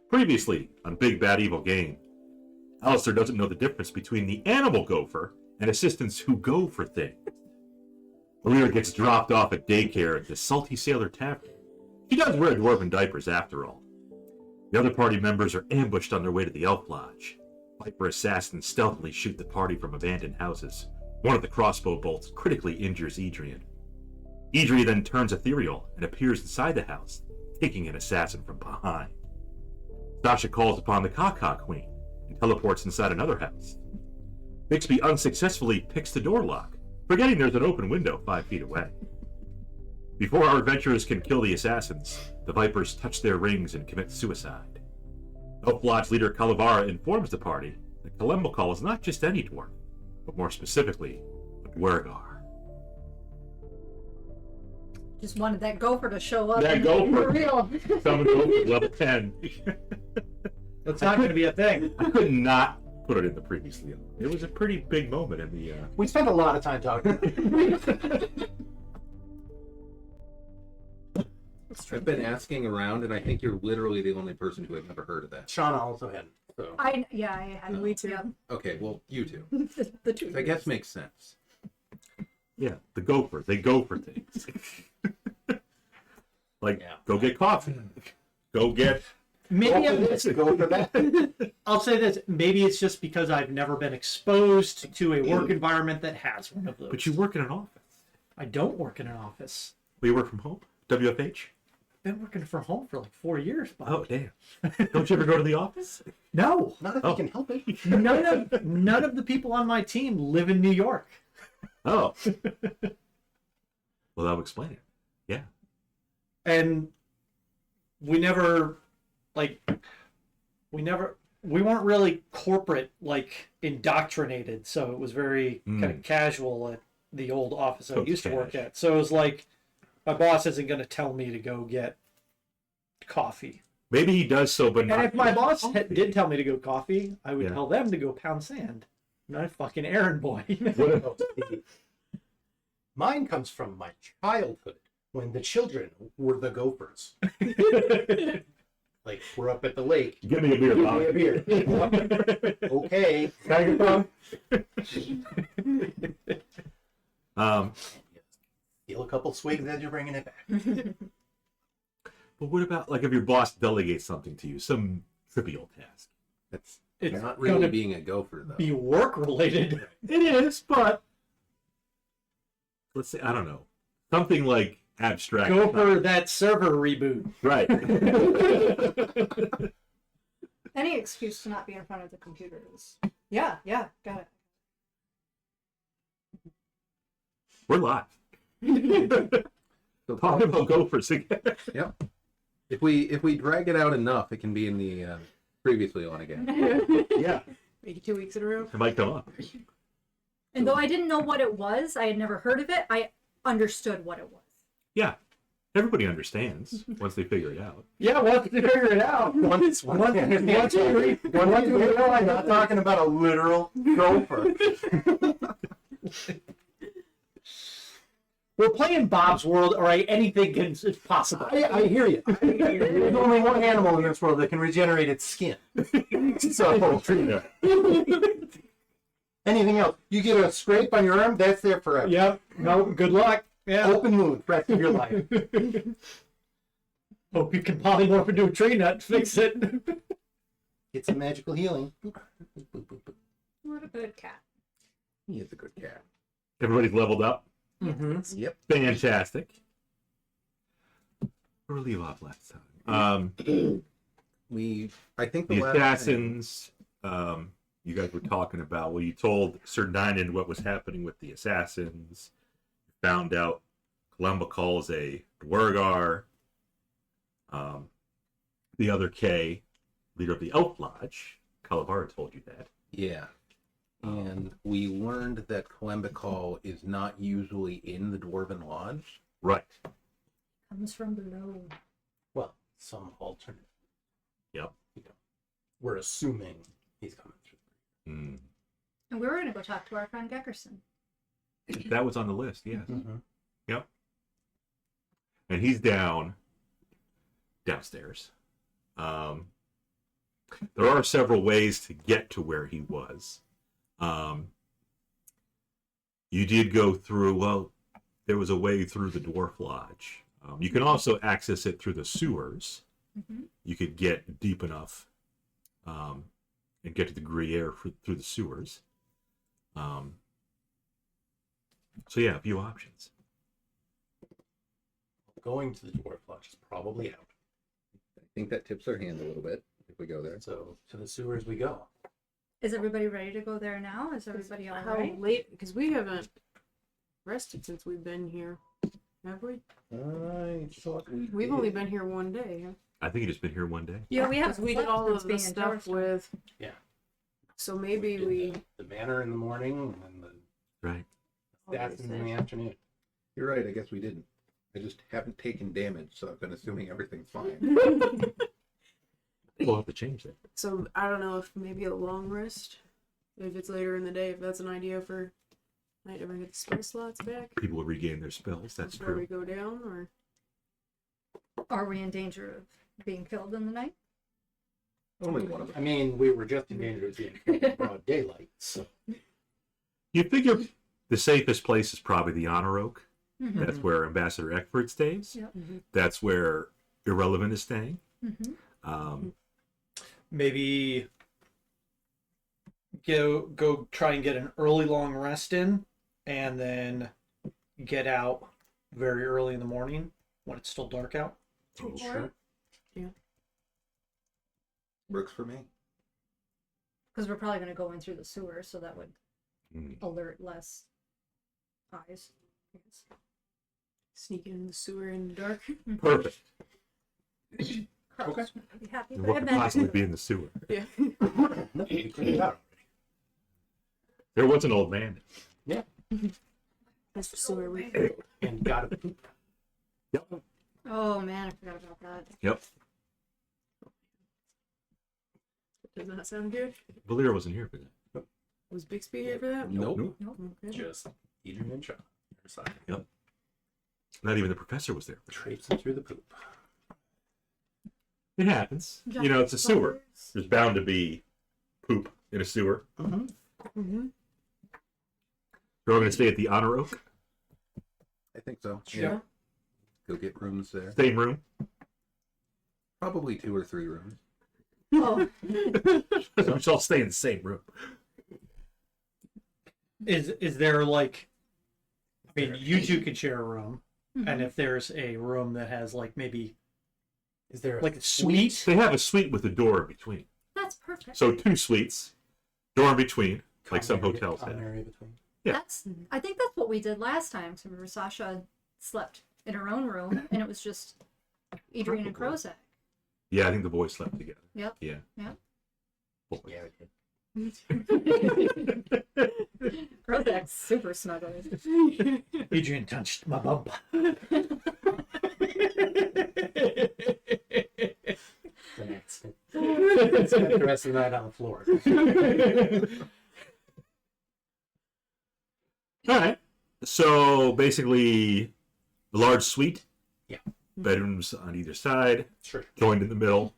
Previously on Big Bad Evil Game, Alister doesn't know the difference between the animal gopher and assistants who go for things. Volira gets dropped off at daycare at the Salty Sailor Tavern. She does wear dwarven diapers after all. The other party members are ambushed on their way to the Elf Lodge. Viper assassins stealthily shoot the party from abandoned houses. One of the crossbow bolts critically injures Edrian. Edrian then turns ethereal and appears inside the house, taking an assassin from behind. Sasha calls upon the Caca Queen and teleports inside another house. Bixby unsuccessfully picks the door lock, forgetting there's an open window 5 feet away. Before our adventurers can kill the assassins, the Vipers touch their rings and commit suicide. Elf Lodge leader Castlegar informs the party that Kalembakal is not just any dwarf, but more specifically, a dwergar. Just wanted that gopher to show up. That gopher. For real. Summon gopher, level 10. That's not going to be a thing. I could not put it in the previously. It was a pretty big moment in the... We spent a lot of time talking about it. I've been asking around, and I think you're literally the only person who had never heard of that. Shauna also hadn't. So. I had. Me too. Yeah. Okay, well, you two. the two. I guess makes sense. Yeah, the gopher. They go for things. Go get coffee. Go get... Maybe Go for that. I'll say this. Maybe it's just because I've never been exposed to a work environment that has one of those. But you work in an office. I don't work in an office. Well, you work from home? WFH? I've been working from home for like 4 years. Bob. Oh, damn. Don't you ever go to the office? No. Not if you can help it. None of the people on my team live in New York. Oh. Well, that would explain it. Yeah. And we weren't really corporate, indoctrinated. So it was very kind of casual at the old office I used to work at. So it was like, my boss isn't going to tell me to go get coffee. Maybe he does so, but not... And if my boss did tell me to go coffee, I would tell them to go pound sand. I'm not a fucking errand boy. Mine comes from my childhood, when the children were the gophers. We're up at the lake. Give me a beer, Bob. Give me a beer. Okay. Can I get some? Steal a couple swigs as you're bringing it back. But what about, if your boss delegates something to you, some trivial task? It's It's not really gonna being a gopher, though. be work related. It is, but... Let's say, I don't know. Something abstract. Go for that server reboot. Right. Any excuse to not be in front of the computer is. Yeah, got it. We're live. So Talking about gophers again. Yep. If we drag it out enough, it can be in the previously on again. Yeah. Maybe 2 weeks in a row. It might come up. And though I didn't know what it was, I had never heard of it, I understood what it was. Yeah. Everybody understands once they figure it out. Yeah, once you figure it out. Once you realize I'm not talking about a literal gopher. We're playing Bob's World, all right? Anything is possible. I hear you. There's only one animal in this world that can regenerate its skin. So, anything else? You get a scrape on your arm, that's there forever. Yep. No, good luck. Yeah. Open wound, rest of your life. Hope you can polymorph into a tree nut to fix it. Get some magical healing. What a good cat. He is a good cat. Everybody's leveled up. Mm-hmm. Yep. Fantastic. Where did we leave off last time? I think The last assassins, you guys were talking about, you told Sir Dynan what was happening with the assassins. You found out Kalembakal is a dwergar. The other K, leader of the Elf Lodge, Calabar told you that. Yeah. And we learned that Kalembakal is not usually in the Dwarven Lodge. Right. Comes from below. Well, some alternate. Yep. We're assuming he's coming through. Mm. And we were going to go talk to our friend Geckerson. That was on the list, yes. Mm-hmm. Yep. And he's downstairs. There are several ways to get to where he was. You did go through, well, there was a way through the Dwarf Lodge. You can also access it through the sewers. You could get deep enough and get to the Gruyere through the sewers. So yeah, a few options. Going to the Dwarf Lodge is probably out. I think that tips our hand a little bit if we go there. So to the sewers we go. Is everybody ready to go there now? Is everybody all How right? late? Because we haven't rested since we've been here, have we? I thought We've only been here one day. Huh? I think you just been here one day. Yeah, we have. Because we did all that's of the being stuff endorsed. with. Yeah. So maybe did we. the manor in the morning and the Right. stats in the afternoon. You're right, I guess we didn't. I just haven't taken damage, so I've been assuming everything's fine. We'll have to change that. So I don't know if maybe a long rest, if it's later in the day, if that's an idea for night to get the spell slots back People will regain their spells. That's before true. we go down, or Are we in danger of being killed in the night? Only one of I mean, we were just in danger of being killed in broad daylight, so You figure the safest place is probably the Honor Oak. Mm-hmm. That's where Ambassador Eckford stays. Yep. That's where Irrelevant is staying. Mm-hmm. Maybe go try and get an early long rest in, and then get out very early in the morning when it's still dark out. Oh, Sure. works for me. Because we're probably going to go in through the sewer, so that would Mm. alert less eyes. I guess. sneak in the sewer in the dark. Perfect. Carl's gonna be happy. What could possibly be in the sewer? Yeah. no, we cleared it out. There was an old man. That's the sewer we. And got a poop. Yep. Oh man, I forgot about that. Yep. Does that sound good? Volira wasn't here for that. Was Bixby here for that? Nope. Okay. Just Edrian and Shaw. Yep. Not even the professor was there. Traipsing through the poop. It happens. You know, it's a sewer. There's bound to be poop in a sewer. Mm-hmm. We're all going to stay at the Honor Oak. I think so. Sure. Go get rooms there. Same room. Probably 2 or 3 rooms. Oh, We should all stay in the same room. Is there like? I mean, you two could share a room, and if there's a room that has like maybe Is there like a suite? They have a suite with a door in between. that's perfect. So 2 suites, door in between, like some common area- hotels common have. area between? Yeah. That's. I think that's what we did last time. Because remember, Sasha slept in her own room, and it was just Edrian and Probably. Quasit. Yeah, I think the boys slept together. Yep. Yeah. Yep. Boys. Yeah, we did. Quasit's super snuggly. Adrian touched my bump. The next. Spent the rest of the night on the floor. All right. So basically, a large suite. Yeah. Bedrooms on either side, Sure. joined in the middle.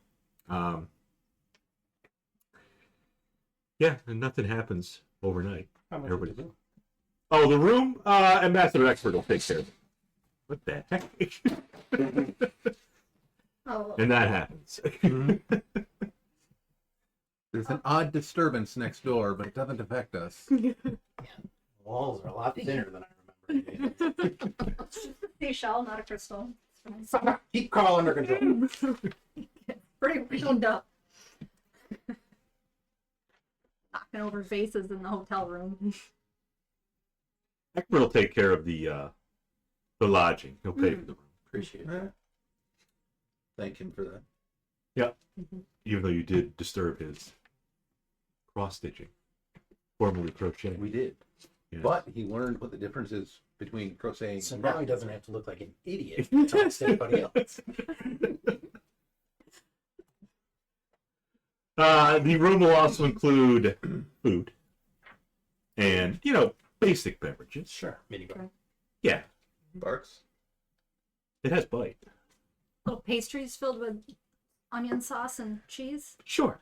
Yeah, and nothing happens overnight. How much Everybody- did you do? Oh, the room? Ambassador Expert will take care of it. What the heck? Oh, And that happens. There's an odd disturbance next door, but it doesn't affect us. The walls are a lot thinner than I remember. seashell, not a crystal. Keep Carl under control. Pretty wound up. Knocking over vases in the hotel room. Expert will take care of the lodging. He'll pay for the room. Appreciate it. Eh. Thank him for that. Even though you did disturb his cross-stitching, formerly crochet. We did. Yeah. But he learned what the difference is between crocheting So and now he doesn't have to look like an idiot telling everybody else. The room will also include food and, basic beverages. Sure. Minibar. Yeah, Barks. it has bite. Little pastries filled with onion sauce and cheese. Sure.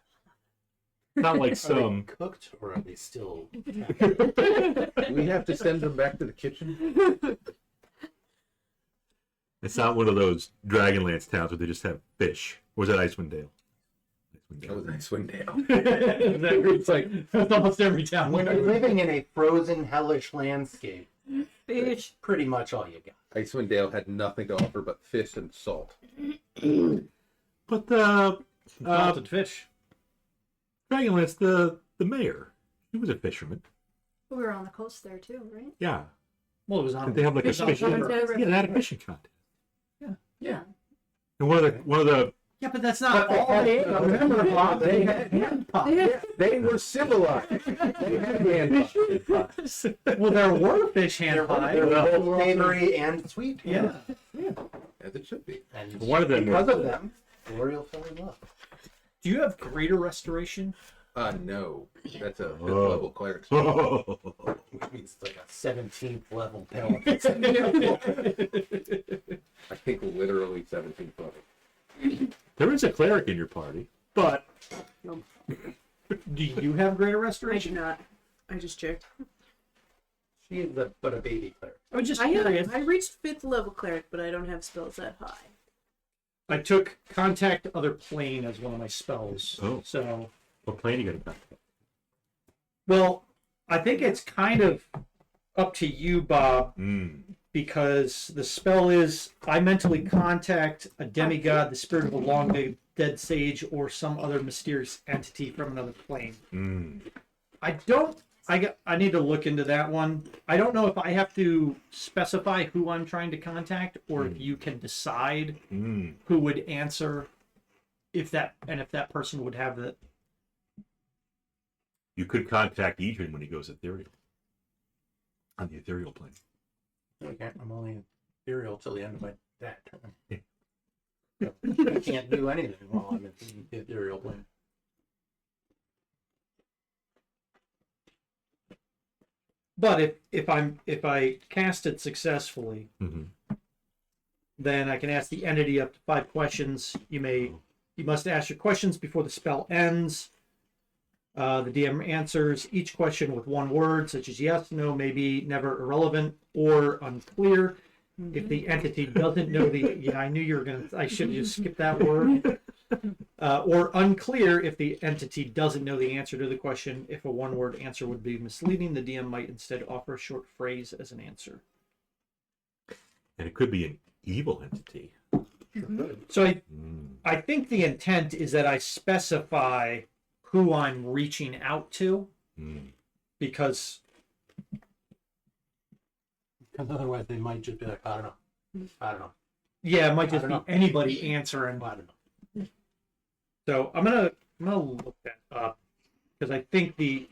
Not like Are they some. cooked or are they still? We have to send them back to the kitchen. It's not one of those Dragonlance towns where they just have fish. Or was that Icewind Dale? That was Icewind Dale. It's like that's almost every town. When you're living in a frozen, hellish landscape, Fish. pretty much all you got. Icewind Dale had nothing to offer but fish and salt. But the Salted fish. Dragonlance, the mayor, he was a fisherman. We were on the coast there too, right? Yeah. Well, it was on. Did they have like a Fishing fishing? contest. Yeah, they had a fishing contest. Yeah. And one of the Yeah, but that's not But all they. remember, Bob, they had hand puppets. They were civilized. They had hand puppets. Well, there were fish hand There pies. were both savory and sweet. Yeah. As it should be. And one of them. because of them, L'Oreal fell in love. Do you have greater restoration? No. That's a fifth Oh. level cleric spell. Which means it's like a 17th level pill. I think literally 17th level. There is a cleric in your party, but Do you have greater I do restoration? not. I just checked. She is but a baby cleric. I was just I curious. reached 5th level cleric, but I don't have spells that high. I took contact other plane as one of my spells. Oh. So, what plane you got to well, I think it's kind of up to you, Bob, because the spell is I mentally contact a demigod, the spirit of a long dead sage, or some other mysterious entity from another plane. I need to look into that one. I don't know if I have to specify who I'm trying to contact, or if you can decide who would answer, if that person would have the. You could contact Edrian when he goes ethereal. On the ethereal plane. I'm only ethereal till the end of that turn. I can't do anything while I'm in the ethereal plane. But if I cast it successfully, then I can ask the entity up to 5 questions. You must ask your questions before the spell ends. The DM answers each question with one word, such as yes, no, maybe, never, irrelevant, or unclear. If the entity doesn't know I knew you were gonna. I should have just skipped that word. Or unclear, if the entity doesn't know the answer to the question. If a one-word answer would be misleading, the DM might instead offer a short phrase as an answer. And it could be an evil entity. So I think the intent is that I specify who I'm reaching out to, because otherwise they might just be like, I don't know. yeah, it might just I be don't know. anybody answering. I don't know. So I'm gonna look that up, because I think the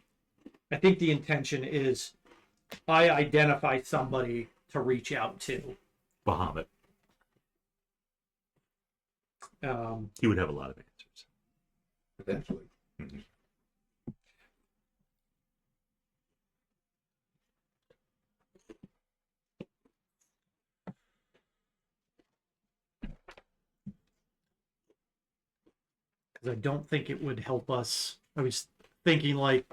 intention is I identify somebody to reach out to. Bahamut. He would have a lot of answers. Eventually. Because I don't think it would help us. I was thinking, like,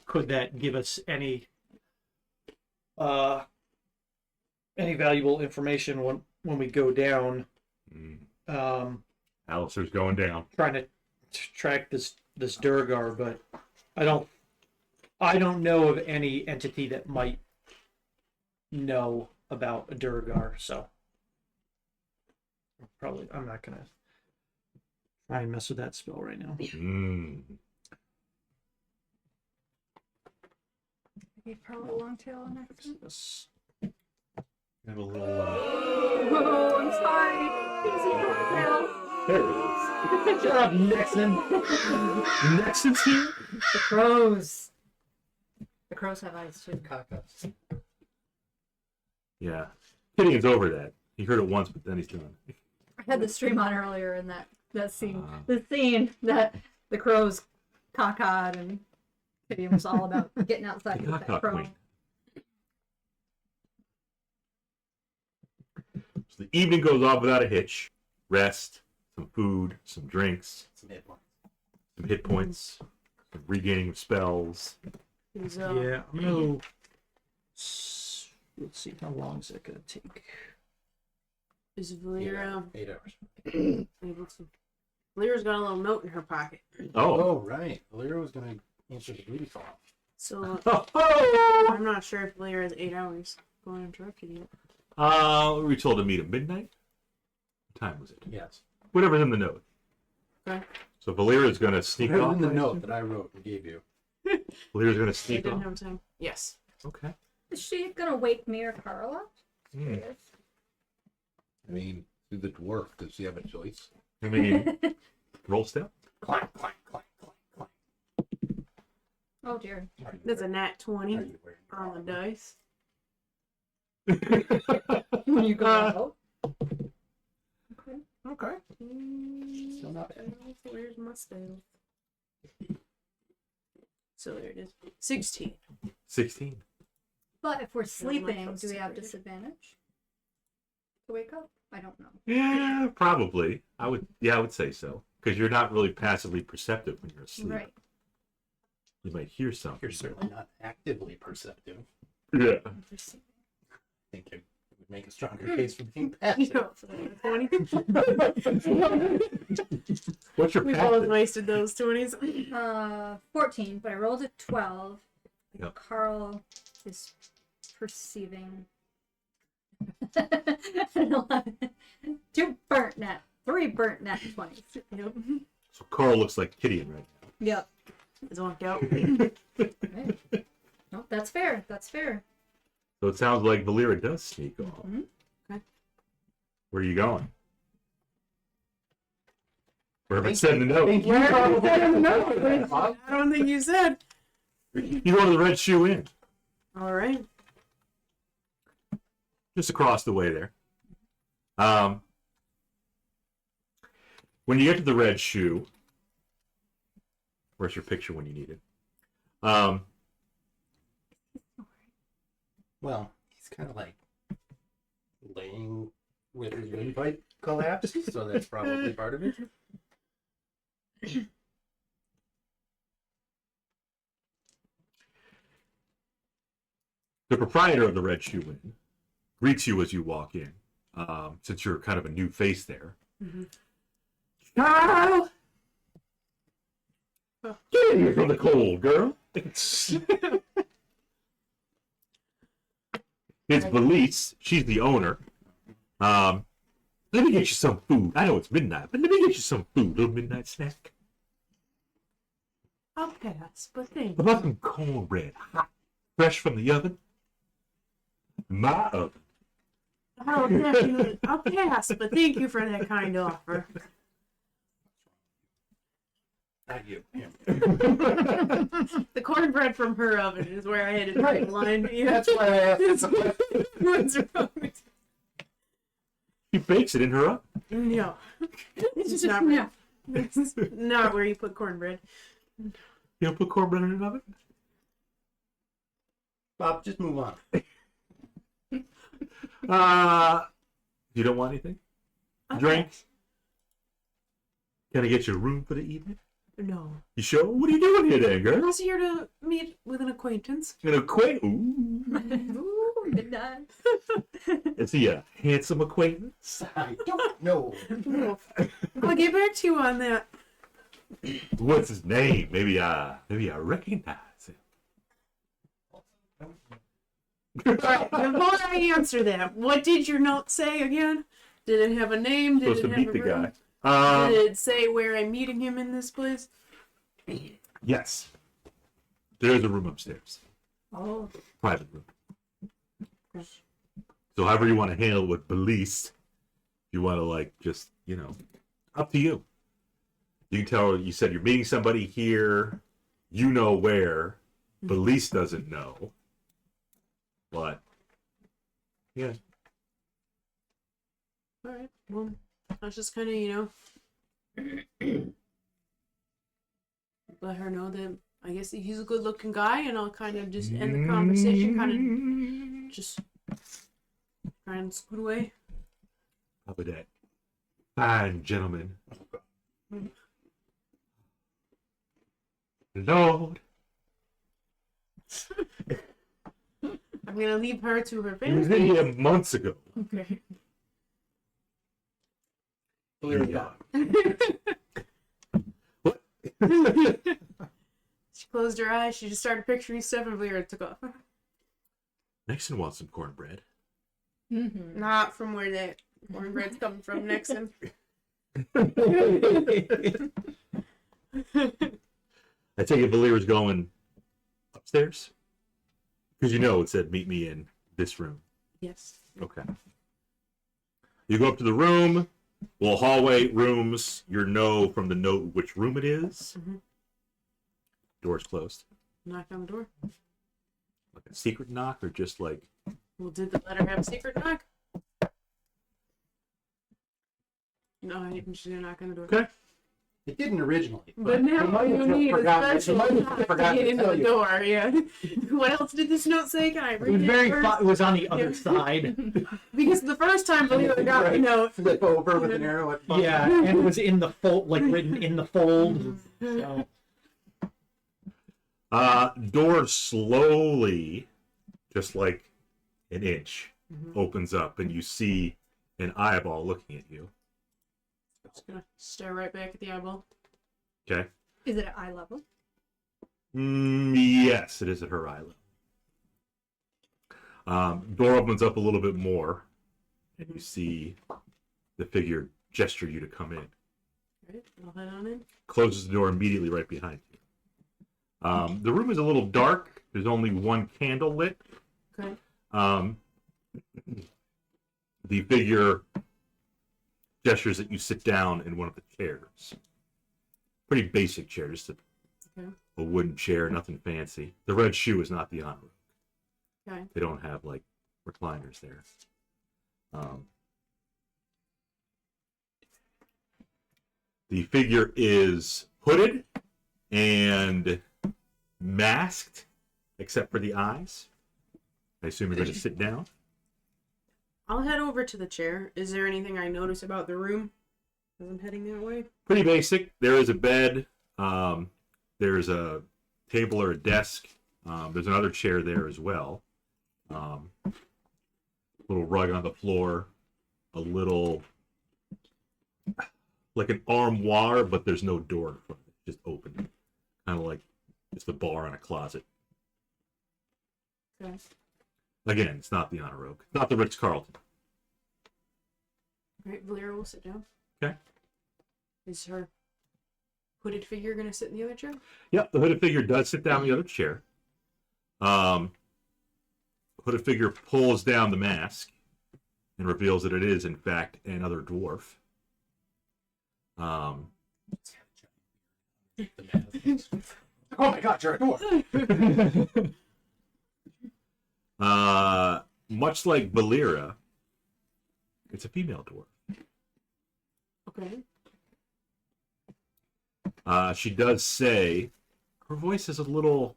could that give us any valuable information when we go down? Alister's going down. Trying to track this Durgar, but I don't know of any entity that might know about a Durgar, so I'm not gonna try and mess with that spell right now. Maybe probably long tail on accident. Yes. Have a little. Oh, I'm sorry. Didn't see long tail. There it is. Shut up, Nixon. Nexon's here. The crows. The crows have eyes too. Yeah. Gideon's over that. He heard it once, but then he's done. I had the stream on earlier in that scene. The scene that the crows cockeyed and Gideon was all about getting outside The with that cock crow. queen. So the evening goes off without a hitch. Rest, some food, some drinks, Some hit points. some hit points, some regaining of spells. He's, Yeah, I'm gonna. Let's see, how long is it gonna take? Is Volira 8 hours. able to? Volira's got a little note in her pocket. Oh. Oh, right. Valera was going to answer the booty call. So Oh. I'm not sure if Volira has 8 hours. Going to interrupt you yet. We were told to meet at midnight. What time was it? Yes. Whatever's in the note. Okay. So Valera's going to sneak Put it off. in the note that I wrote and gave you. Valera's going to I sneak didn't off. have time. Yes. Okay. Is she gonna wake me or Carla? Hmm. I mean, through the dwarf, does he have a choice? I mean, roll step. Clank, clank, clank, clank, clank. Oh dear. That's a nat 20 Are you wearing your on the armor? dice. When you go out. Okay. Okay. Still not bad. Where's my stealth? So there it is. 16. 16. But if we're my sleeping, close do we have secret. disadvantage to wake up? I don't know. Yeah, probably. I would say so. Because you're not really passively perceptive when you're asleep. Right. You might hear something. You're certainly not actively perceptive. Yeah. I think it would make a stronger case for being passive. No, so 20. What's your We've all passive? wasted those 20s. 14, but I rolled a 12. Yep. Carl is perceiving. An 11. 2 burnt net. 3 burnt net 20s. Yep. So Carl looks like Gideon right Yep. It's walked out. Right. No, that's fair. That's fair. So it sounds like Volira does sneak off. Mhm. Okay. Where are you going? Wherever it Thank said in the note. Thank you. Where- Probably didn't know that, Bob. I don't think you said. You go to the Red Shoe Inn. All right. Just across the way there. When you get to the Red Shoe, where's your picture when you need it? Well, he's kind of like laying with his windpipe collapsed, so that's probably part of it. The proprietor of the Red Shoe Inn greets you as you walk in, since you're kind of a new face there. Mhm. Carl! Get in here from the cold, girl. It's Valise. She's the owner. Let me get you some food. I know it's midnight, but let me get you some food. Little midnight snack. I'll pass, but thank How about some cornbread, hot, fresh from the oven? My oven. I'll pass, but thank you for that kind offer. Not you. Him. The cornbread from her oven is where I had it right in line. Yeah. That's why I asked. What's wrong with She bakes it in her oven. you? No. It's just not No. It's not where you put cornbread. You don't put cornbread in an oven? Bob, just move on. You don't want anything? I'll Drink? pass. Can I get you a room for the evening? No. You sure? What are you doing here then, I girl? was here to meet with an acquaintance. An acquaintance? Ooh. Ooh, midnight. Is he a handsome acquaintance? I don't know. I'll get back to you on that. What's his name? Maybe I recognize him. Alright, before I answer that, what did your note say again? Did it have a name? Did Supposed it to have meet a the room? guy. Did it say where I'm meeting him in this place? Yes. There's a room upstairs. Oh, Private room. So however you want to handle it with police, you want to like just, up to you. You can tell her you said you're meeting somebody here, you know where, police doesn't know. But yeah. Alright, well, I was just kind of, let her know that I guess he's a good looking guy, and I'll kind of just end the conversation, kind of just try and scoot away. How about that? Fine, gentlemen. Lord. I'm gonna leave her to her He was family. in here months ago. Okay. Clear Yeah. dog. She closed her eyes. She just started picturing stuff, and Volira took off. Nixon wants some cornbread. Mm-hmm. Not from where that cornbread's coming from, Nixon. I take it Valira's going upstairs? Because you know it said meet me in this room. Yes. Okay. You go up to the room. Well, hallway, rooms. You know from the note which room it is. Mhm. Door's closed. Knock on the door. Like a secret knock or just like... Well, did the letter have a secret knock? No, I didn't. She's gonna knock on the door. Okay. It didn't originally. But he now might you have need a forgotten- he special might have knock to forgotten get to into tell the you. door. Yeah. What else did this note say? Can I It read was it? very first? fun. It was on the other Yeah. side. Because the first time Volira got the Right. note, Flip over with an arrow at front. Yeah, and it was in the fold, like written in the fold. So, Door slowly, just like an inch, opens up and you see an eyeball looking at you. just gonna stare right back at the eyeball. Okay. Is it at eye level? Yes, it is at her eye level. Door opens up a little bit more, and you see the figure gesture you to come in. Right, I'll head on in. Closes the door immediately right behind you. The room is a little dark. There's only one candle lit. Okay. The figure gestures that you sit down in one of the chairs. Pretty basic chair, just a wooden chair, nothing fancy. The red shoe is not the honor. Okay. They don't have like recliners there. The figure is hooded and masked, except for the eyes. I assume you're going to sit down. I'll head over to the chair. Is there anything I notice about the room as I'm heading that way? Pretty basic. There is a bed. There's a table or a desk. There's another chair there as well. Little rug on the floor. A little, like an armoire, but there's no door in front of it. Just open. Kind of like just a bar on a closet. Okay. Again, it's not the Honor Oak. It's not the Ritz-Carlton. Alright, Volira will sit down. Okay. Is her hooded figure gonna sit in the other chair? Yep, the hooded figure does sit down in the other chair. Hooded figure pulls down the mask and reveals that it is, in fact, another dwarf. Oh my god, you're a dwarf. Much like Volira, it's a female dwarf. Okay. She does say her voice is a little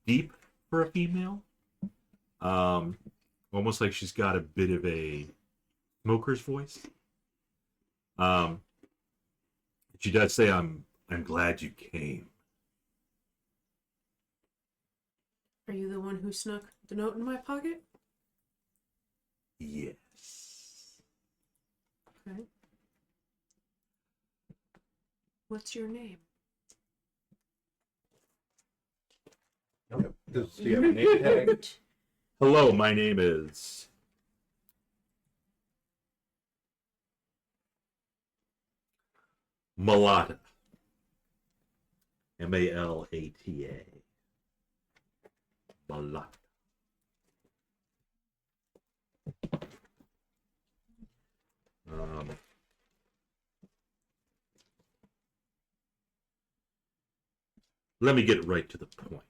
deep for a female. Almost like she's got a bit of a smoker's voice. She does say, I'm glad you came. Are you the one who snuck the note in my pocket? Yes. Okay. What's your name? Does she have a name tag? Hello, my name is... Malata. Malata. Malata. Let me get right to the point.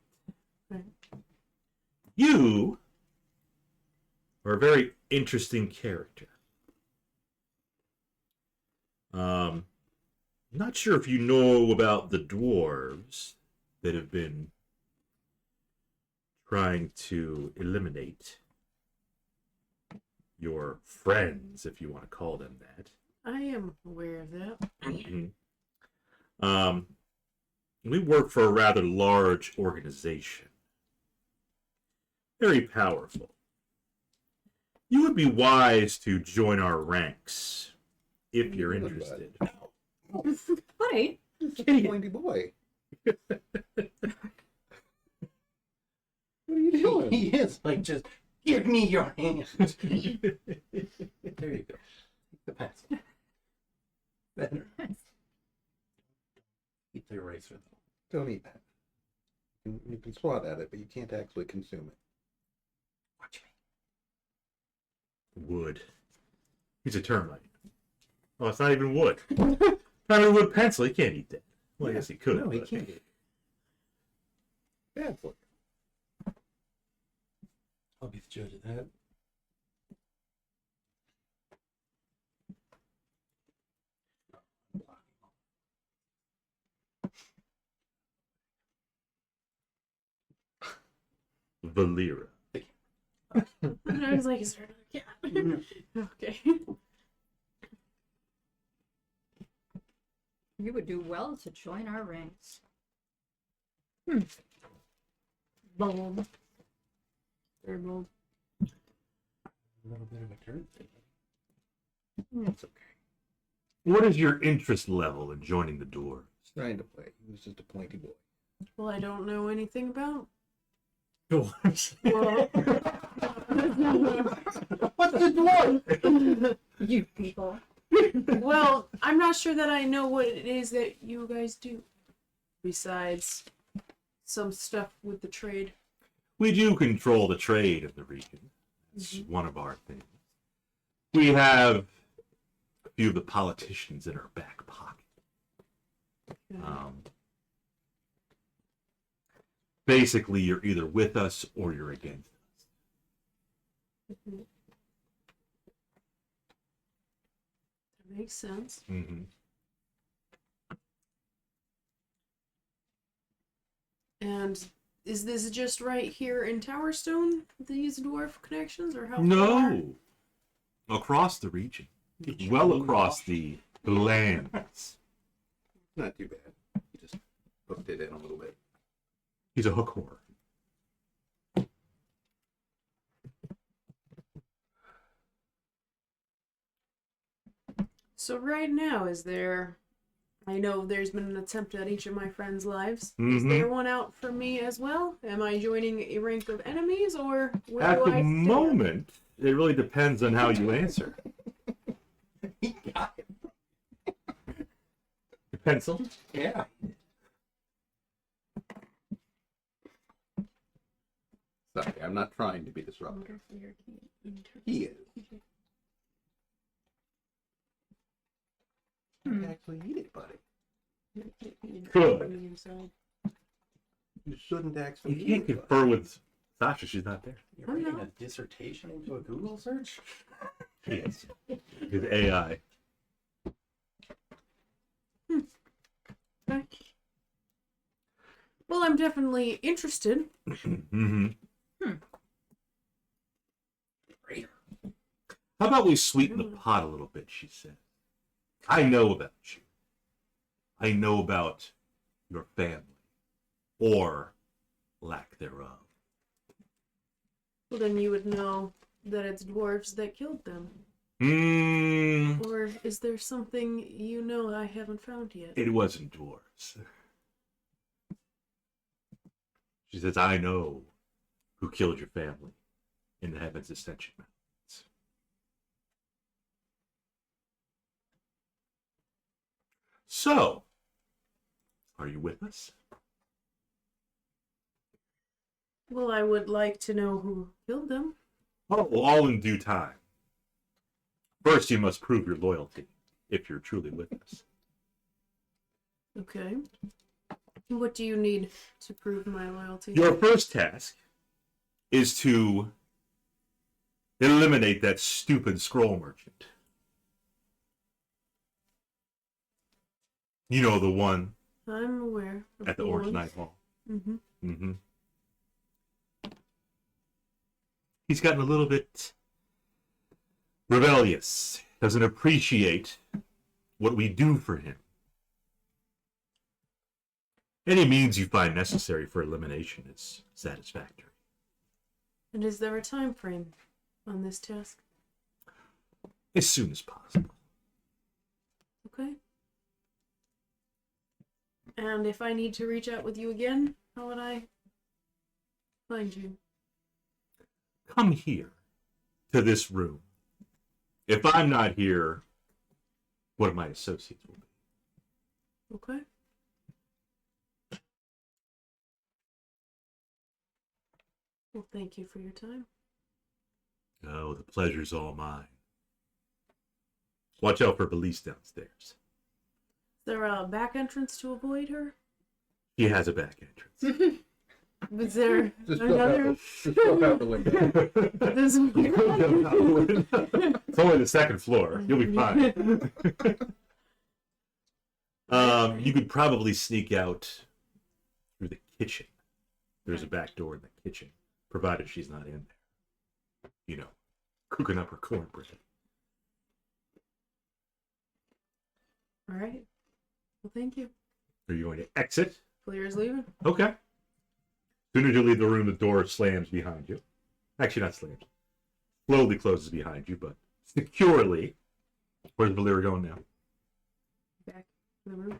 Right. You are a very interesting character. Not sure if you know about the dwarves that have been trying to eliminate your friends, if you want to call them that. I am aware of that. We work for a rather large organization. Very powerful. You would be wise to join our ranks if you're interested. Funny. Pointy boy. What are you doing? He is like, just give me your hand. There you go. The pencil. Better. Keep the eraser though. Don't eat that. You can swat at it, but you can't actually consume it. Watch Wood. He's a termite. Oh, it's not even wood. Not even wood pencil. He can't eat that. Well, I guess he could. No, he but- can't. Bad for you. I'll be the judge of that. Volira. And I was like, is there another cat? Okay. You would do well to join our ranks. Bold. Very bold. A little bit of a turn thing. That's okay. What is your interest level in joining the dwarves? Trying to play. He was just a pointy boy. Well, I don't know anything about. Dwarves. Well, What's the dwarf? You people. well, I'm not sure that I know what it is that you guys do. Besides some stuff with the trade. We do control the trade of the region. It's one of our things. We have a few of the politicians in our back pocket. Basically, you're either with us or you're against us. That makes sense. Mm-hmm. And is this just right here in Towerstone, these dwarf connections, or how far? No, across the region, well across the lands. Not too bad. He just hooked it in a little bit. He's a hook horror. So right now, is there... I know there's been an attempt at each of my friends' lives. Is Mhm. there one out for me as well? Am I joining a rank of enemies, or where At do the I stand? moment, it really depends on how you answer. He got it. Your pencil? Yeah. Sorry, I'm not trying to be disruptive. He is. You actually eat it, buddy. Good. You shouldn't actually You eat can't it, buddy. confer with Sasha. She's not there. You're writing a dissertation into a Google search? Yes. With AI. Okay. Well, I'm definitely interested. Mm-hmm. Great. How about we sweeten the pot a little bit, she said. I know about you. I know about your family. Or lack thereof. Well, then you would know that it's dwarves that killed them. Or is there something you know I haven't found yet? It wasn't dwarves. She says, I know who killed your family in the Heaven's Ascension Mountains. So, are you with us? Well, I would like to know who killed them. Oh, well, all in due time. First, you must prove your loyalty, if you're truly with us. Okay. What do you need to prove my loyalty? Your first task is to eliminate that stupid scroll merchant. You know, the one I'm aware. Of at the Orange one. Night Hall. Mm-hmm. Mm-hmm. He's gotten a little bit rebellious doesn't appreciate what we do for him. Any means you find necessary for elimination is satisfactory. And is there a time frame on this task? As soon as possible. Okay. And if I need to reach out with you again, how would I find you? Come here, to this room. If I'm not here, one of my associates will be. Okay. Well, thank you for your time. Oh, the pleasure's all mine. Watch out for police downstairs. Is there a back entrance to avoid her? He has a back entrance. Was there Just another? look out the window. This It's only the second floor. You'll be fine. You could probably sneak out through the kitchen. There's a back door in the kitchen, provided she's not in there. You know, cooking up her cornbread. All right. Well, thank you. Are you going to exit? Volira's leaving. Okay. As soon as you leave the room, the door slams behind you. Actually, not slams. Slowly closes behind you, but securely. Where's Volira going now? Back to the room.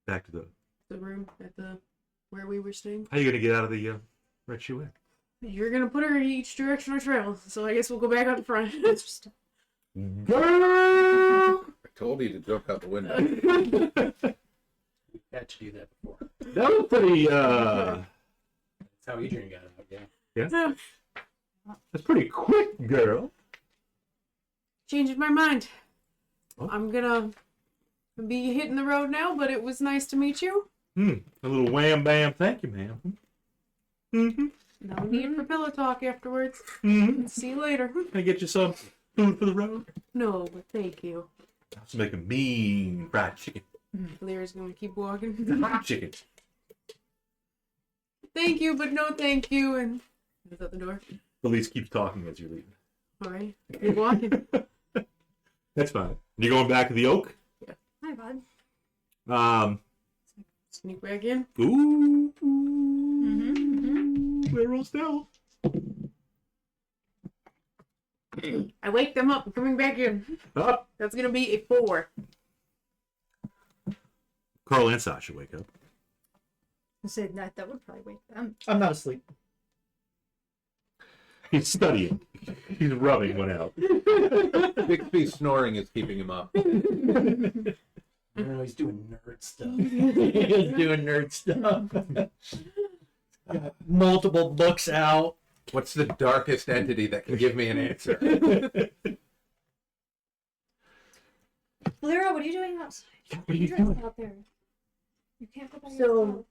Back to the... The room at the where we were staying. How are you going to get out of the red shoe inn? You're gonna put her in each direction I travel, so I guess we'll go back out front. Girl! I told you to jump out the window. Had to do that before. That was pretty, That's how Edrian got out, yeah. that's pretty quick, girl. Changing my mind. Oh. I'm gonna be hitting the road now, but it was nice to meet you. A little wham bam, thank you, ma'am. Mm-hmm. No need for pillow talk afterwards. Mm-hmm. See you later. Can I get you some food for the road? No, but thank you. I was making mean fried chicken. Valera's gonna keep walking. Fried chicken. Thank you, but no thank you. And is at the door. Police keeps talking as you're leaving. All right, keep walking. That's fine. You going back to the oak? Hi, bud. Sneak back in. Ooh. Mm-hmm. Better roll stealth. I wake them up. I'm coming back in. Up. That's gonna be a 4. Carl and Sasha wake up. I said that would probably wake them. I'm not asleep. He's studying. He's rubbing one out. Bixby's snoring is keeping him up. I don't know, he's doing nerd stuff. He's doing nerd stuff. Got multiple books out. What's the darkest entity that can give me an answer? Volira, what are you doing outside? What are you doing? Out there? You can't go by So- yourself.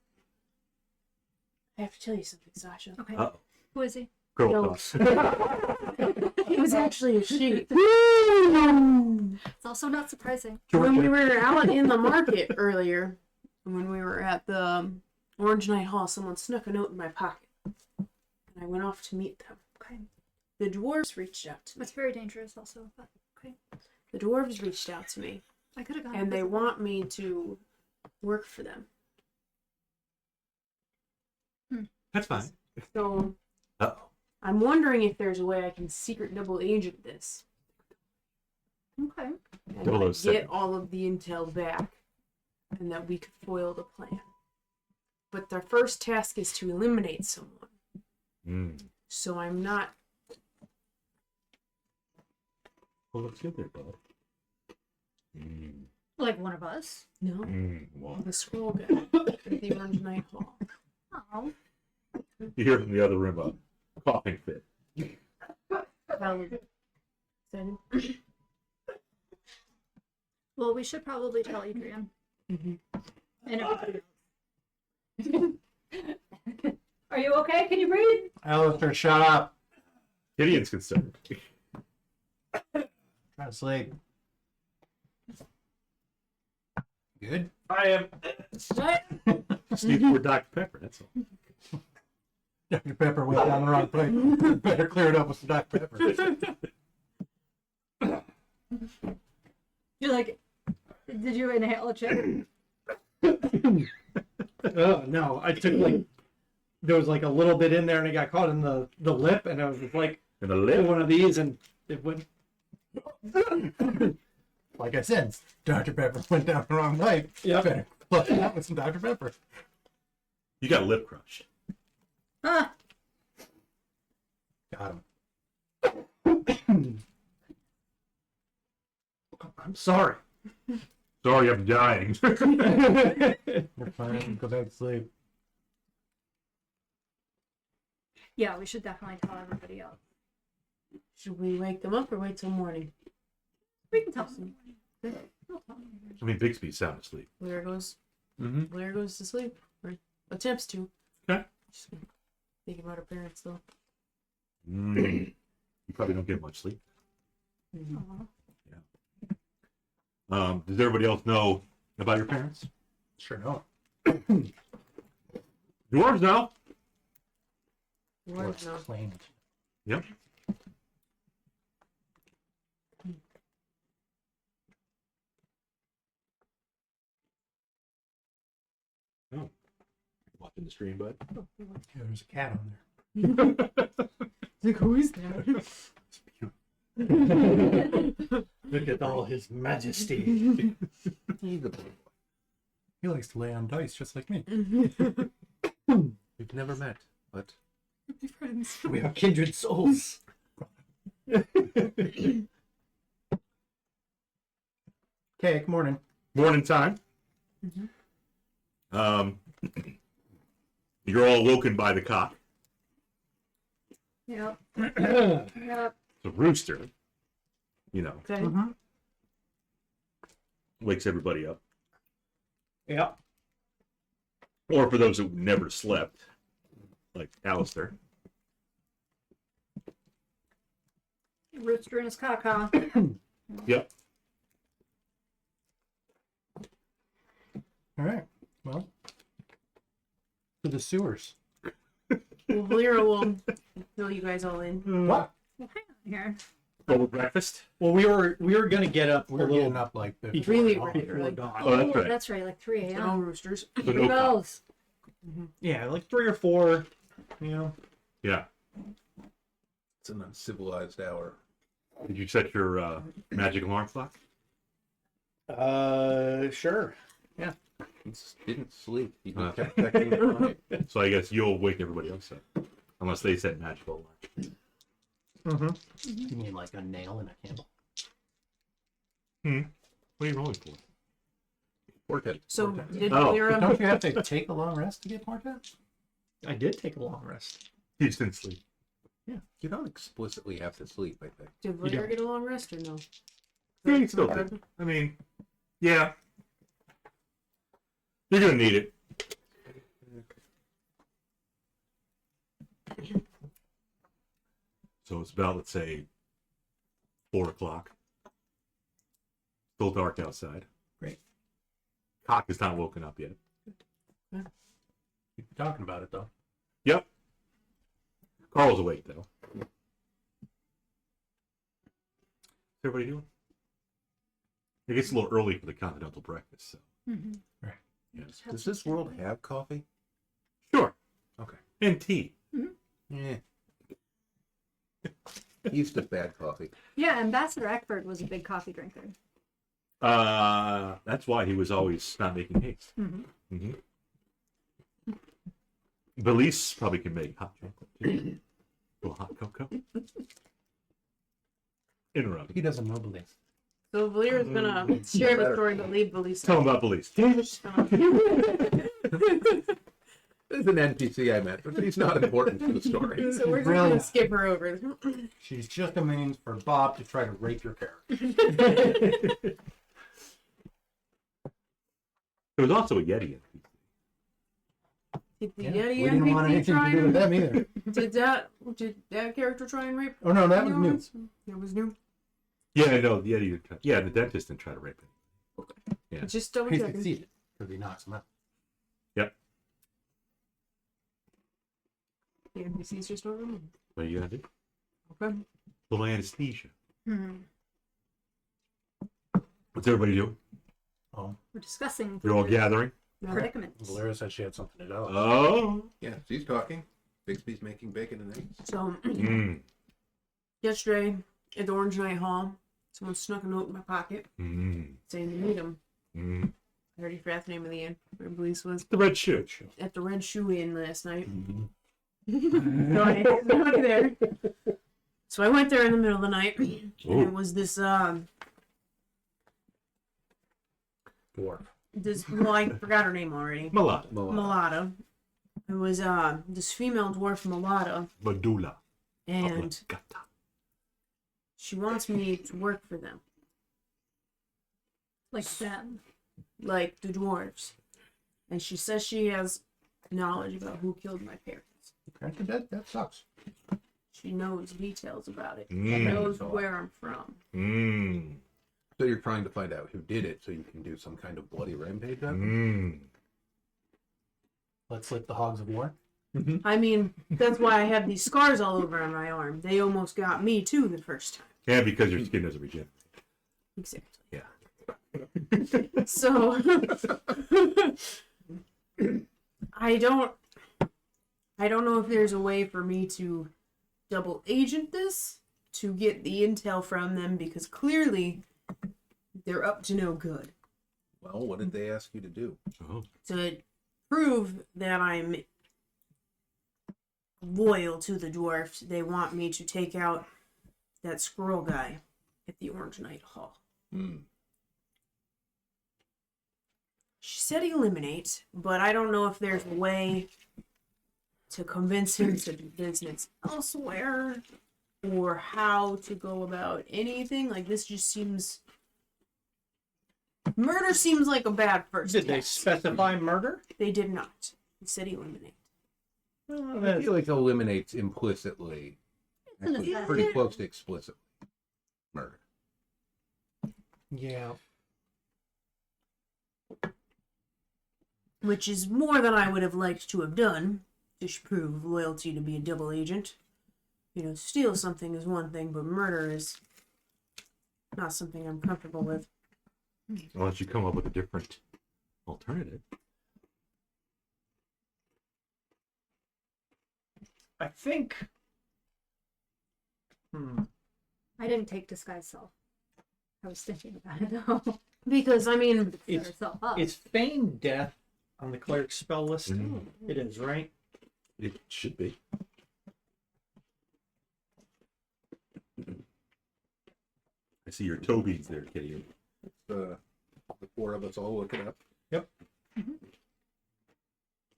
I have to tell you something, Sasha. Okay. Uh-oh. Who is he? Girl No. talk. It was actually a sheep. It's also not surprising. When we were out in the market earlier, when we were at the Orange Night Hall, someone snuck a note in my pocket. And I went off to meet them. Okay. The dwarves reached out to me. That's very dangerous also. But okay. The dwarves reached out to me, I could have gone. and they want me to work for them. That's fine. So Uh-oh. I'm wondering if there's a way I can secret double agent this Okay. and 007. get all of the intel back, and that we could foil the plan. But their first task is to eliminate someone. So I'm not. Well, looks good there, bud. Like one of us. No, Wow. the scroll guy at the Orange Night Hall. Oh. You hear from the other room a coughing fit. Well, we should probably tell Edrian. And everybody else. Are you okay? Can you breathe? Alister, shut up. Gideon's concerned. Try to sleep. Good? I am. What? Just need more Dr. Pepper, that's all. Dr. Pepper went down the wrong place. Better clear it up with some Dr. Pepper. You like? Did you inhale a chip? Oh no, I took like there was like a little bit in there and it got caught in the lip and I was just like In the lip? one of these and it went. Like I said, Dr. Pepper went down the wrong night. Yep. Better flush it out with some Dr. Pepper. You got lip crushed. Ah, Got him. I'm sorry. Sorry, I'm dying. You're fine. Go back to sleep. yeah. We should definitely tell everybody else. Should we wake them up or wait till morning? We can tell them. I mean, Bixby's sound asleep. Blair goes. Mm-hmm. Blair goes to sleep or attempts to. Okay. Just thinking about her parents though. You probably don't get much sleep. Does everybody else know about your parents? Sure don't. Yours now. Dwarves Let's know. claim it. Yep. Oh. Watching the stream, bud. Yeah, there's a cat on there. Like, who is that? Look at all his majesty. He's a boy. He likes to lay on dice just like me. We've never met, but Friends. We are kindred souls. Okay, good morning. Morning time. You're all woken by the cock. Yep. Yep. The rooster, you know, Okay. wakes everybody up. Yeah. Or for those who never slept, like Alister. Rooster and his caca. Yep. All right. Well, to the sewers. Well, Volira will fill you guys all in. What? Well, hang on here. Over breakfast. Well, we were gonna get up We're a little getting up like before Really dawn. early. before dawn. Oh, that's Oh, right. that's right. Like 3 No a.m. roosters. So Who no cock. knows? Yeah, like 3 or 4. You know. Yeah. it's an uncivilized hour. Did you set your magic alarm clock? Sure. He didn't sleep. He Uh. kept checking the time. So I guess you'll wake everybody else up. Unless they set magical alarm. Mm-hmm. You mean like a nail in a candle? What are you rolling for? Portent. So did Oh. Volira? Don't you have to take a long rest to get portent? I did take a long rest. He just didn't sleep. You don't explicitly have to sleep, I think. Did You Volira don't. get a long rest or no? Yeah, you still did. I mean, yeah. You're gonna need it. So it's about, let's say, 4 o'clock. Still dark outside. Great. Cock is not woken up yet. Keep talking about it though. Yep. Carl's awake though. What's everybody doing? It gets a little early for the continental breakfast, so Mm-hmm. yes. Does this world have coffee? Sure. Okay. And tea. Yeah. Used to bad coffee. Yeah, Ambassador Eckford was a big coffee drinker. That's why he was always not making haste. Mm-hmm. Mm-hmm. Belize probably can make hot chocolate too. A little hot cocoa. Interrupt. He doesn't know belief. So Volira's gonna share the story, but leave Belize. Tell him about Belize. Just gonna- There's an NPC I met, but he's not important to the story. So we're just gonna Brilliant. skip her over. She's just a means for Bob to try to rape your character. There was also a Yeti. Did the Yeah, Yeti we didn't want NPC anything try to do with and them either. did that character try and rape? Oh no, that was new. humans? It was new. Yeah, I know. The Yeti. Didn't try- Yeah, the dentist didn't try to rape him. Yeah. Just double He checking. succeeded because he knocks him out. Yep. The NPCs just don't remember. What are you gonna do? Okay. Little anesthesia. Mm-hmm. What's everybody doing? Oh, We're discussing You're all gathering? predicaments. Valera said she had something to tell us. Oh. Yeah, she's talking. Bixby's making bacon and eggs. So Mm. yesterday at the Orange Night Hall, someone snuck a note in my pocket Mm. saying to meet him. Mm. I already forgot the name of the inn. Where Blease was The red shoe. at the Red Shoe Inn last night. Mm-hmm. So I went there. So I went there in the middle of the night, and Ooh. it was this Dwarf. well, I forgot her name already. Malata. Mulata. It was this female dwarf Mulata, Badula. and Gata. she wants me to work for them, Like them. like the dwarves. And she says she has knowledge about who killed my parents. Okay, that sucks. She knows details about it. She Mm. knows where I'm from. Mm. So you're trying to find out who did it so you can do some kind of bloody rampage on Mm. them? Let's lick the hogs of war. I mean, that's why I have these scars all over on my arm. They almost got me too the first time. Yeah, because your skin doesn't regenerate. Exactly. Yeah. So I don't know if there's a way for me to double agent this to get the intel from them, because clearly they're up to no good. Well, what did they ask you to do? Oh. To prove that I'm loyal to the dwarfs, they want me to take out that squirrel guy at the Orange Night Hall. Hmm. She said eliminate, but I don't know if there's a way to convince him to do business elsewhere, or how to go about anything. Like, this just seems... Murder seems like a bad first Did they test. specify murder? They did not. They said eliminate. I feel like eliminates implicitly. Actually, pretty close to explicit. Murder. Yeah. Which is more than I would have liked to have done, to prove loyalty to be a double agent. You know, steal something is one thing, but murder is not something I'm comfortable with. Unless you come up with a different alternative. I think. I didn't take disguise self. I was thinking about it though. Because, I mean, Set It's- herself up. Is feigned death on the cleric spell list? Mm. It is, right? It should be. I see your toe beads there, Kitty. The four of us all look it up.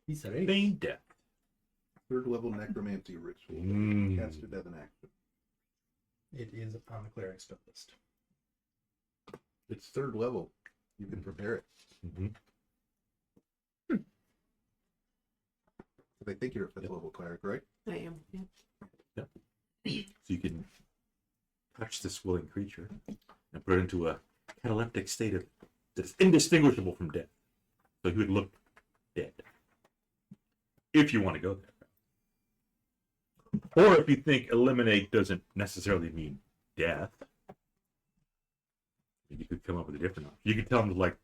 He said eight. Feign death. Third level necromancy ritual. Mm. Casted as an action. It is on the cleric spell list. It's third level. You can prepare it. Mm-hmm. I think you're a fifth level cleric, right? I am. Yeah. So you can touch this willing creature and put it into a cataleptic state of that's indistinguishable from death. So he would look dead. If you want to go there. Or if you think eliminate doesn't necessarily mean death, you could come up with a different option. You could tell him to like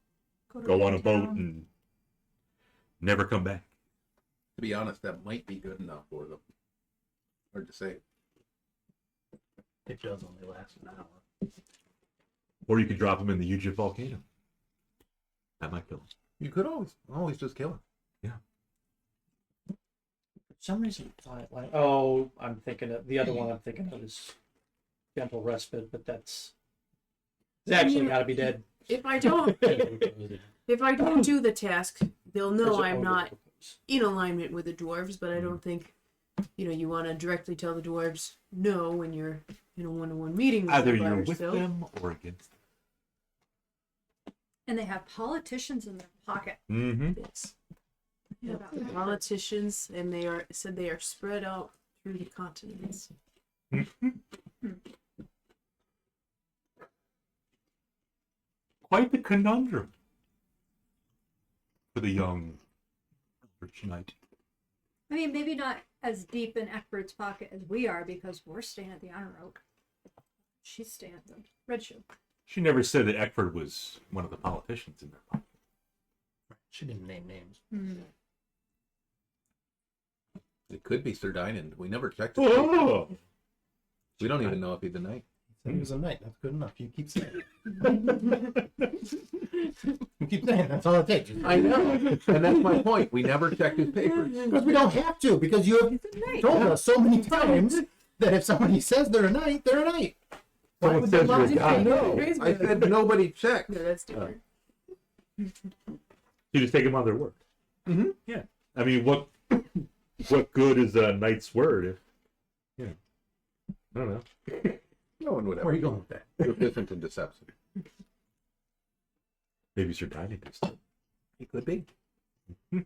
go on a boat and never come back. To be honest, that might be good enough for them. Hard to say. It does only last an hour. Or you could drop him in the Ujif volcano. That might kill him. You could always just kill him. For some reason, I thought, like, oh, I'm thinking of the other one. I'm thinking of is gentle respite, but that's it's actually got to be dead. If I don't do the task, they'll know I'm not in alignment with the dwarves, but I don't think, you want to directly tell the dwarves no when you're in a one-on-one meeting with Either them by you're with yourself. them or against And they have politicians in their pocket. them. Mm-hmm. Yes. Yeah, Yep. about that. Politicians, and they are spread out through the continents. Quite the conundrum for the young rich knight. I mean, maybe not as deep in Eckbert's pocket as we are, because we're staying at the Honor Oak. She's staying at the Red Shoe. She never said that Eckford was one of the politicians in their pocket. She didn't name names. Hmm. It could be Sir Dynand. We never checked his papers. Oh! We don't even know if he's a knight. He said he was a knight. That's good enough. You keep saying it. You keep saying it. That's all it takes. I know, and that's my point. We never checked his papers. Because we don't have to. Because you have told us so many times that if somebody says they're a knight, they're a knight. Someone would says they you're a love to guy. say No. no? I said nobody checked. No, that's different. You just take them on their word. Mhm. Yeah. I mean, what good is a knight's word if, you know, I don't know. No one would ever. Where are you going with that? Proficient in deception. Maybe Sir Dynand is. He could be. You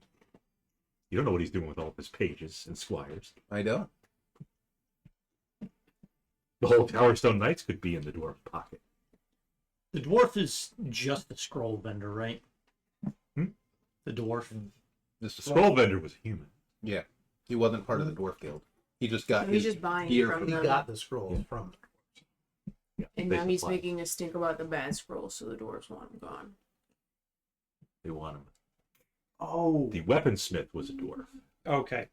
don't know what he's doing with all of his pages and squires. I don't. The whole Towerstone Knights could be in the dwarf's pocket. The dwarf is just the scroll vendor, right? Hmm? The dwarf. The scroll vendor was human. Yeah, he wasn't part of the dwarf guild. He just got. He's his just buying gear it from He them. got the scrolls from Yeah, And they now he's supply. making a stink about the bad scrolls, so the dwarves want him gone. They want him. Oh. The weaponsmith was a dwarf. Okay.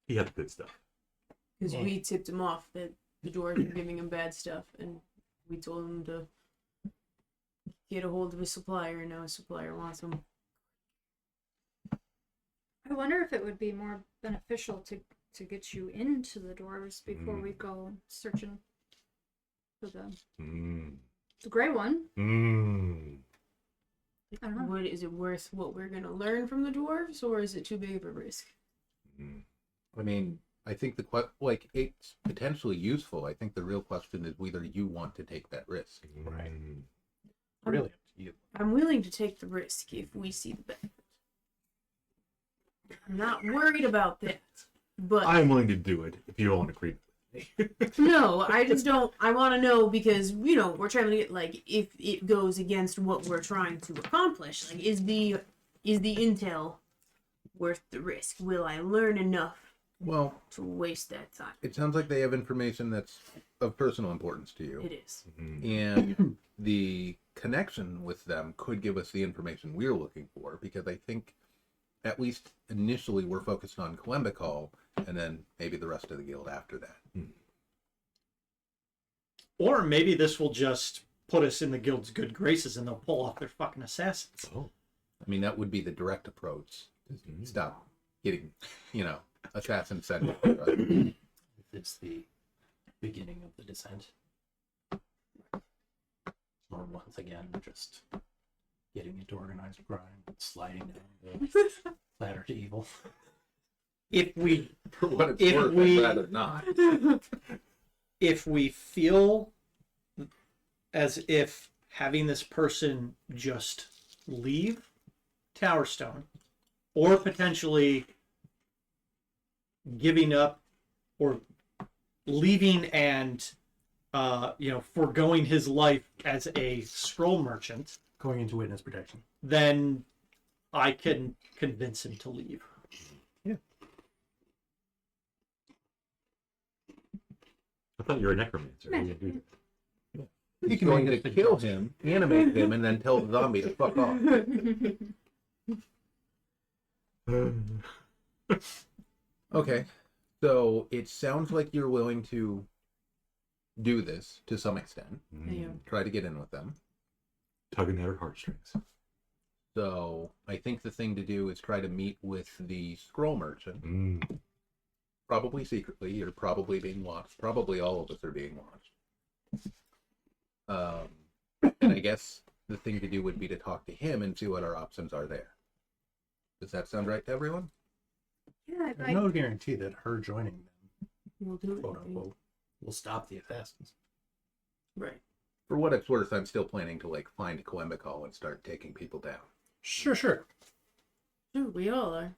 He had the good stuff. Because Yeah. we tipped him off that the dwarves were giving him bad stuff, and we told him to get a hold of his supplier, and now his supplier wants him. I wonder if it would be more beneficial to get you into the dwarves before we go searching for the gray one. I don't know. What is it worth? What we're gonna learn from the dwarves, or is it too big of a risk? I mean, I think like it's potentially useful. I think the real question is whether you want to take that risk. Right. Really up to you. I'm willing to take the risk if we see the benefit. I'm not worried about that, but I'm willing to do it if you all agree with me. no, I just don't. I want to know because we're trying to get like if it goes against what we're trying to accomplish. Like, is the intel worth the risk? Will I learn enough Well, to waste that time? it sounds like they have information that's of personal importance to you, It is. and the connection with them could give us the information we're looking for. Because I think, at least initially, we're focused on Coembicol, and then maybe the rest of the guild after that. Or maybe this will just put us in the guild's good graces and they'll pull off their fucking assassins. Oh. I mean, that would be the direct approach. Stop getting, assassin sent. It's the beginning of the descent. Or once again, just getting into organized crime, sliding down the ladder to evil. If we For what it's If worth, we- I'd rather not. if we feel as if having this person just leave Towerstone, or potentially giving up or leaving and foregoing his life as a scroll merchant, Going into witness protection. then I can convince him to leave. I thought you were a necromancer. How do you do He's going to kill him, animate him, and then tell the zombie to fuck off. that? Okay, so it sounds like you're willing to do this to some extent. Yeah. Try to get in with them. Tugging at her heartstrings. So I think the thing to do is try to meet with the scroll merchant. Probably secretly. You're probably being watched. Probably all of us are being watched. And I guess the thing to do would be to talk to him and see what our options are there. Does that sound right to everyone? Yeah, There's no guarantee that her joining them, We'll do quote it. unquote, will stop the assassins. Right. For what it's worth, I'm still planning to find Coembicol and start taking people down. Sure. Sure, we all are.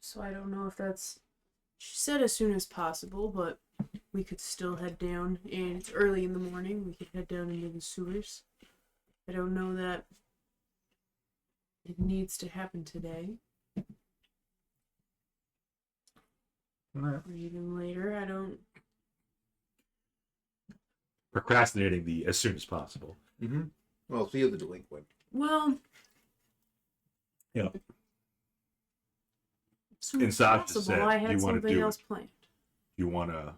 So I don't know if that's. She said as soon as possible, but we could still head down, and it's early in the morning. We could head down into the sewers. I don't know that it needs to happen today. Or even later. I don't. Procrastinating the as soon as possible. Mm-hmm. Well, see you the delinquent. Well. Yeah. As soon And as Sasha possible, said, I "You had wanna something do else it." planned. You want to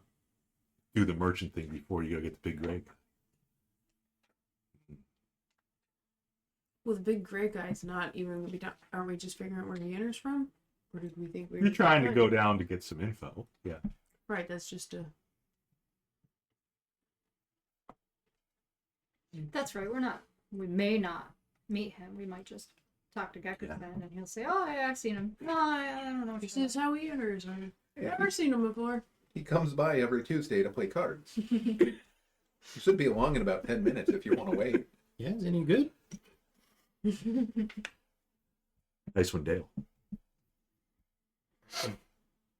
do the merchant thing before you go get the big gray guy. Well, the big gray guy's not even gonna be done. Aren't we just figuring out where the inner's from? Or did we think we were You're trying to right. go down to get some info. Yeah. Right, that's just a. That's right. We may not meet him. We might just talk to Gecko then, and he'll say, "Oh, I've seen him." No, I don't know. What This you're is how he enters. I've Yeah, never seen him before. he comes by every Tuesday to play cards. You should be along in about 10 minutes if you want to wait. Yeah, is any good? Icewind Dale.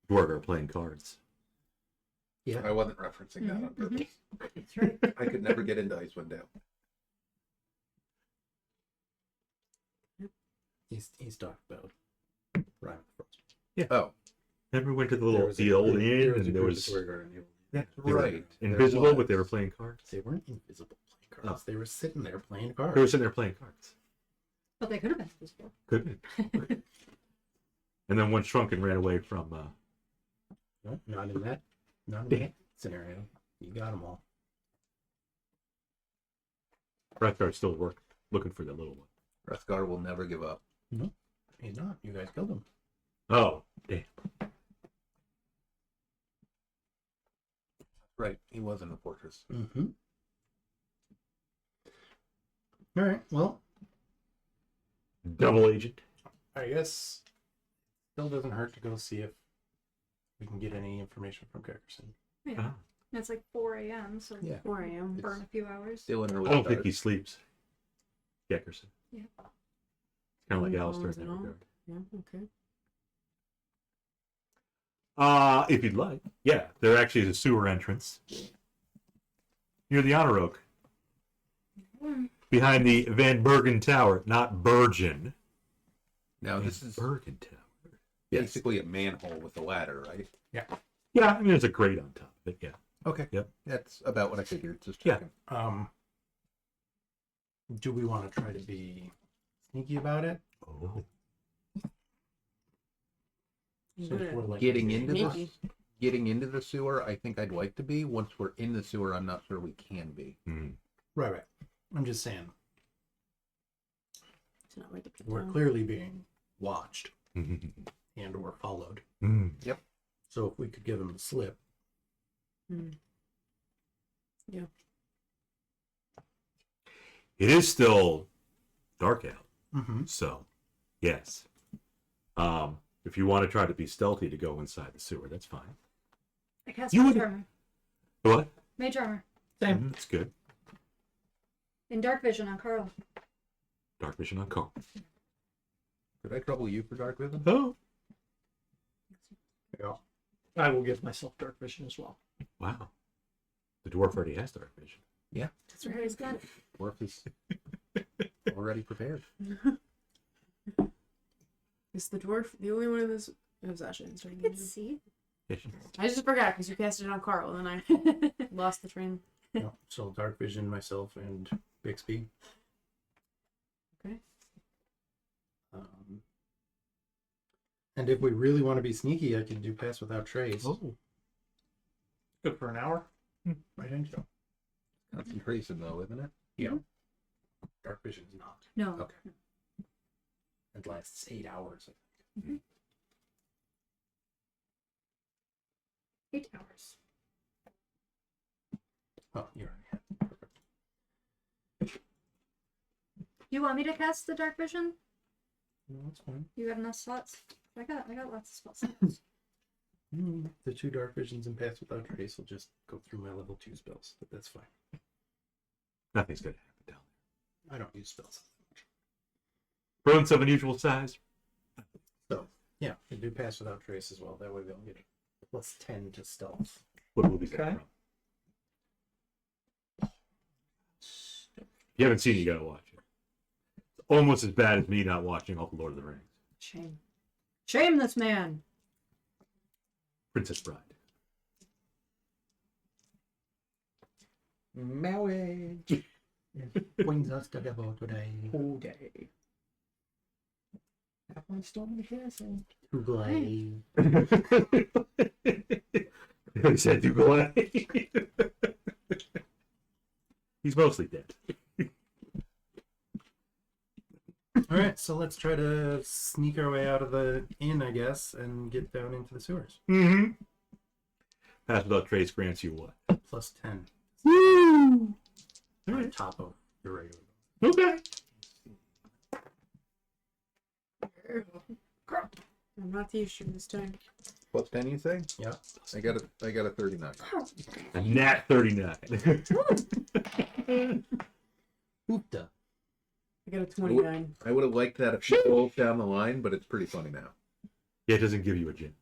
Dwarf are playing cards. Yeah. I wasn't referencing that on purpose. That's right. I could never get into Icewind Dale. He's talked about Rhyme of the Frost. Oh, Remember we went to the There little was the old inn and there was Yeah, they were right. invisible, There but they were was. playing cards. They weren't invisible playing cards. Oh. They were sitting there playing They were cards. sitting there playing cards. But they could have been visible. Couldn't it? And then one shrunk and ran away from. No, not in that scenario. You got them all. Breathguard still looking for the little one. Rethgar will never give up. He's not. You guys killed him. Oh, damn. Right, he was in the fortress. Mm-hmm. All right. Well, Double agent. I guess still doesn't hurt to go see if we can get any information from Gergerson. Yeah. Oh. And it's like 4 a.m., so Yeah. 4 a.m. burn a few hours. Still in I early don't think start. he sleeps. Geckerson. Yeah. Kind of like No Alister phones in at that all? regard. Yeah, okay. If you'd like. Yeah, there actually is a sewer entrance near the Honor Oak. Behind the Van Bergen Tower, not Bergen. Now, this is Bergen Tower. Yes. basically a manhole with a ladder, right? Yeah, I mean, there's a grate on top of it, yeah. Okay. Yep. That's about what I figured. Just Yeah. checking. Do we want to try to be sneaky about it? Oh. You Since gotta- we're like Getting into Sneaky. getting into the sewer, I think I'd like to be. Once we're in the sewer, I'm not sure we can be. Mm. Right. I'm just saying It's not right to put we're down. clearly being watched Mm. and or followed. Mm. So if we could give him the slip, It is still dark out, mm-hmm. so yes. If you want to try to be stealthy to go inside the sewer, that's fine. I cast You Mage would- Armor. What? Mage Armor. Same. That's good. In Dark Vision on Carl. Dark vision on Carl. Could I trouble you for dark vision? Oh, Yeah. I will give myself dark vision as well. wow. The dwarf already has dark vision. That's right, he's got it. Dwarf is already prepared. Is the dwarf the only one of this? Oh, Sasha. It's right You there. can see. I just forgot because you cast it on Carl and then I lost the train. Yeah. So dark vision, myself, and Bixby. Okay. And if we really want to be sneaky, I can do pass without trace. Oh. Good for an hour. I think so. Concentration, though, isn't it? Yeah. Dark vision's not. No. Okay. It lasts 8 hours. 8 hours. Oh, you already had. You want me to cast the Dark Vision? No, that's fine. You got enough slots? I got lots of spell slots. The 2 dark visions and pass without trace will just go through my level 2 spells, but that's fine. Nothing's going to happen down I don't use spells. there. Rodents of unusual size. So, yeah, I do pass without trace as well. That way they'll get a plus 10 to stealth. What movies that Okay. from? If you haven't seen it, you gotta watch it. It's almost as bad as me not watching all the Lord of the Rings. Shame. Shame this man! Princess Bride. Marriage brings us together today. All day. Have my storm the castle. To glade. He said you go. He's mostly dead. All right, so let's try to sneak our way out of the inn, I guess, and get down into the sewers. Mm-hmm. Pass without trace grants you what? Plus 10 Woo! on top of your regular. Okay. I'm not the issue this time. Plus 10, you say? Yeah. I got a 39. A nat 39. Hoopta. I got a 29. I would have liked that a few rolls down the line, but it's pretty funny now. Yeah, it doesn't give you a gin.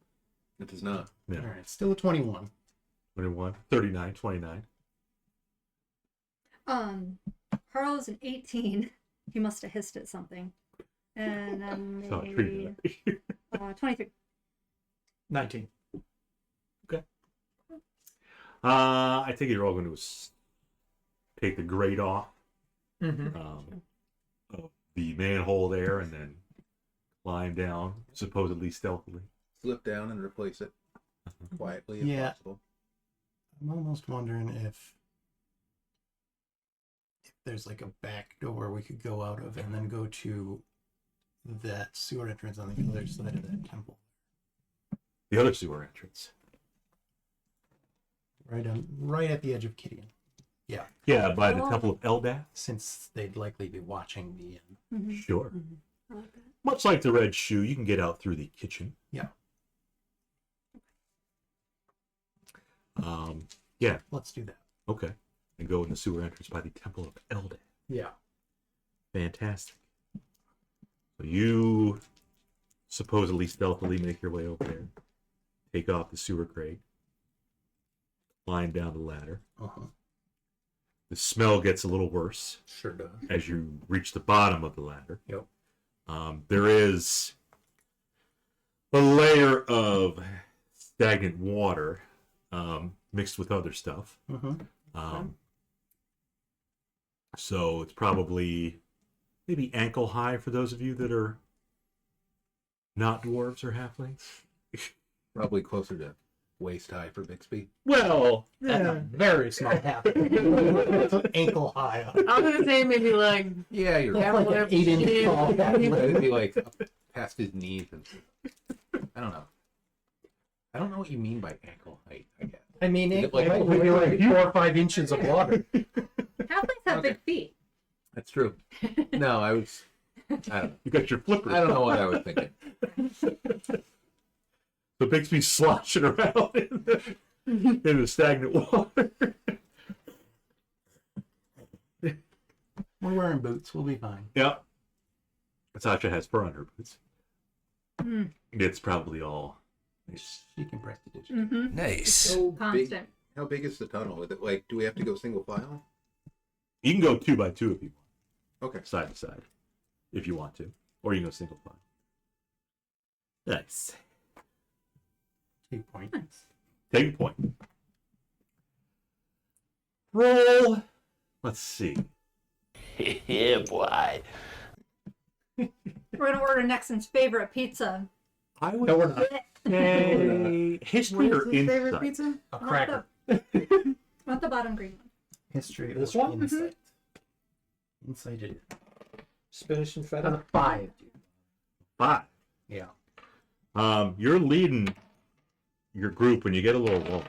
It does not. No. All right, still a 21. 21, 39, 29. Carl's an 18. He must have hissed at something. And then So I treated it. 23. 19. I think you're all going to take the grate off Mm-hmm. of the manhole there and then climb down, supposedly stealthily. Slip down and replace it quietly if Yeah. possible. I'm almost wondering if there's like a back door we could go out of and then go to that sewer entrance on the other side of that temple. The other sewer entrance. Right at the edge of Gideon. Yeah, Yeah, by the Oh. Temple of Eldath. since they'd likely be watching the inn. Mm-hmm. Sure. I like that. Much like the Red Shoe, you can get out through the kitchen. Yeah. Yeah, Let's do that. okay. And go in the sewer entrance by the Temple of Eldath. Yeah. Fantastic. So you supposedly stealthily make your way over there, take off the sewer grate, climb down the ladder. Uh-huh. The smell gets a little worse Sure does. as you reach the bottom of the ladder. Yep. There is a layer of stagnant water mixed with other stuff. Mm-hmm. So it's probably maybe ankle high for those of you that are not dwarves or halflings. Probably closer to waist high for Bixby. Well, That's a very small half. Ankle high. I was gonna say maybe like Yeah, you're Yeah, right. Like an 8-inch tall half. It'd be like up past his knees and I don't know. I don't know what you mean by ankle height, I guess. I mean, Is it ankle like- height would be like 4 or 5 inches of water. Halflings have Okay. big feet. That's true. No, I don't know. you got your flippers. I don't know what I was thinking. So Bixby's sloshing around in the stagnant water. We're wearing boots. We'll be fine. Yeah. Sasha has fur on her boots. Mm. It's probably all. She can prestidigitate. Mm-hmm. Nice. Constant. How big is the tunnel? Is it like, do we have to go single file? You can go 2 by 2 if you want, Okay. side to side, if you want to, or you can go single file. Nice. 2 points. Take a point. Roll. Let's see. Yeah, boy. We're gonna order Nexon's favorite pizza. I would No, we're not. say history or what's his favorite insight. pizza? A cracker. Not the bottom green one. History This or one? insight. Insight it is. Spinach and That's feta. a 5. 5. Yeah. You're leading your group when you get a little low.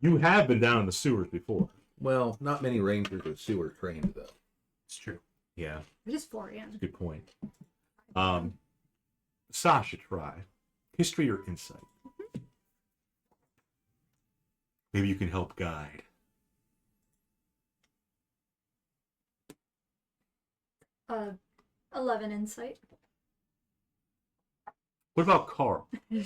You have been down in the sewers before. Well, not many rangers are sewer trained though. It's true. Yeah, It is 4 a.m. good point. Sasha, try history or insight. Maybe you can help guide. 11 insight. What about Carl? All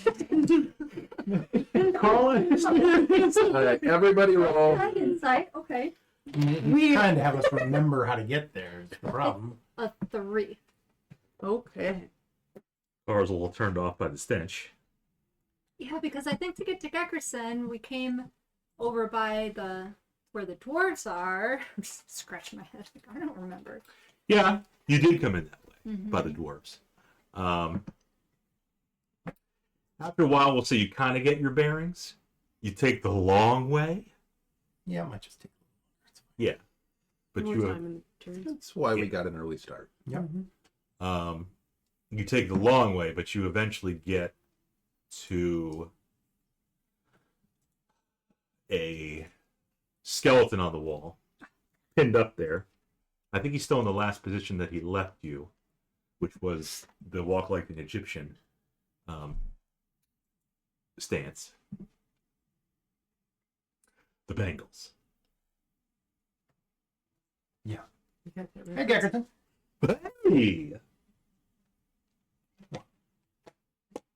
right, everybody roll. Insight. Okay. He's trying to have us remember how to get there is the problem. A 3. Okay. Carl's a little turned off by the stench. Yeah, because I think to get to Gekkerson, we came over by where the dwarves are. Scratch my head. I don't remember. Yeah, you did come in that way Mm-hmm. by the dwarves. After a while, we'll say you kind of get your bearings. You take the long way. Yeah, it might just take. Yeah, but More you time in the turns. That's why we got an early start. Yep. you take the long way, but you eventually get to a skeleton on the wall, pinned up there. I think he's still in the last position that he left you, which was the walk like an Egyptian stance. The Bengals. Yeah. You got that Hey, right. Geckerton. Hey!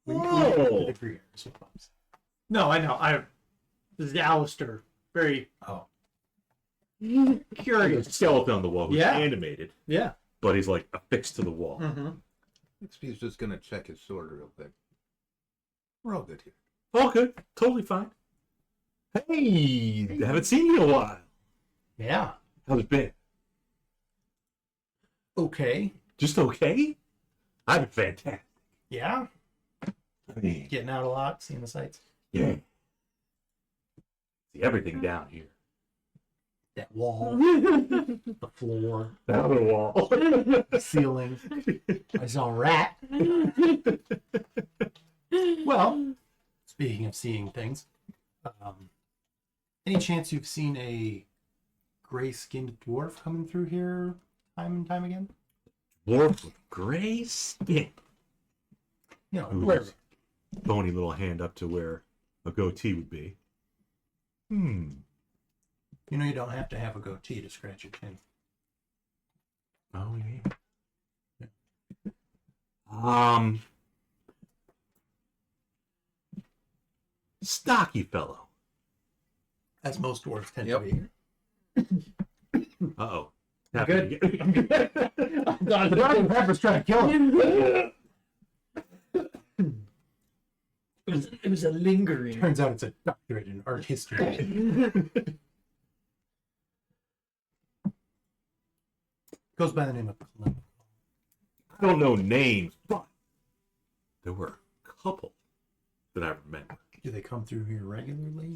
Whoa! No, I know. This is Alister. Very Oh. There's a curious. skeleton on the wall who's Yeah. animated, Yeah. but he's like affixed to the wall. Mm-hmm. XP's just gonna check his sword real quick. We're all good here. All good. Totally fine. Hey! Haven't seen you in a while. Yeah. How's it been? Okay. Just okay? I've been fantastic. Yeah. I mean, Getting out a lot, seeing the sights. yeah. See everything down here. That wall, the floor, Down the wall. the ceiling. I saw a rat. Well, speaking of seeing things, any chance you've seen a gray-skinned dwarf coming through here time and time again? Dwarf with gray skin. You know, Ooh. where Bony little hand up to where a goatee would be. you know you don't have to have a goatee to scratch your chin. Oh, yeah. Stocky fellow. As most dwarves tend Yep. to be. Uh-oh. Good. The Dr. Pepper's trying to kill him. It was a lingering. Turns out it's a doctorate in art history. Goes by the name of Clem. I don't know names, but there were a couple that I remember. Do they come through here regularly?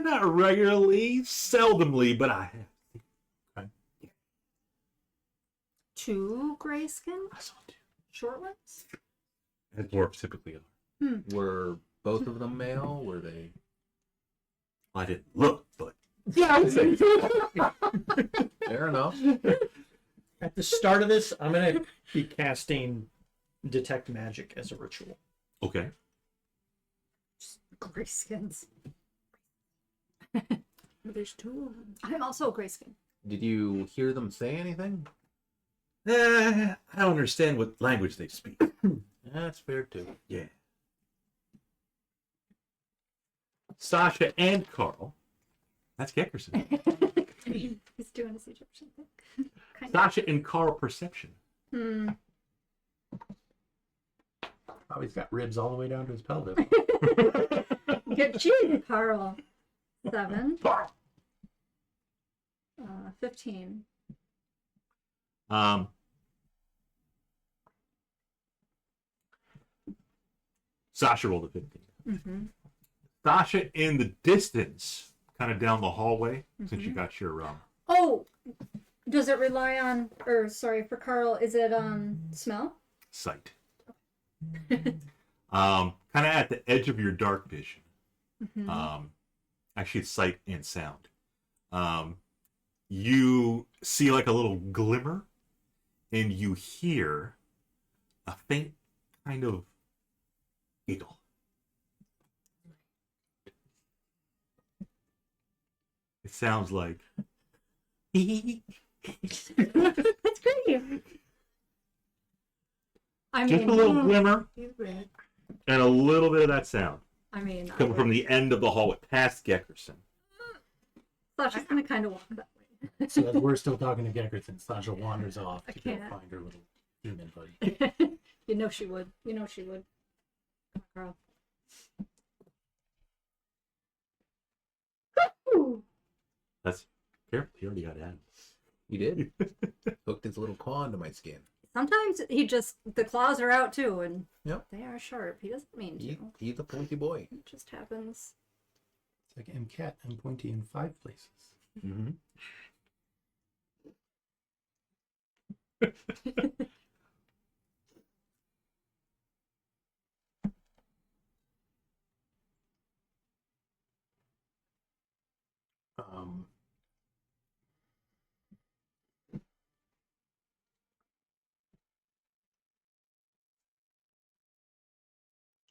Not regularly, seldomly, but I have. Two grayskin, I saw two. short ones. As dwarves typically are. Were both of them male? Were they? I didn't look, but Yeah, I was like, Fair enough. at the start of this, I'm gonna be casting detect magic as a ritual. okay. Grayskins. There's two of them. I'm also a grayskin. Did you hear them say anything? I don't understand what language they speak. That's fair too. Yeah. Sasha and Carl. That's Gekkerson. He's doing his Egyptian thing. Kind Sasha and Carl perception. of. Oh, he's got ribs all the way down to his pelvis. Get you, Carl. 7. 15. Sasha rolled a 15. Mm-hmm. Sasha in the distance, kind of down the hallway, since you got your Oh, does it rely on, or sorry, for Carl, is it smell? sight. Kind of at the edge of your dark vision. Actually, it's sight and sound. You see like a little glimmer, and you hear a faint kind of giggle. It sounds like That's great. I just mean, a little glimmer he's great. and a little bit of that sound I mean, coming from the end of the hallway past Gekkerson. Sasha's gonna kind of walk that way. So as we're still talking to Gekkerson, Sasha wanders off I to go can't. find her little human buddy. You know she would. You know she would. Come on, Carl. Ooh. That's careful. He already got Adam. He did. Hooked his little claw into my skin. Sometimes the claws are out too, and Yep. they are sharp. He doesn't mean to. He's a pointy boy. It just happens. It's like MCAT and pointy in 5 places. Mm-hmm.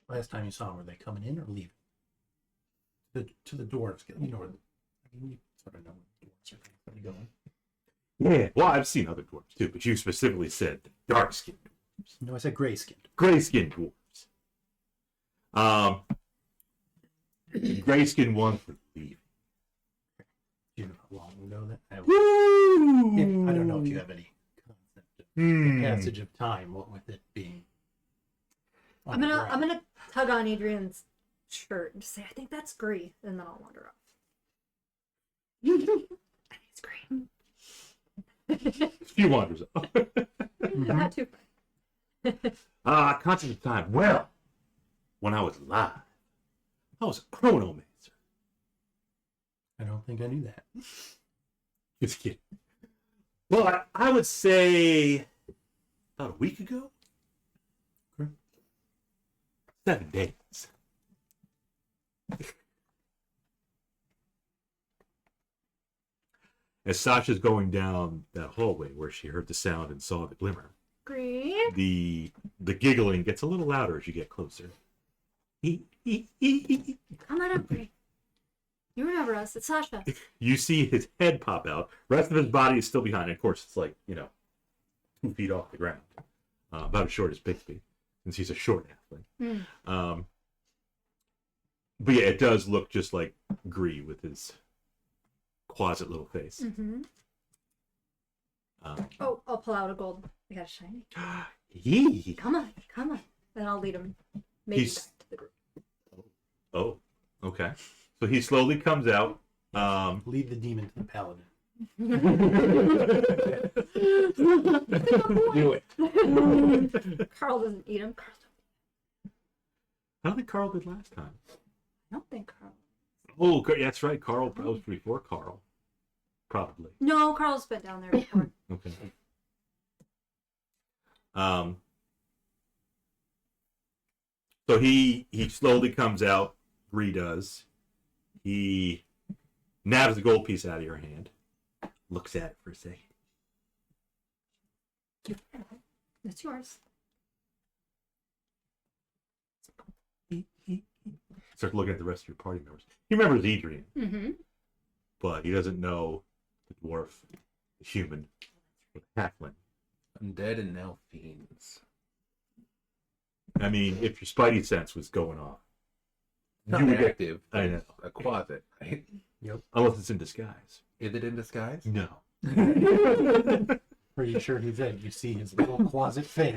Last time you saw them, were they coming in or leaving? To the dwarves. You know where you sort of know where the dwarves are going. Yeah. Well, I've seen other dwarves too, but you specifically said dark skinned dwarves. No, I said gray skinned. Gray skinned dwarves. Gray skinned ones were leaving. Do you know how long ago that? Woo! I don't know if you have any concept of the passage of time. What with it being? I'm gonna tug on Adrian's shirt and say, I think that's Gree, and then I'll wander off. I think it's Gree. She wanders off. Not too far. Concept of time. Well, when I was alive, I was a chronomancer. I don't think I knew that. Just kidding. Well, I would say about a week ago. Okay. 7 days. As Sasha's going down that hallway where she heard the sound and saw the glimmer, Gree. the giggling gets a little louder as you get closer. Come on up, Gree. You remember us. It's Sasha. You see his head pop out. Rest of his body is still behind. Of course, it's like, 2 feet off the ground. About as short as Bixby, since he's a short halfling. But yeah, it does look just like Gree with his Quasit little face. Mm-hmm. Oh, I'll pull out a gold. I got a shiny. Yee. Come on. Then I'll lead him maybe He's- back to the group. Oh, okay. So he slowly comes out. Lead the demon to the paladin. Do it. Carl doesn't eat him. I don't think Carl did last time. I don't think Carl. Oh, yeah, that's right. Carl, that was before Carl. Probably. No, Carl's been down there before. Okay. So he slowly comes out. Bree does. He nabs the gold piece out of your hand. Looks at it for a second. It's yours. Starts looking at the rest of your party members. He remembers Edrian, Mm-hmm. but he doesn't know the dwarf, the human, or the halfling. Undead and now fiends. I mean, if your spidey sense was going off, Not you would get, active. I know. It's a Quasit, right? Unless it's in disguise. Is it in disguise? No. Pretty sure he's in. You see his little closet face.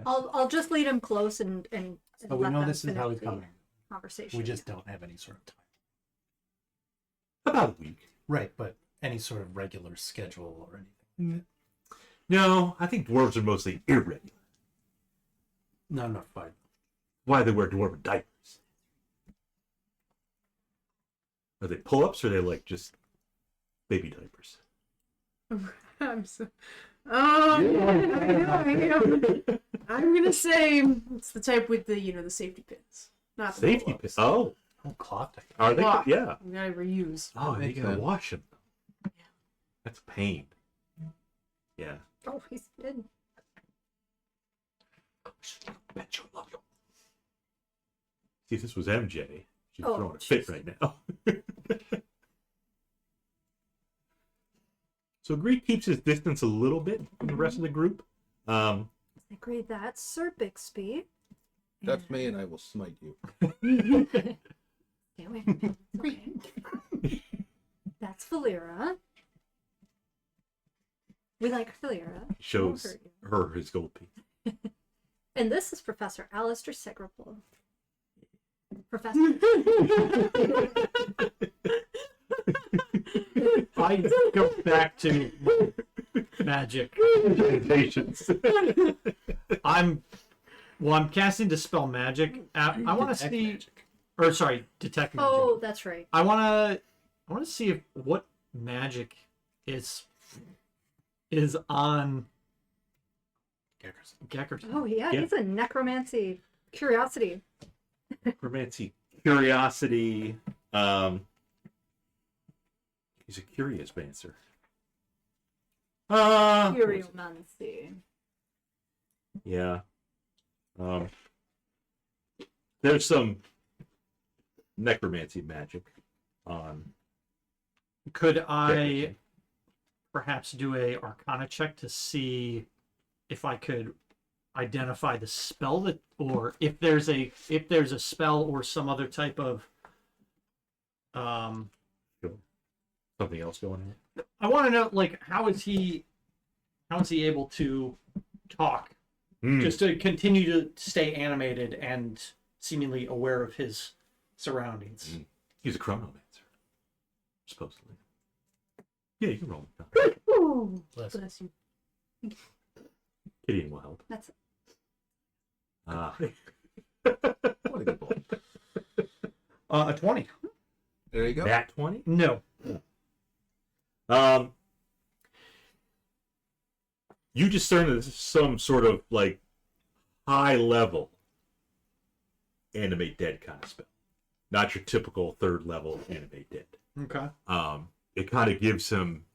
I'll just lead him close and So we let know them this is how finish he's the coming. conversation. We just don't have any sort of time. About a week. Right, but any sort of regular schedule or anything. No, I think dwarves are mostly irregular. Not enough fight. Why they wear dwarven diapers? Are they pull-ups or are they like just baby diapers? I'm so. I'm gonna say it's the type with the the safety pins, not the Safety pull-ups. pins. Oh, Oh, cloth diaper. are they? Cloth. Yeah. We gotta reuse. Oh, they Makes gotta sense. wash them. That's a pain. Yeah. Oh, he's dead. Bet you love you. See, if this was MJ, she's Oh, throwing a fit jeez. right now. So Greek keeps his distance a little bit from the rest of the group. I agree. That's Sir Bixby. That's me, and I will smite you. Can't wait. It's okay. That's Volira. We like Volira. Shows Won't hurt you. her his gold piece. And this is Professor Alister Segrapol. Professor. I go back to magic. Patience. I'm casting Dispel Magic. I want to Detect see, magic. or sorry, Detect Magic. Oh, that's right. I want to see if what magic is on Gekkerson. Oh, yeah, Yeah. he's a necromancy curiosity. Necromancy, curiosity. He's a curious mancer. Curiomancy. Yeah. There's some necromancy magic on. Could I Gekkerson. perhaps do a Arcana check to see if I could identify the spell that, or if there's a spell or some other type of Something else going on? I want to know, like, how is he able to talk, just to continue to stay animated and seemingly aware of his surroundings? He's a chronomancer, supposedly. Yeah, you can roll. Ooh, Bless. bless you. Gideon will help. That's Ah. What a good boy. A 20. There you go. Nat 20? No. You discern some sort of like high level animate dead kind of spell. Not your typical third level animate dead. Okay. It kind of gives him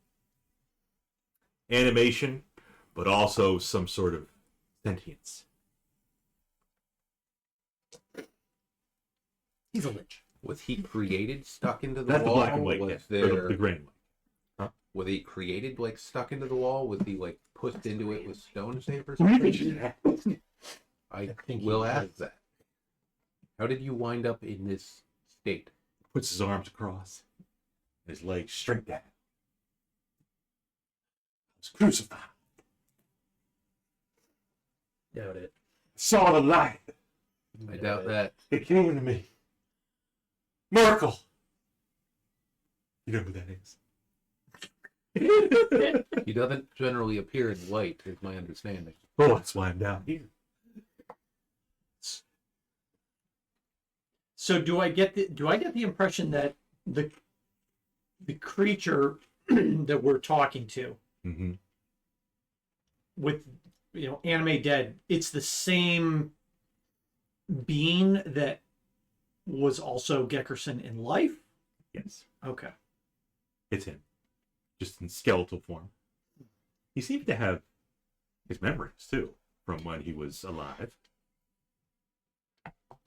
animation, but also some sort of sentience. He's a lich. Was he created stuck into the That's the wall? black and white, Was yeah. Or there the gray and white. was he created like stuck into the wall? Was he like pushed into it with stone tape or What do you something? think you I think he will was. ask that. How did you wind up in this state? Puts his arms across, and his legs straight down. I was crucified. Doubt it. Saw the light. I doubt that. It came to me. Miracle. You know who that is? He doesn't generally appear in light, is my understanding. Oh, that's why I'm down here. So do I get the impression that the creature that we're talking to Mm-hmm. with anime dead, it's the same being that was also Gekkerson in life? Yes, Okay. it's him, just in skeletal form. He seems to have his memories too from when he was alive,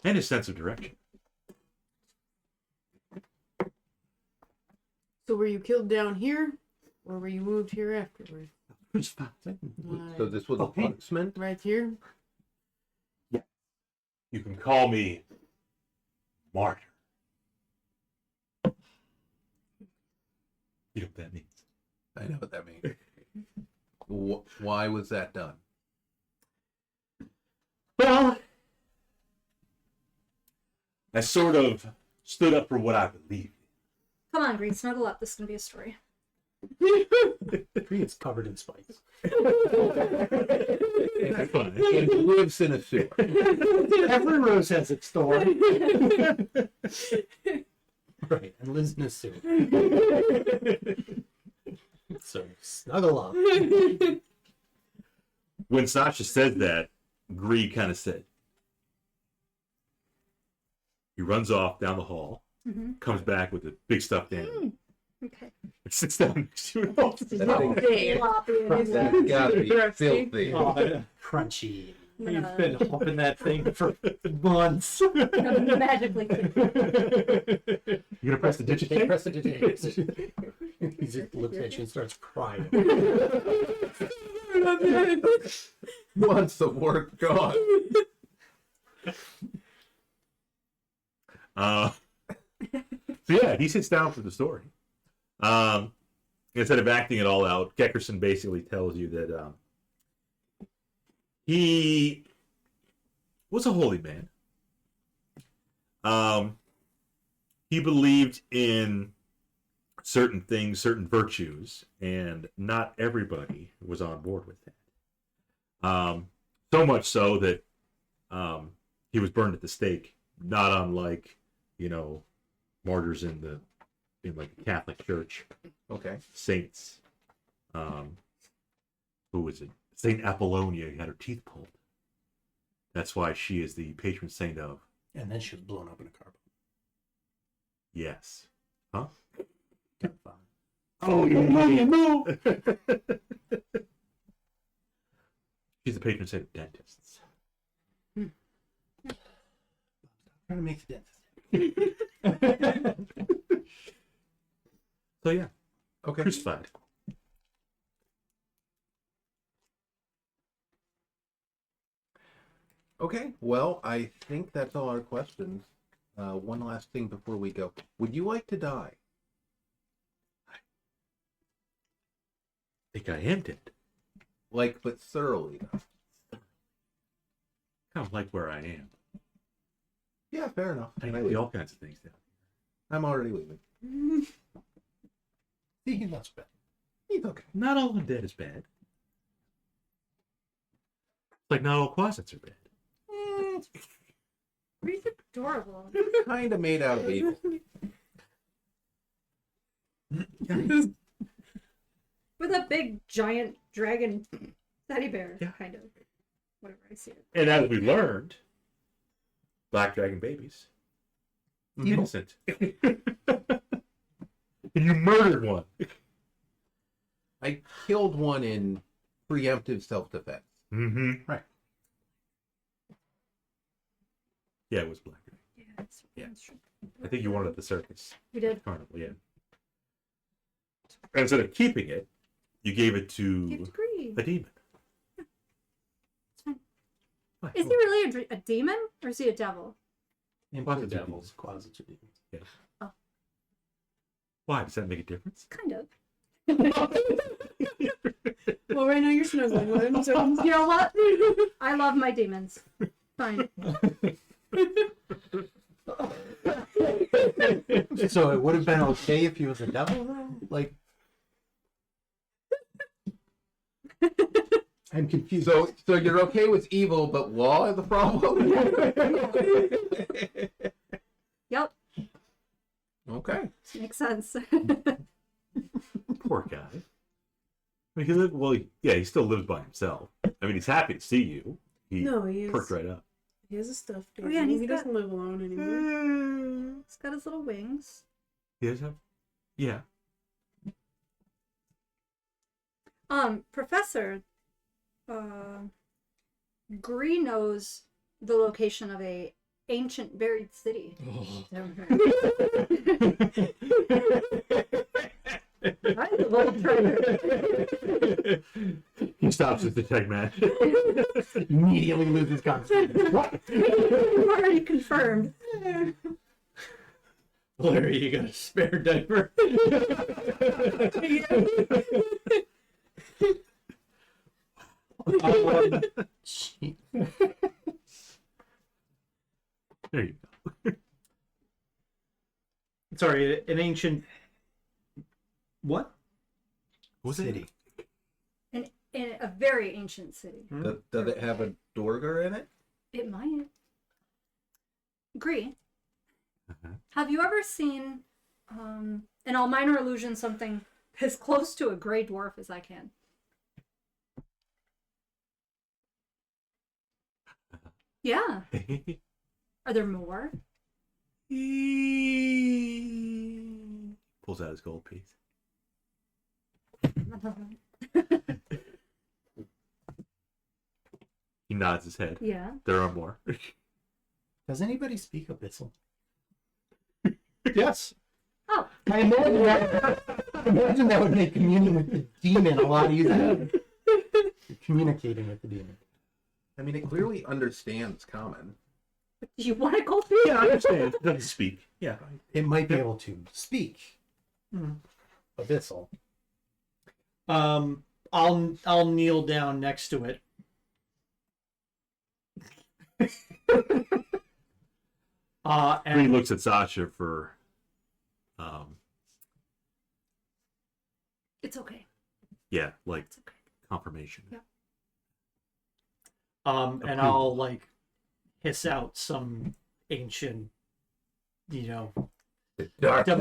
and his sense of direction. So were you killed down here, or were you moved here afterward? So this was a punishment? Right here? You can call me martyr. You know what that means? I know what that means. Why was that done? Well, I sort of stood up for what I believed. Come on, Green, snuggle up. This is gonna be a story. The tree is covered in spikes. That's fine. And lives in a sewer. Every rose has its thorn. Right, and lives in a sewer. So snuggle up. When Sasha said that, Gree kind of said, he runs off down the hall, Mm-hmm. comes back with a big stuffed animal, Okay. and sits down next to it. That thing- That's gotta be filthy. Oh, Crunchy. we've been humping that thing for months. Magically. You gonna press the digit Can't tape? press the digit. He just looks at you and starts crying. Once the work gone. So yeah, he sits down for the story. instead of acting it all out, Gekkerson basically tells you that he was a holy man. He believed in certain things, certain virtues, and not everybody was on board with that. So much so that he was burned at the stake, not unlike, martyrs in the Catholic Church. Okay. Saints. Who is it? Saint Apollonia had her teeth pulled. That's why she is the patron saint of. And then she was blown up in a car. Yes. Huh? Kind of fun. Oh, no. She's the patron saint of dentists. Trying to make the dentist. So yeah, Okay. crucified. Okay. Well, I think that's all our questions. One last thing before we go. Would you like to die? I think I am dead. But thoroughly though. Kind of like where I am. Yeah, fair enough. I can see all kinds of things now. I'm already leaving. See, he's not so bad. He's okay. Not all undead is bad. Like not all Quasits are bad. He's adorable. Kind of made out of evil. With a big, giant dragon teddy bear, Yeah. kind of. Whatever I see it. And as we learned, black dragon babies, innocent. And you murdered one. I killed one in preemptive self-defense. Mm-hmm. Right. Yeah, it was black dragon. Yeah, Yeah. that's true. I think you wanted it at the circus. We did. Carnival, yeah. And instead of keeping it, you gave it Give to degree. a demon. It's fine. Why? Is he really a demon or is he a devil? Impure devils, Quasits are demons. Why? Does that make a difference? Kind of. Well, right now you're snuggling with him, so You know what? I love my demons. Fine. So it would have been okay if he was a devil, though? I'm confused. So you're okay with evil, but law is the problem? Yep. Okay. Makes sense. Poor guy. I mean, he still lives by himself. I mean, he's happy to see you. He no, he is. perked right up. He has a stuffed Oh, animal. yeah, and he's he got- doesn't live alone anymore. He's got his little wings. He does have? Yeah. Professor, Gree knows the location of a ancient buried city. Right, the little treasure. He stops at the tech man. Immediately loses concentration. What? Already confirmed. Larry, you got a spare diaper? There you go. Sorry, an ancient. What? Was City. In a very ancient city. Does it have a Dorger in it? It might. Gree, Uh-huh. have you ever seen, in all minor illusion, something as close to a gray dwarf as I can? Yeah. Are there more? Pulls out his gold piece. He nods his head. Yeah. There are more. Does anybody speak Abyssal? Yes. Oh, I imagine that would make communion with the demon a lot easier. Communicating with the demon. I mean, it clearly understands common. do you want a gold piece? Yeah, I understand. It doesn't speak. Yeah. It might be able to speak Abyssal. I'll kneel down next to it. He And looks at Sasha for It's okay. yeah, like It's okay. confirmation. Yeah. and I'll like hiss out some ancient, Dark yeah.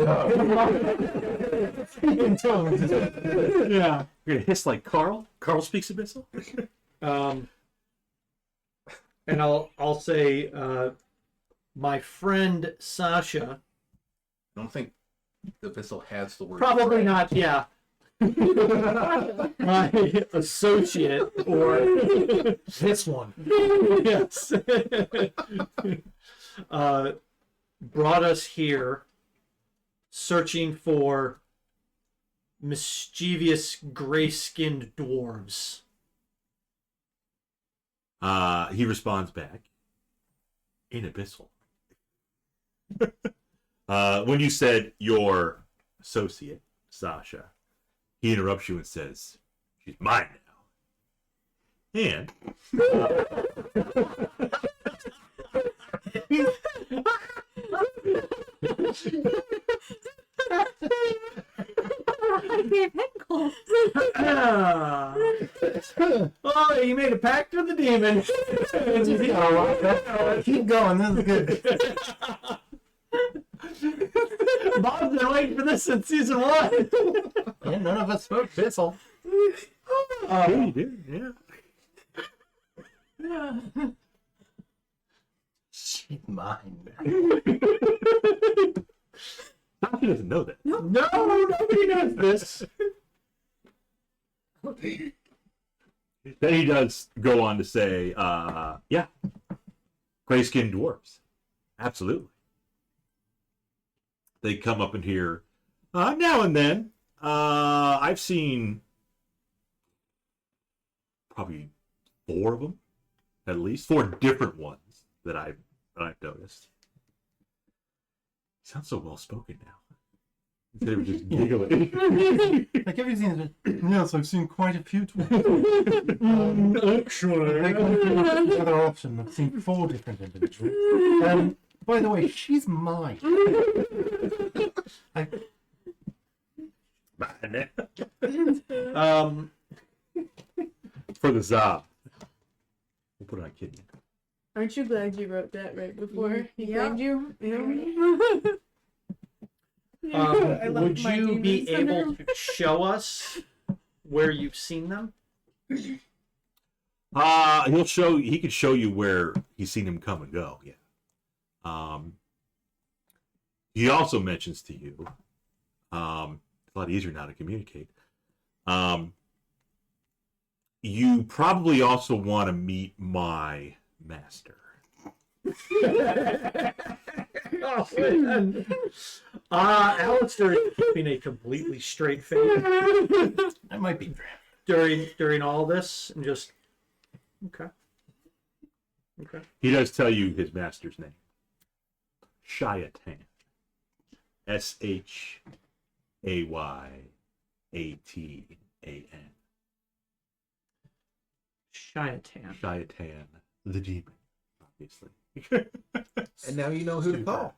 You're gonna hiss like Carl? Carl speaks abyssal? And I'll say, my friend Sasha. I don't think the Bissell has the word. Probably friend. not. Yeah. My associate or This one. yes, brought us here searching for mischievous gray-skinned dwarves. He responds back in abyssal. When you said your associate, Sasha, he interrupts you and says, "She's mine now." And Oh, you made a pact with the demon. Keep going. This is good. Bob's been waiting for this since season 1. And none of us spoke Bissell. yeah, you did, yeah. She's mine. Sasha doesn't know that. No, nobody knows this. Then he does go on to say, yeah, gray-skinned dwarves. Absolutely. They come up in here now and then. I've seen probably 4 of them, at least 4 different ones that I've noticed. He sounds so well spoken now. They were just giggling. Like everything. Yes, I've seen quite a few twice. Actually, The other option, I've seen 4 different individuals. By the way, she's mine. For the za. We'll put it on kidney. Aren't you glad you wrote that right before he Yeah. claimed you? I love would my you be demons. able to show us where you've seen them? He could show you where he's seen him come and go, yeah. He also mentions to you, it's a lot easier now to communicate. You probably also want to meet my master. Alister is keeping a completely straight face That might be during all this, and just okay. He does tell you his master's name. Shayatan. Shayatan. Shayatan. Shayatan, the demon, obviously. And now you know who to call.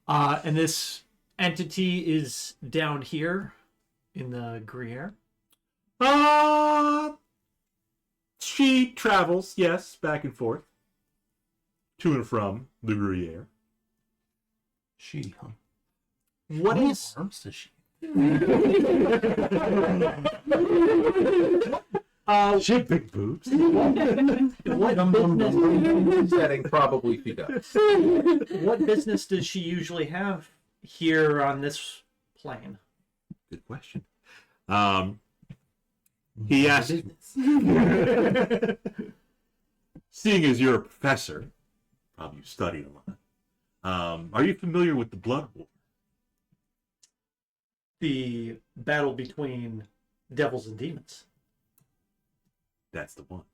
And this entity is down here in the Gruyere. She travels, yes, back and forth, to and from the Gruyere. she, huh? What How many is arms does she? She had big boobs. what business? Setting probably she does. What business does she usually have here on this plane? Good question. He asked, seeing as you're a professor, probably you studied a lot, are you familiar with the Blood War? The battle between devils and demons. That's the one.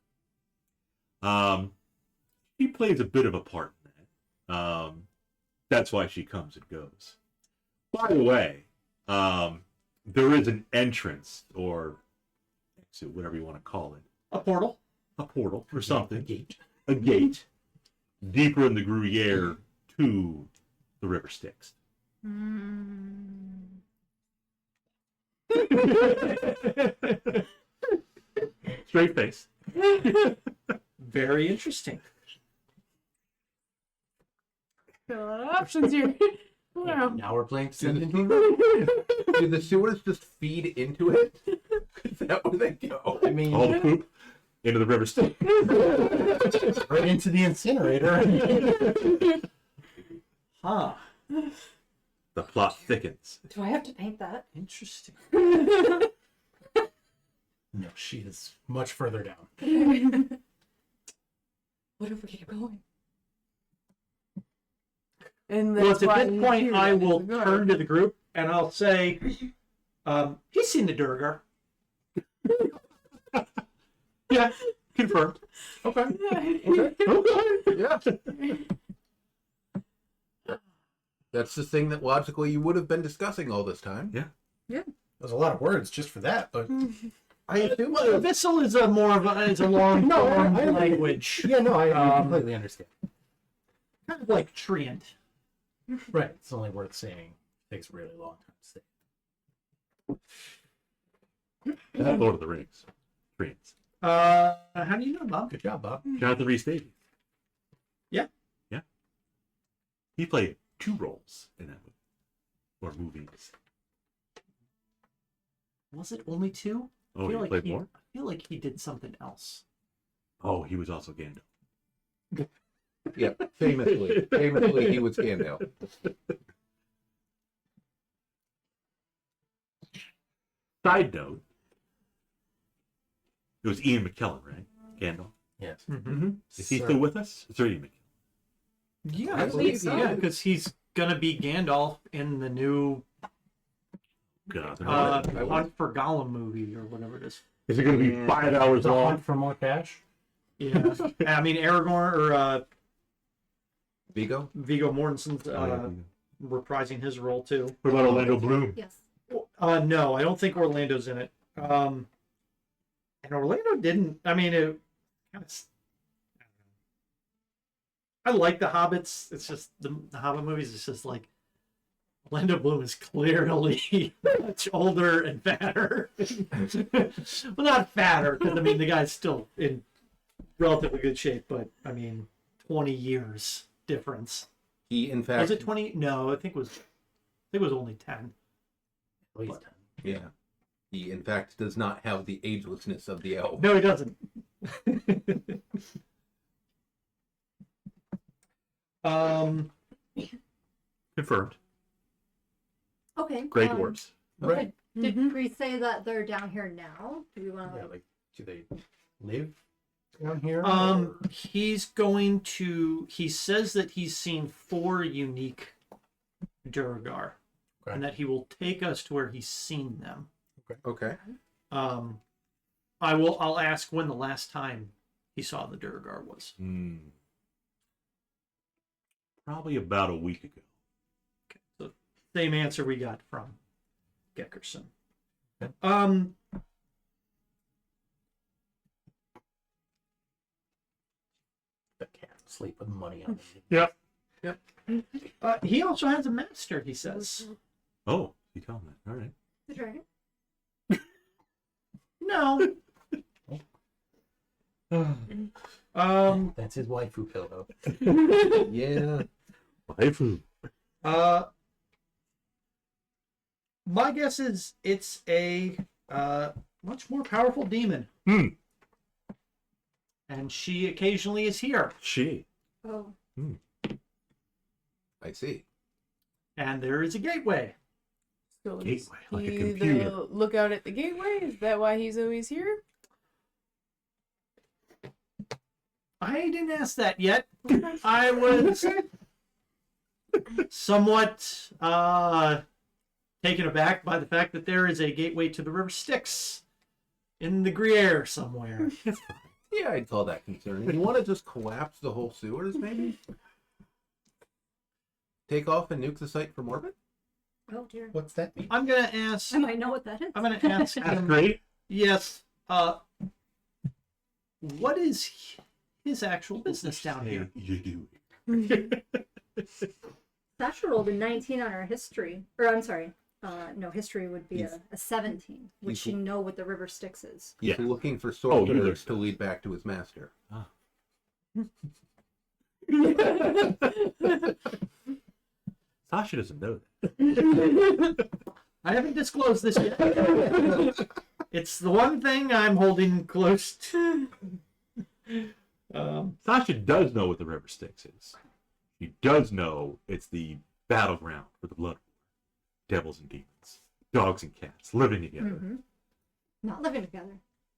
She plays a bit of a part in that. That's why she comes and goes. By the way, there is an entrance or exit, whatever you want to call it, A portal. a portal or something, Gate. a gate, deeper in the Gruyere to the River Styx. Straight face. Very interesting. Got a lot of options here. Wow. Now we're playing Do Descent. the sewers just feed into it? Is that where they go? I mean, All the poop into the River Styx. right into the incinerator. Huh. The plot thickens. Do I have to paint that? Interesting. No, she is much further down. What if we keep going? And Well, that's at why this he's point, here, I that will is the guard. turn to the group and I'll say, he's seen the Durgar. Yeah, confirmed. Okay. Yeah. That's the thing that logically you would have been discussing all this time. Yeah. There's a lot of words just for that, but I assume. Well, Abyssal is a more of a, is a long No, form I- language. yeah, no, I Um, completely understand. Kind of like Treant. Right, it's only worth saying. It takes a really long time to say. That's Lord of the Rings. Dreams. How do you know, Bob? Good job, Bob. Jonathan Rhys Davies. Yeah. Yeah. He played 2 roles in that movie. Or movies. Was it only 2? Oh, he played more? I feel like he did something else. Oh, he was also Gandalf. Yeah, famously. Famously, he was Gandalf. Side note. It was Ian McKellen, right? Gandalf. Yes. Mm-hmm. Is he Sir. still with us? Is there Ian McKellen? Yeah, I believe so. Yeah, because he's gonna be Gandalf in the new God, they're uh, not- Hunt for Gollum movie or whatever it is. Is it going to be 5 hours The long? hunt for more cash. Yeah, I mean Aragorn or Vigo? Viggo Mortensen's Oh, yeah. reprising his role too. What about Orlando Bloom? Yes. No, I don't think Orlando's in it. And Orlando didn't. I mean, it kind of. I like the Hobbits. It's just the Hobbit movies. It's just like Orlando Bloom is clearly much older and fatter. Well, not fatter because I mean the guy's still in relatively good shape, but I mean 20 years difference. He, in fact. Was it 20? No, I think it was only 10. At least Yeah. He, in fact, does not have the agelessness of the elf. No, he doesn't. Confirmed. Okay. Grey Dwarfs. Right. Did Mhm. we say that they're down here now? Do we want to Yeah, like, do they live down here? He's going to. He says that he's seen 4 unique Durgar, Okay. and that he will take us to where he's seen them. Okay. I'll ask when the last time he saw the Durgar was. Probably about a week ago. So same answer we got from Gekkerson. Okay. The cat sleep with money on it. Yep. He also has a master. He says Oh, you tell me. All right. the dragon? no. That's his waifu pillow. Yeah. Waifu. My guess is it's a much more powerful demon. And she occasionally is here. She. Oh. I see. And there is a gateway. So does Gateway, like a he computer. the lookout at the gateway? Is that why he's always here? I didn't ask that yet. I was somewhat taken aback by the fact that there is a gateway to the River Styx in the Gruyere somewhere. Yeah, I'd call that concerning. You want to just collapse the whole sewers, maybe? Take off and nuke the site from orbit? Oh dear. What's that mean? I'm gonna ask. I might know what that is. I'm gonna ask That's him. great. Yes. What is his actual business down here? You do. Sasha rolled a 19 on her history. Or I'm sorry. No, history would be a 17. Would she know what the river Styx is? He's Yeah. looking for Oh, sword you killers look- to lead back to his master. Sasha doesn't know that. I haven't disclosed this yet. It's the one thing I'm holding close to. Sasha does know what the river Styx is. She does know it's the battleground for the blood war. Devils and demons, dogs and cats living together. Mm-hmm. Not living together.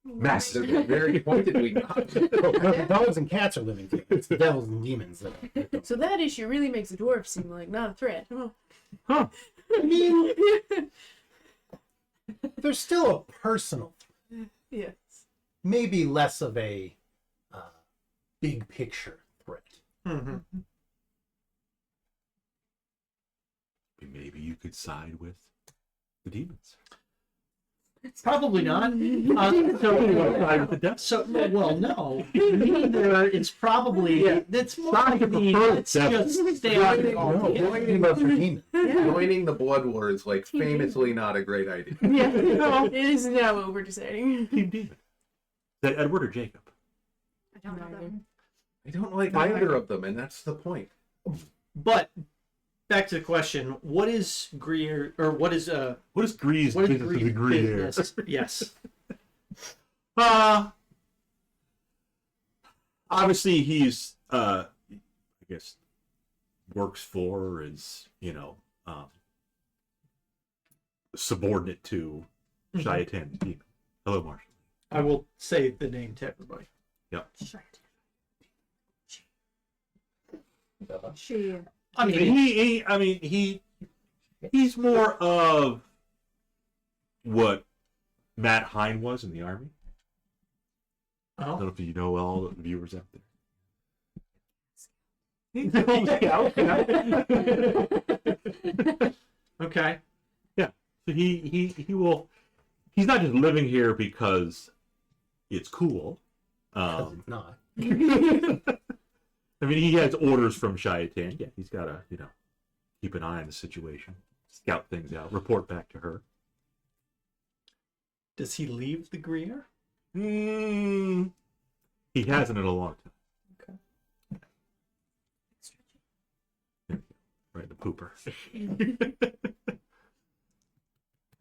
Massive. They're very pointedly not. The dogs and cats are living together. It's the devils and demons that are. So that issue really makes the dwarf seem like not a threat. Oh. Huh. I mean, there's still a personal, Yes. maybe less of a big picture threat. Mm-hmm. Maybe you could side with the demons. Probably not. Side with the devils. So, well, no. Neither. It's probably. It's more Sasha like the. prefers Let's devils. just stay out of it No, altogether. joining us are demons. Joining the blood war is like famously not a great idea. Yeah. It is now what we're deciding. Team demon. Is that Edward or Jacob? I don't know that one. I don't like either of them, and that's the point. But back to the question: what is Greer, or what is What is Gree's what is business with the Greer's Gree business? Yes. Obviously he's I guess works for, or is, subordinate to Shaitan the demon. Hello, Marshall. I will say the name to everybody. She. I mean, He's more of what Matt Hine was in the army. I don't know if you know all the viewers out there. okay. Yeah. So he will. He's not just living here because it's cool. Because it's not. I mean, he has orders from Shaitan. Yeah, he's got to, keep an eye on the situation, scout things out, report back to her. Does he leave the Greer? He hasn't in a long time. Okay. Right, the pooper.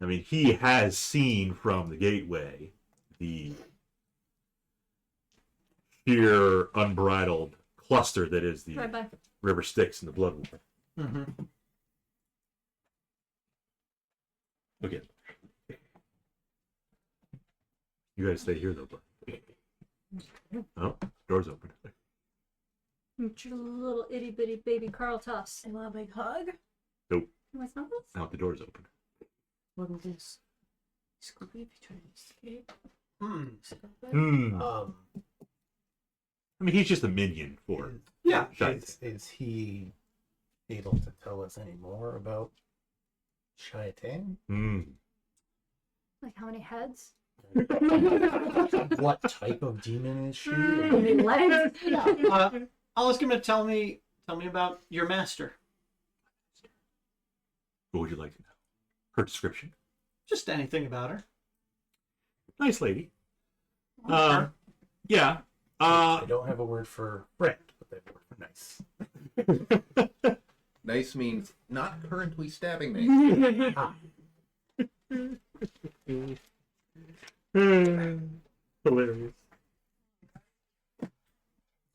I mean, he has seen from the gateway the sheer unbridled cluster that is the Bye. River Styx and the Blood War. Mm-hmm. Okay. You gotta stay here though, bud. Oh, door's open. Your little itty bitty baby Carl Tufts. I want a big hug. Nope. What's not this? Now the door's open. What is this? Scooby trying to escape. I mean, he's just a minion for Yeah. Shaitan. Is he able to tell us any more about Shaitan? Like how many heads? What type of demon is she? How many legs? I'll ask him to tell me about your master. What would you like to know? Her description. Just anything about her. Nice lady. Sure. Yeah. I don't have a word for friend, but I have a word for nice. Nice means not currently stabbing me. Hilarious.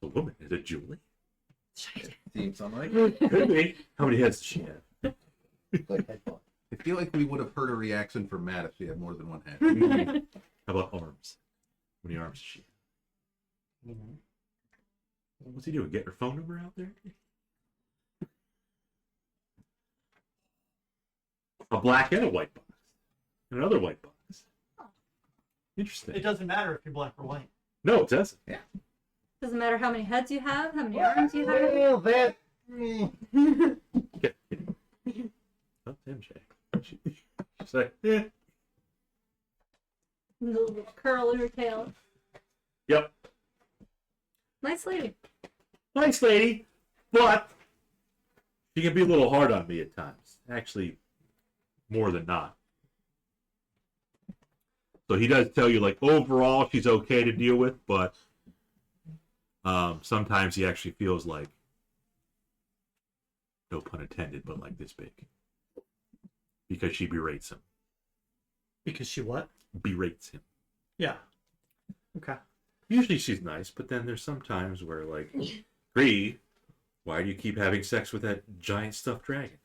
A woman. Is it Julie? Seems unlike. Could be. How many heads does she have? I feel like we would have heard a reaction from Matt if she had more than one head. How about arms? How many arms does she have? What's he doing? Getting her phone number out there? A black and a white box. And another white box. Interesting. It doesn't matter if you're black or white. No, it doesn't. Yeah. Doesn't matter how many heads you have, how many arms you have. Well, that. Okay. Oh, damn, Jay. She's like, yeah. Little curl in her tail. Yep. Nice lady. Nice lady, but she can be a little hard on me at times. Actually, more than not. So he does tell you, like, overall she's okay to deal with, but sometimes he actually feels like, no pun intended, but like this big. Because she berates him. Because she what? Berates him. Yeah. Okay. Usually she's nice, but then there's some times where, like, Gree, why do you keep having sex with that giant stuffed dragon?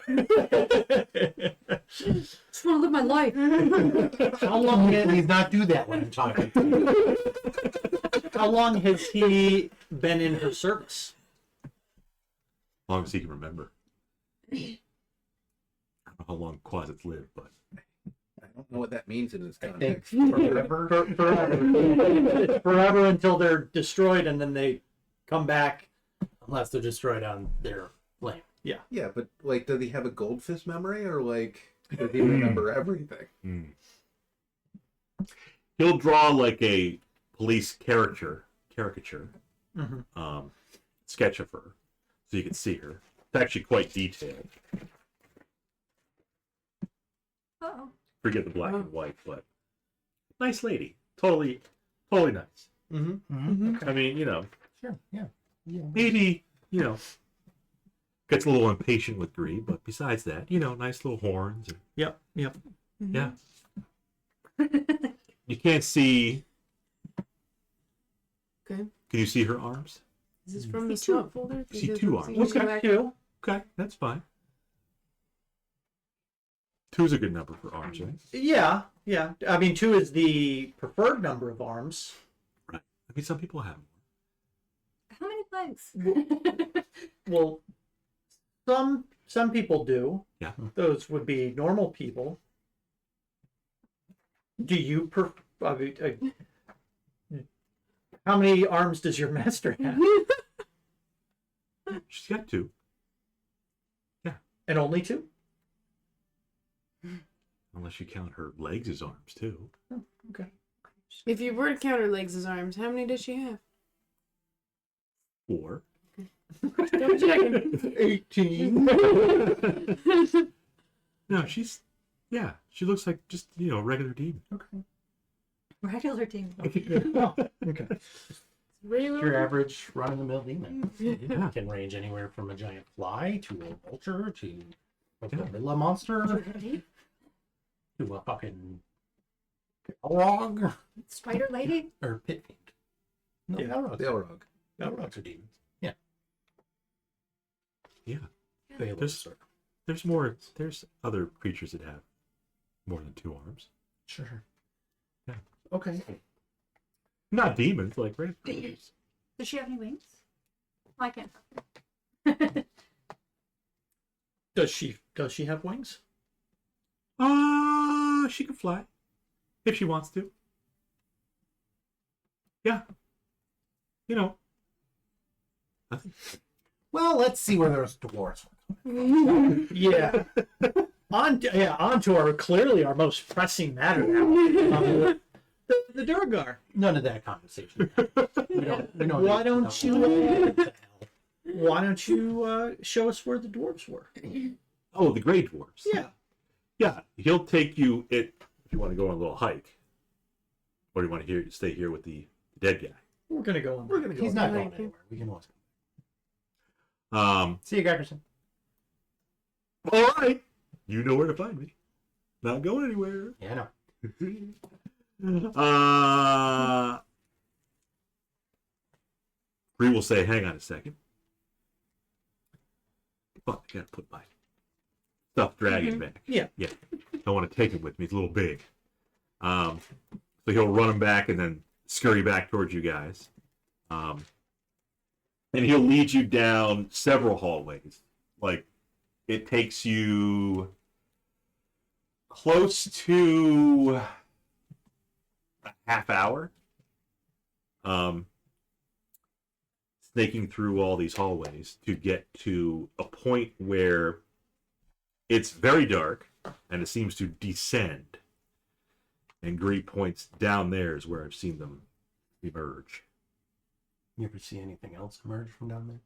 Just want to live my life. How long Please not do that when I'm talking to you. How long has he been in her service? As long as he can remember. I don't know how long Quasits live, but I don't know what that means in this I think context. forever. Forever until they're destroyed and then they come back. Unless they're destroyed on their flame. Yeah, but like, does he have a goldfish memory, or like, does he remember everything? he'll draw like a police caricature Mm-hmm. sketch of her so you can see her. It's actually quite detailed. Uh-oh. Forget the black and white, but nice lady. Totally nice. Mm-hmm. I mean, Sure, yeah. maybe, gets a little impatient with Gree, but besides that, nice little horns. And, Yep. yeah. You can't see. Okay. Can you see her arms? Is this from See the two. swap folder? See Because two it's arms. usually Okay. back- Two. Okay, that's fine. 2's a good number for arms, right? Yeah. I mean, 2 is the preferred number of arms. Right. I mean, some people have more. How many legs? Well, some people do. Yeah. Those would be normal people. Do you I mean, how many arms does your master have? She's got 2. And only 2? Unless you count her legs as arms, too. Okay. If you were to count her legs as arms, how many does she have? 4. Double checking. 18. No, she looks like just, a regular demon. Okay. Regular team. Okay. Your average run-of-the-mill demon. Yeah. Can range anywhere from a giant fly to a vulture to a Yeah. gorilla monster to a fucking Balrog Spider lady? or pit fiend. No, Yeah. Balrogs. Balrog. Balrogs are demons. Yeah. Yeah. There's There's other creatures that have more than 2 arms. sure. Yeah. Okay. Not demons, like regular creatures. Does she have any wings? I can't. Does she have wings? She can fly. If she wants to. Yeah. I think Well, let's see where those dwarves Yeah. On to our clearly our most pressing matter now. The Durgar. None of that conversation. We don't Why need to don't know you, what the hell. Why don't you show us where the dwarves were? Oh, the gray dwarves. Yeah. Yeah. He'll take you if you want to go on a little hike. Or do you want to stay here with the dead guy? We're gonna go on. We're gonna go. He's not going Thank you. anywhere. We can watch him. All See you, Greggerson. right. You know where to find me. Not going anywhere. Yeah, I know. Bree will say, hang on a second. Fuck, I gotta put my stuffed dragon back. Yeah. Don't want to take him with me. It's a little big. So he'll run him back and then scurry back towards you guys. And he'll lead you down several hallways. Like, it takes you close to a half hour. Snaking through all these hallways to get to a point where it's very dark. and it seems to descend. And Gree points down there is where I've seen them emerge. You ever see anything else emerge from down there?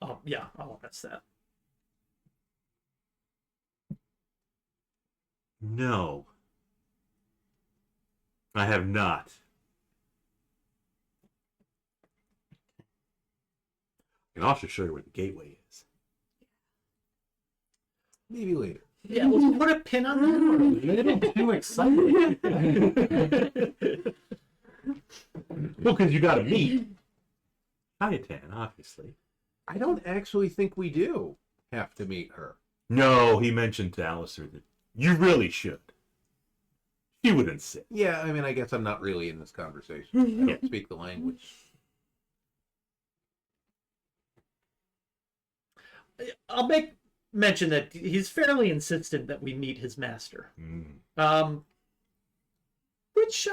Oh, yeah, I'll miss that. No. I have not. I can also show you where the gateway is. Maybe later. Yeah, let's put a pin on that. A little too excited. Well, because you got to meet Hayatan, obviously. I don't actually think we do have to meet her. No, he mentioned to Alister that you really should. He would insist. Yeah, I mean, I guess I'm not really in this conversation. I don't speak the language. I'll make mention that he's fairly insistent that we meet his master. Which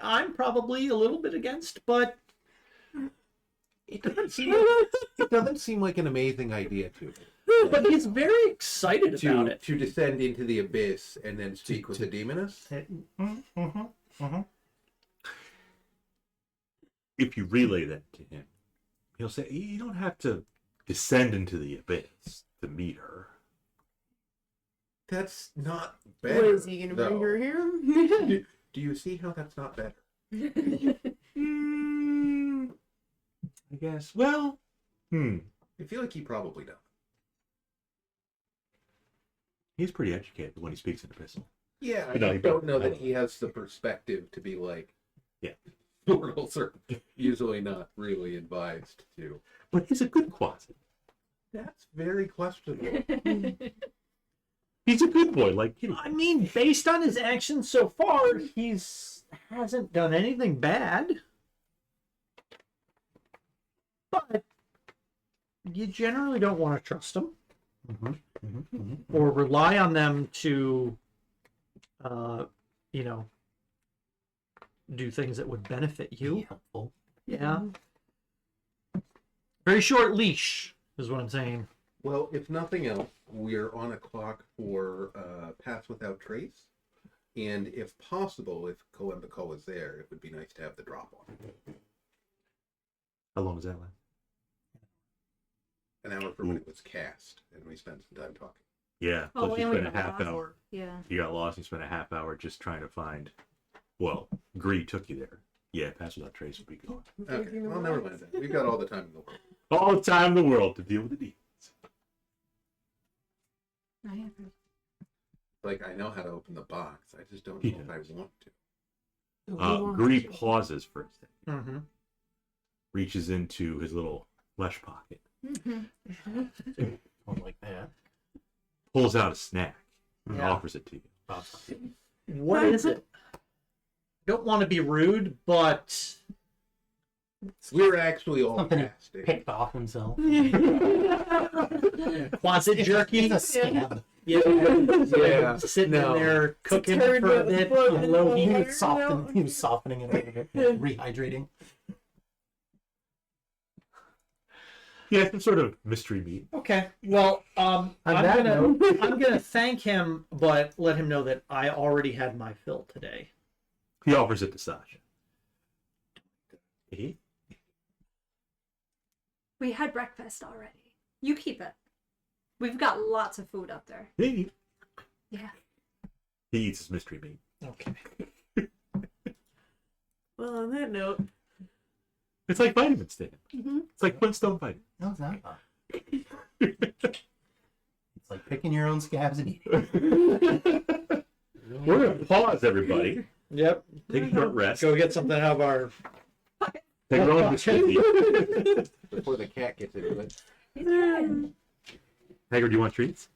I'm probably a little bit against, but It doesn't seem like an amazing idea to me. but he's very excited about it. To descend into the abyss and then speak with the demoness? If you relay that to him, he'll say, you don't have to descend into the abyss to meet her. That's not What better. is he gonna bring though. her here? Do you see how that's not better? I guess. Well, I feel like he probably does. he's pretty educated when he speaks in epistle. Yeah, I No, he don't know probably- that he has the perspective to be like, Yeah. mortals are usually not really advised to. But he's a good Quasit. That's very questionable. He's a good boy, like Kitty. I mean, based on his actions so far, hasn't done anything bad. But you generally don't want to trust them or rely on them to, do things that would benefit you. Be helpful. Yeah. Very short leash is what I'm saying. Well, if nothing else, we're on a clock for Paths Without Trace. And if possible, if Coembico is there, it would be nice to have the drop on. How long does that last? An hour from when it was cast, and we spent some time talking. Yeah. Oh, Plus you and we spent a got half lost. hour. Yeah. You got lost and spent a half hour just trying to find. Well, Gree took you there. Yeah, Pass Without Trace would be gone. Okay, well, never mind that. We've got all the time in the world. All the time in the world to deal with the demons. I have heard. Like, I know how to open the box. I just don't know if I want to. Gree pauses for a second. Mm-hmm. Reaches into his little flesh pocket. Don't like that. Pulls out a snack. And Yeah. offers it to you. What is it? Don't want to be rude, but We're actually all Something casting. picked off himself. Quasit jerky. It's a scab. Yeah, sitting in there cooking for a bit. on low He heat. was softening it a little bit, rehydrating. Yeah, some sort of mystery meat. Okay. Well, I'm that gonna thank him, but let him know that I already had my fill today. He offers it to Sasha. He? We had breakfast already. You keep it. We've got lots of food up there. He. Yeah. He eats his mystery meat. Okay. Well, on that note, It's like vitamins to him. Mm-hmm. It's like Flintstone vitamins. No, it's not. It's like picking your own scabs and eating. We're going to pause, everybody. Yep. Take a short rest. Go get something out of our. Take your own mystery meat. Before the cat gets into it. Haggard, do you want treats?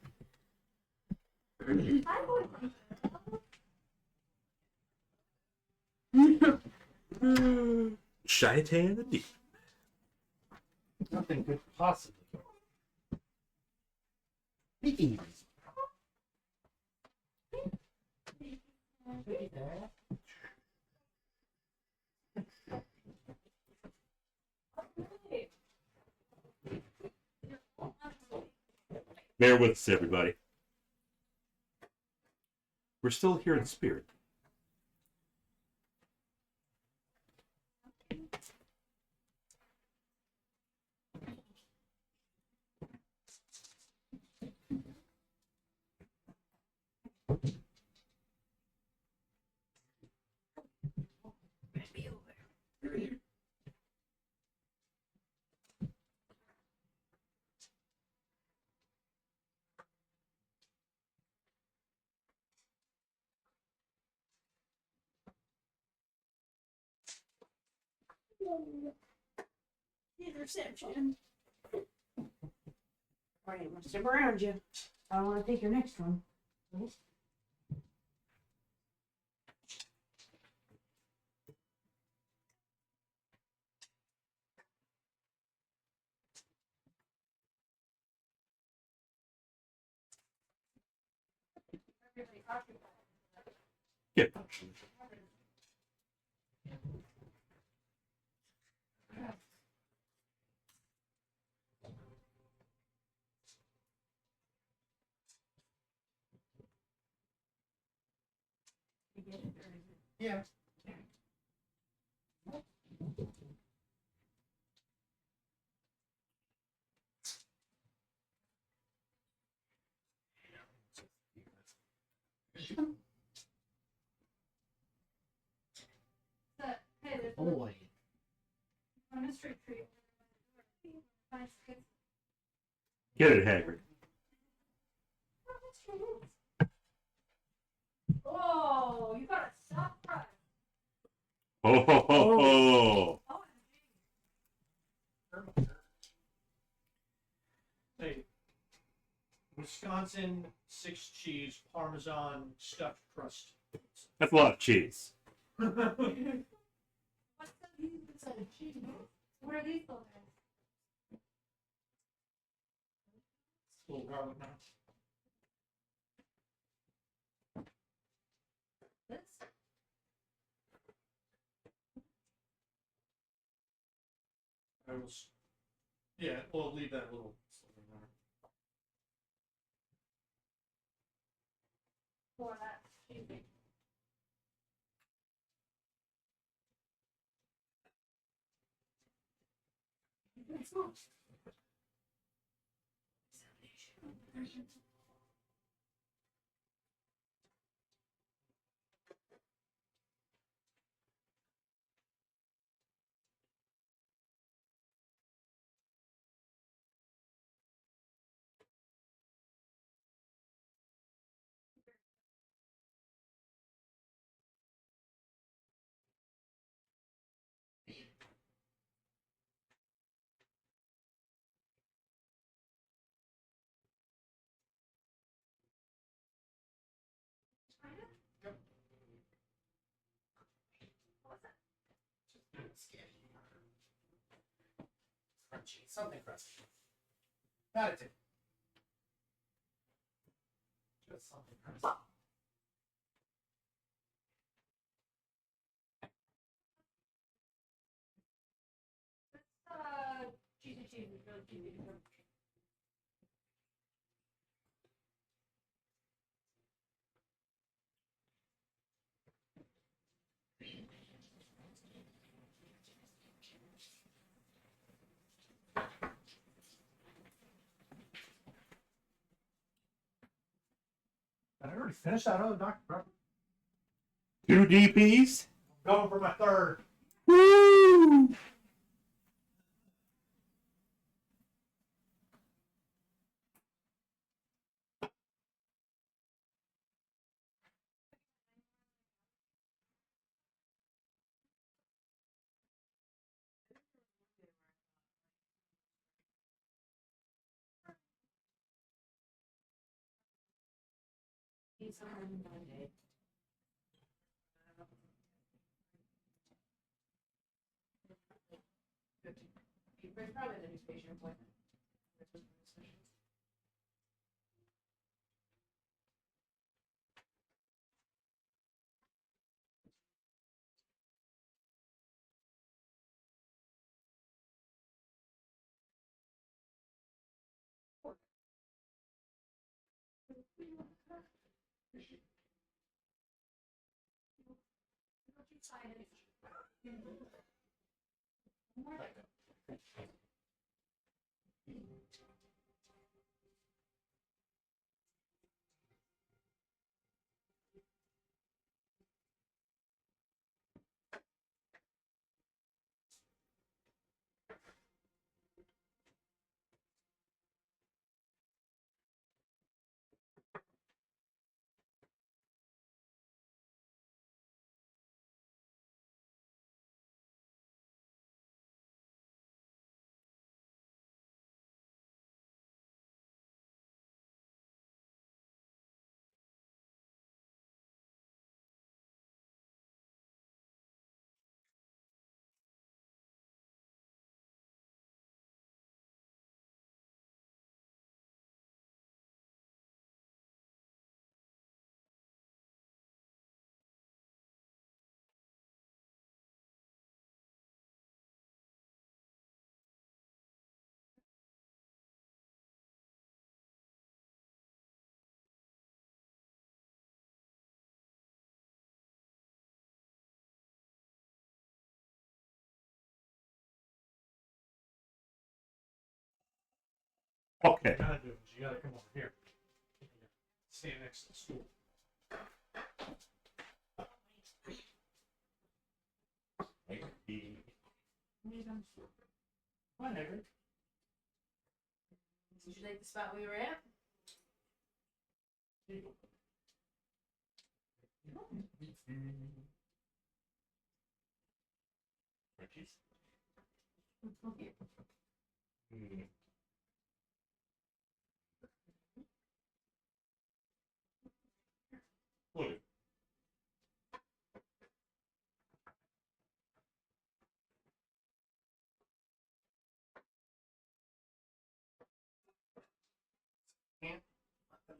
Shaitan the Deep. Nothing could possibly go wrong. Be easy. Bear with us, everybody. We're still here in spirit. Interception. Alright, I'm gonna step around you. I don't want to take your next one. Yeah. Yeah. Hey, there's Boy. a mystery tree. Get it, Hagrid. Oh, you got a surprise. Ho, ho, ho, ho. Hey, Wisconsin 6 cheese Parmesan stuffed crust. That's a lot of cheese. What's the cheese? What are these little guys? Little garlic knots. This? I was, yeah, we'll leave that little. For that cheese. Crunchy. Something crunchy. Got it. Just something crunchy. Cheesy cheese is really cheesy. Did I already finish that other Dr. Pepper? 2 DPs? Going for my third. Woo! Need some kind of Band-Aid. It's probably the new patient appointment. Okay. You gotta do is you gotta come over here. Stand next to the stool. Fine, Edrian. Did you like the spot we were at? Look.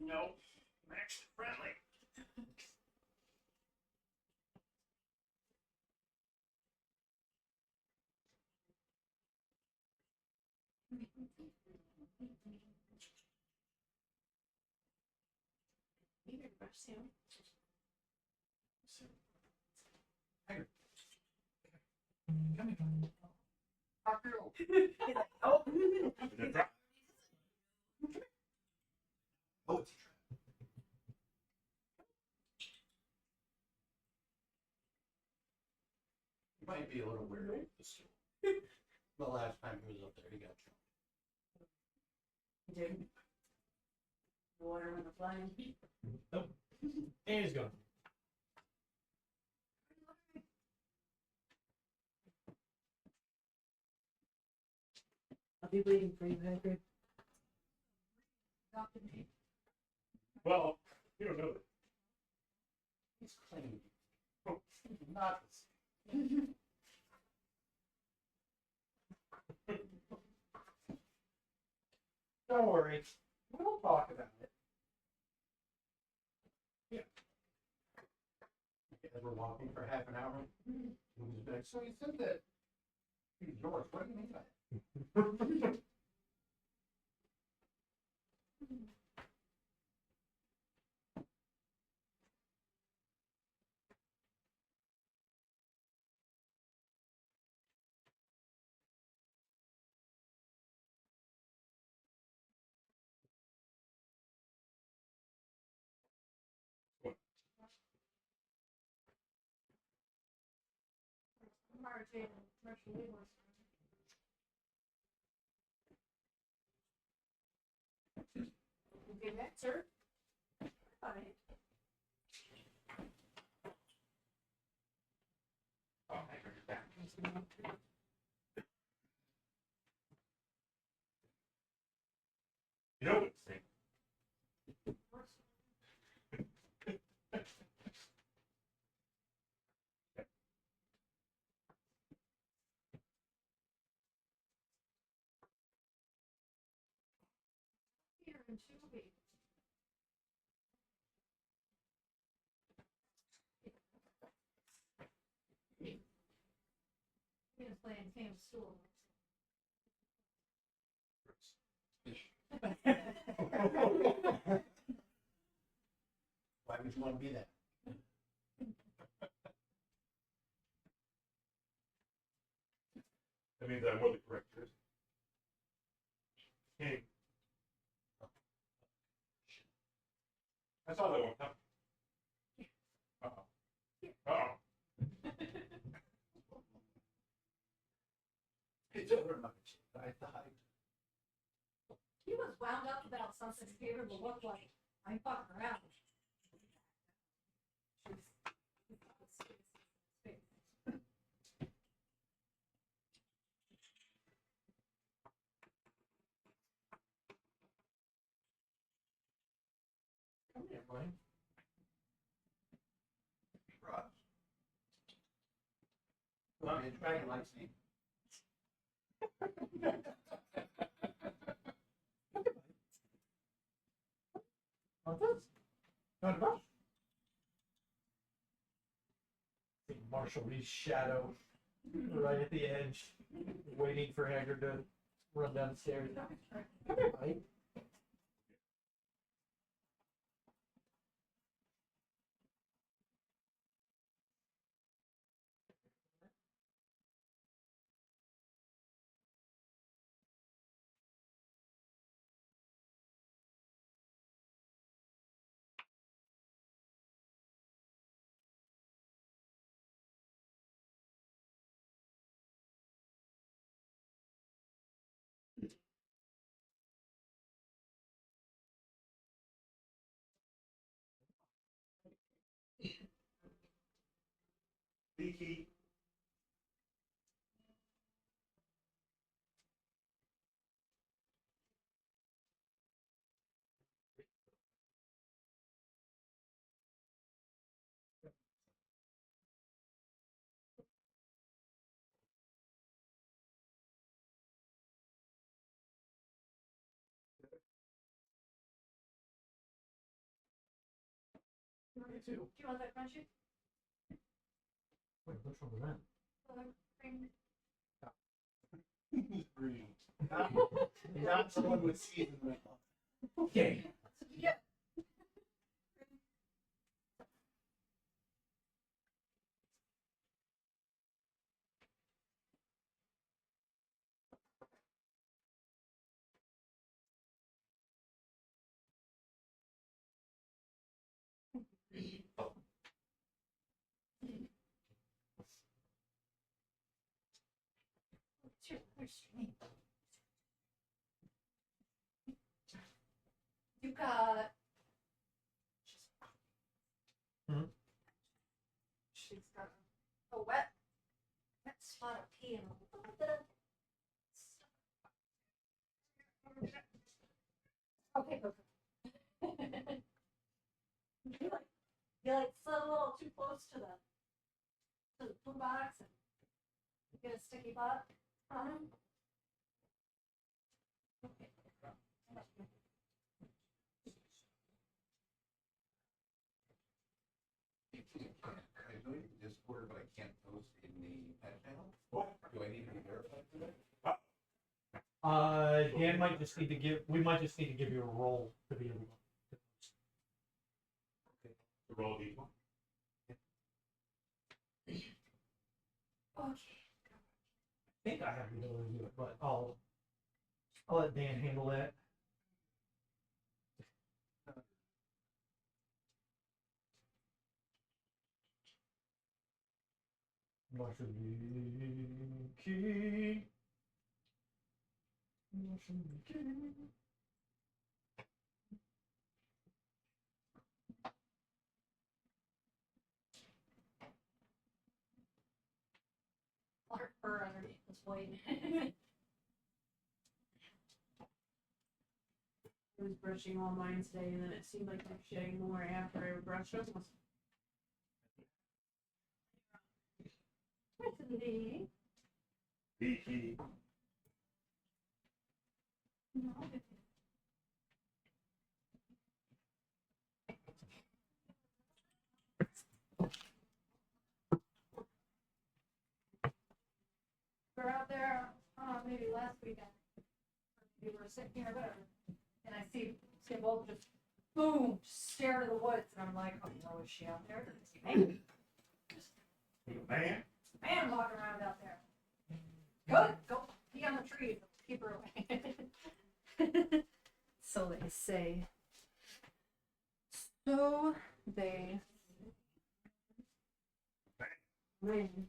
No, I'm extra friendly. Neither brush soon. Oh, it's a trap. He might be a little weird with the stool. The last time he was up there, he got jumped. Did the water when the flying. Nope. And he's gone. I'll be waiting for you, Hagrid. Well, you don't know that. He's clean. Not the same. Don't worry. We'll talk about it. As we're walking for half an hour, he's like, so you said that he's yours. What do you mean by that? Okay, next, sir. Fine. Oh, I heard your back. You know what it's saying? Here in 2 weeks. He was playing same stool. Why just want to be that. That means I will be correct. King. I saw that one coming. Uh-oh. Uh-oh. It's over much. I thought. He was wound up about something Peter will look like. I'm fucking around. Come here, Blaine. Ross. Well, dragon likes me. Want this? Want a brush? I think Marshall Reed's shadow right at the edge, waiting for Haggard to run down the stairs. Come here, buddy. Leaky. Do you want that crunchy? Wait, which one was that? Cream. Green. Not someone with season with. Okay. Yeah. Sure, there's me. You got. She's got a wet spot of pee and a little bit of. Okay, perfect. you like sit a little too close to the blue box and get a sticky butt on him. Okay. I know you can Discord, but I can't post in the pet channel. What? Do I need to be verified for that? Dan might just need to give. We might just need to give you a roll to be able to. The roll D1. Okay. I think I have the ability to do it, but I'll let Dan handle that. Key. Her fur underneath this white. I was brushing all mine today, and then it seemed like I'm shedding more after I brushed them. Lee. Leaky. No. We're out there, maybe last weekend. We were sitting here, whatever, and I see both just boom, stare to the woods, and I'm like, oh no, is she out there? Man, man walking around out there. Go pee on the tree, keep her away. So they say. So they. Man.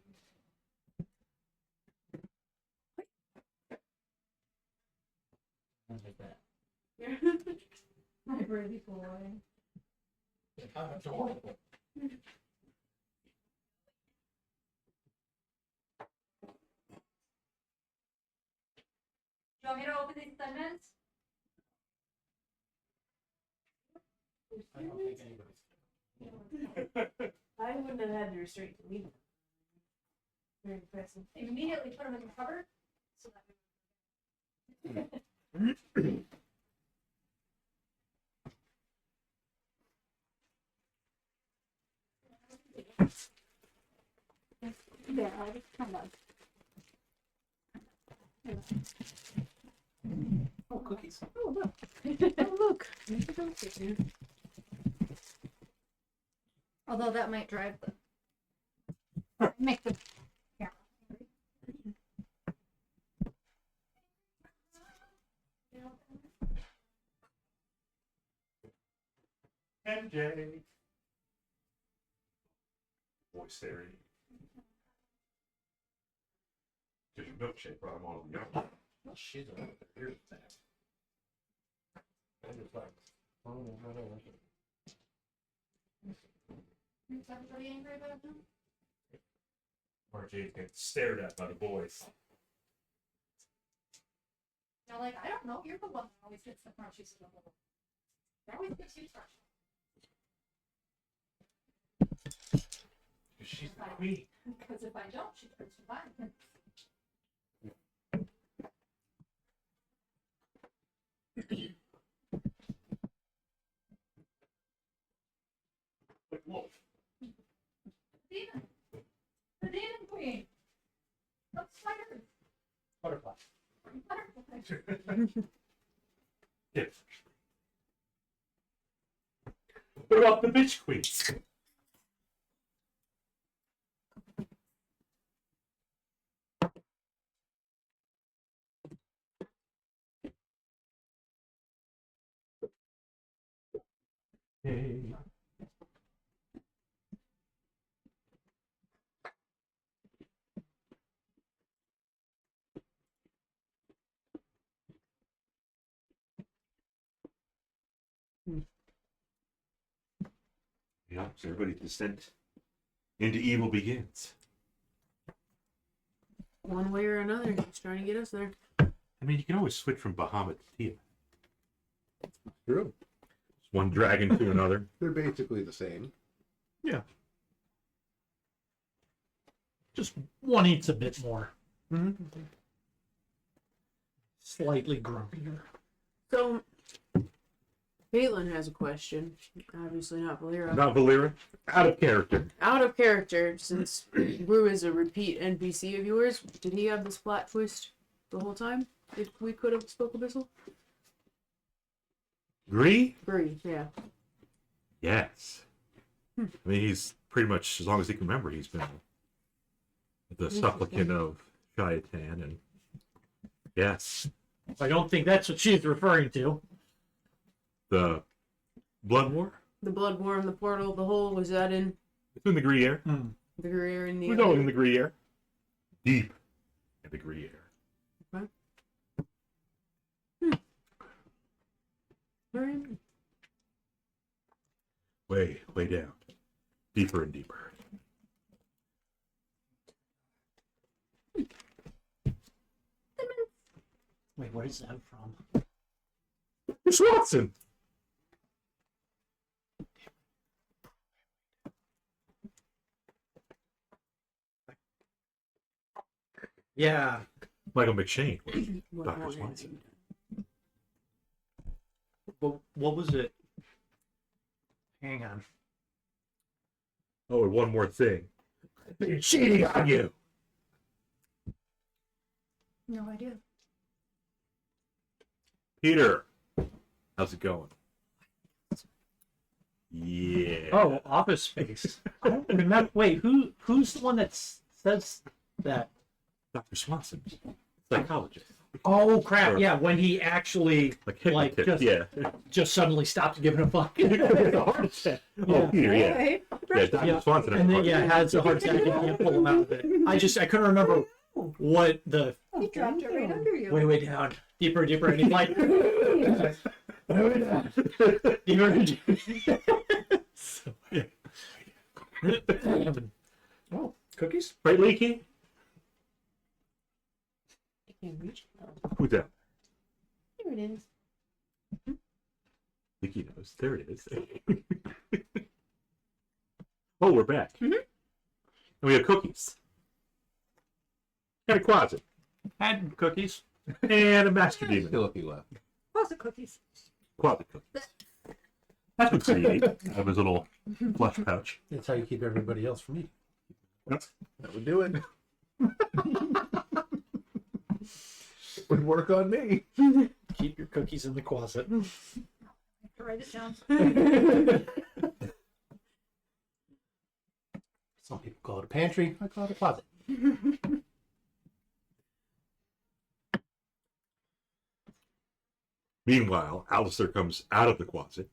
My pretty boy. Adorable. Do you want me to open these lemons? I don't think anybody's. I wouldn't have had the restraint to leave them. Very impressive. Immediately put them in the cupboard. So that there, I just kind of. Oh, cookies. Oh, look. Oh, look. There's a goat here. Although that might drive the. Make the camera angry. MJ. Boy staring. Just your milkshake brought him all the young. She's over there. Here's that. I just like, oh, whatever. Is everybody angry about them? RJ gets stared at by the boys. They're like, I don't know, you're the one that always gets the crunchies in the middle. That always gets you crunchies. She's the queen. Because if I don't, she turns to mine. Like wolf. The demon queen. Of spiders. Butterfly. Butterflies. Yes. What about the bitch queens? Hey. Yeah, so everybody's descent into evil begins. One way or another, he's trying to get us there. I mean, you can always switch from Bahamut to Tiamat. True. It's one dragon to another. They're basically the same. Yeah. Just one eats a bit more. Slightly grumpier. So, Caitlin has a question. Obviously not Volira. Not Volira. Out of character. Out of character, since Brew is a repeat NPC of yours, did he have this plot twist the whole time? If we could have spoke Abyssal? Gree? Bree, yeah. Yes. I mean, he's pretty much, as long as he can remember, he's been the supplicant of Shaitan, and yes, I don't think that's what she's referring to. the Blood War. The Blood Worm, the Portal, the Hole, was that in It's in the Gruyere. the Greer in the... We're going in the Gruyere. Deep in the Gruyere. Right. Way, way down. Deeper and deeper. Wait, what is that from? It's Watson. Yeah. Michael McShane. What Dr. more Swanson. has he done? What was it? Hang on. Oh, and one more thing. They're cheating on you. No idea. Peter, how's it going? Yeah. Oh, Office Space. I don't remember. Wait, who's the one that says that? Dr. Swanson, psychologist. Oh crap! Or- Yeah, when he actually Like just yeah. just suddenly stopped giving a fuck. Oh, Peter, yeah. Right. Yeah, Dr. Yeah. Swanson. And then has a heart attack and can't pull him out of it. I couldn't remember what the He dropped it right under you. way down, deeper, and he's like deeper. So, yeah. Oh, cookies. Right, Leaky? I can't reach it. Oh, Who's that? here it is. Leaky knows. There it is. Oh, we're back. Mhm. And we have cookies. And a Quasit. Had cookies. And a master demon. Still a few left. Closet cookies. Quasit cookies. That's what he ate out of his little flesh pouch. That's how you keep everybody else from eating. That would do it. Would work on me. Keep your cookies in the closet. Write it down. Some people call it a pantry. I call it a closet. Meanwhile, Alister comes out of the closet.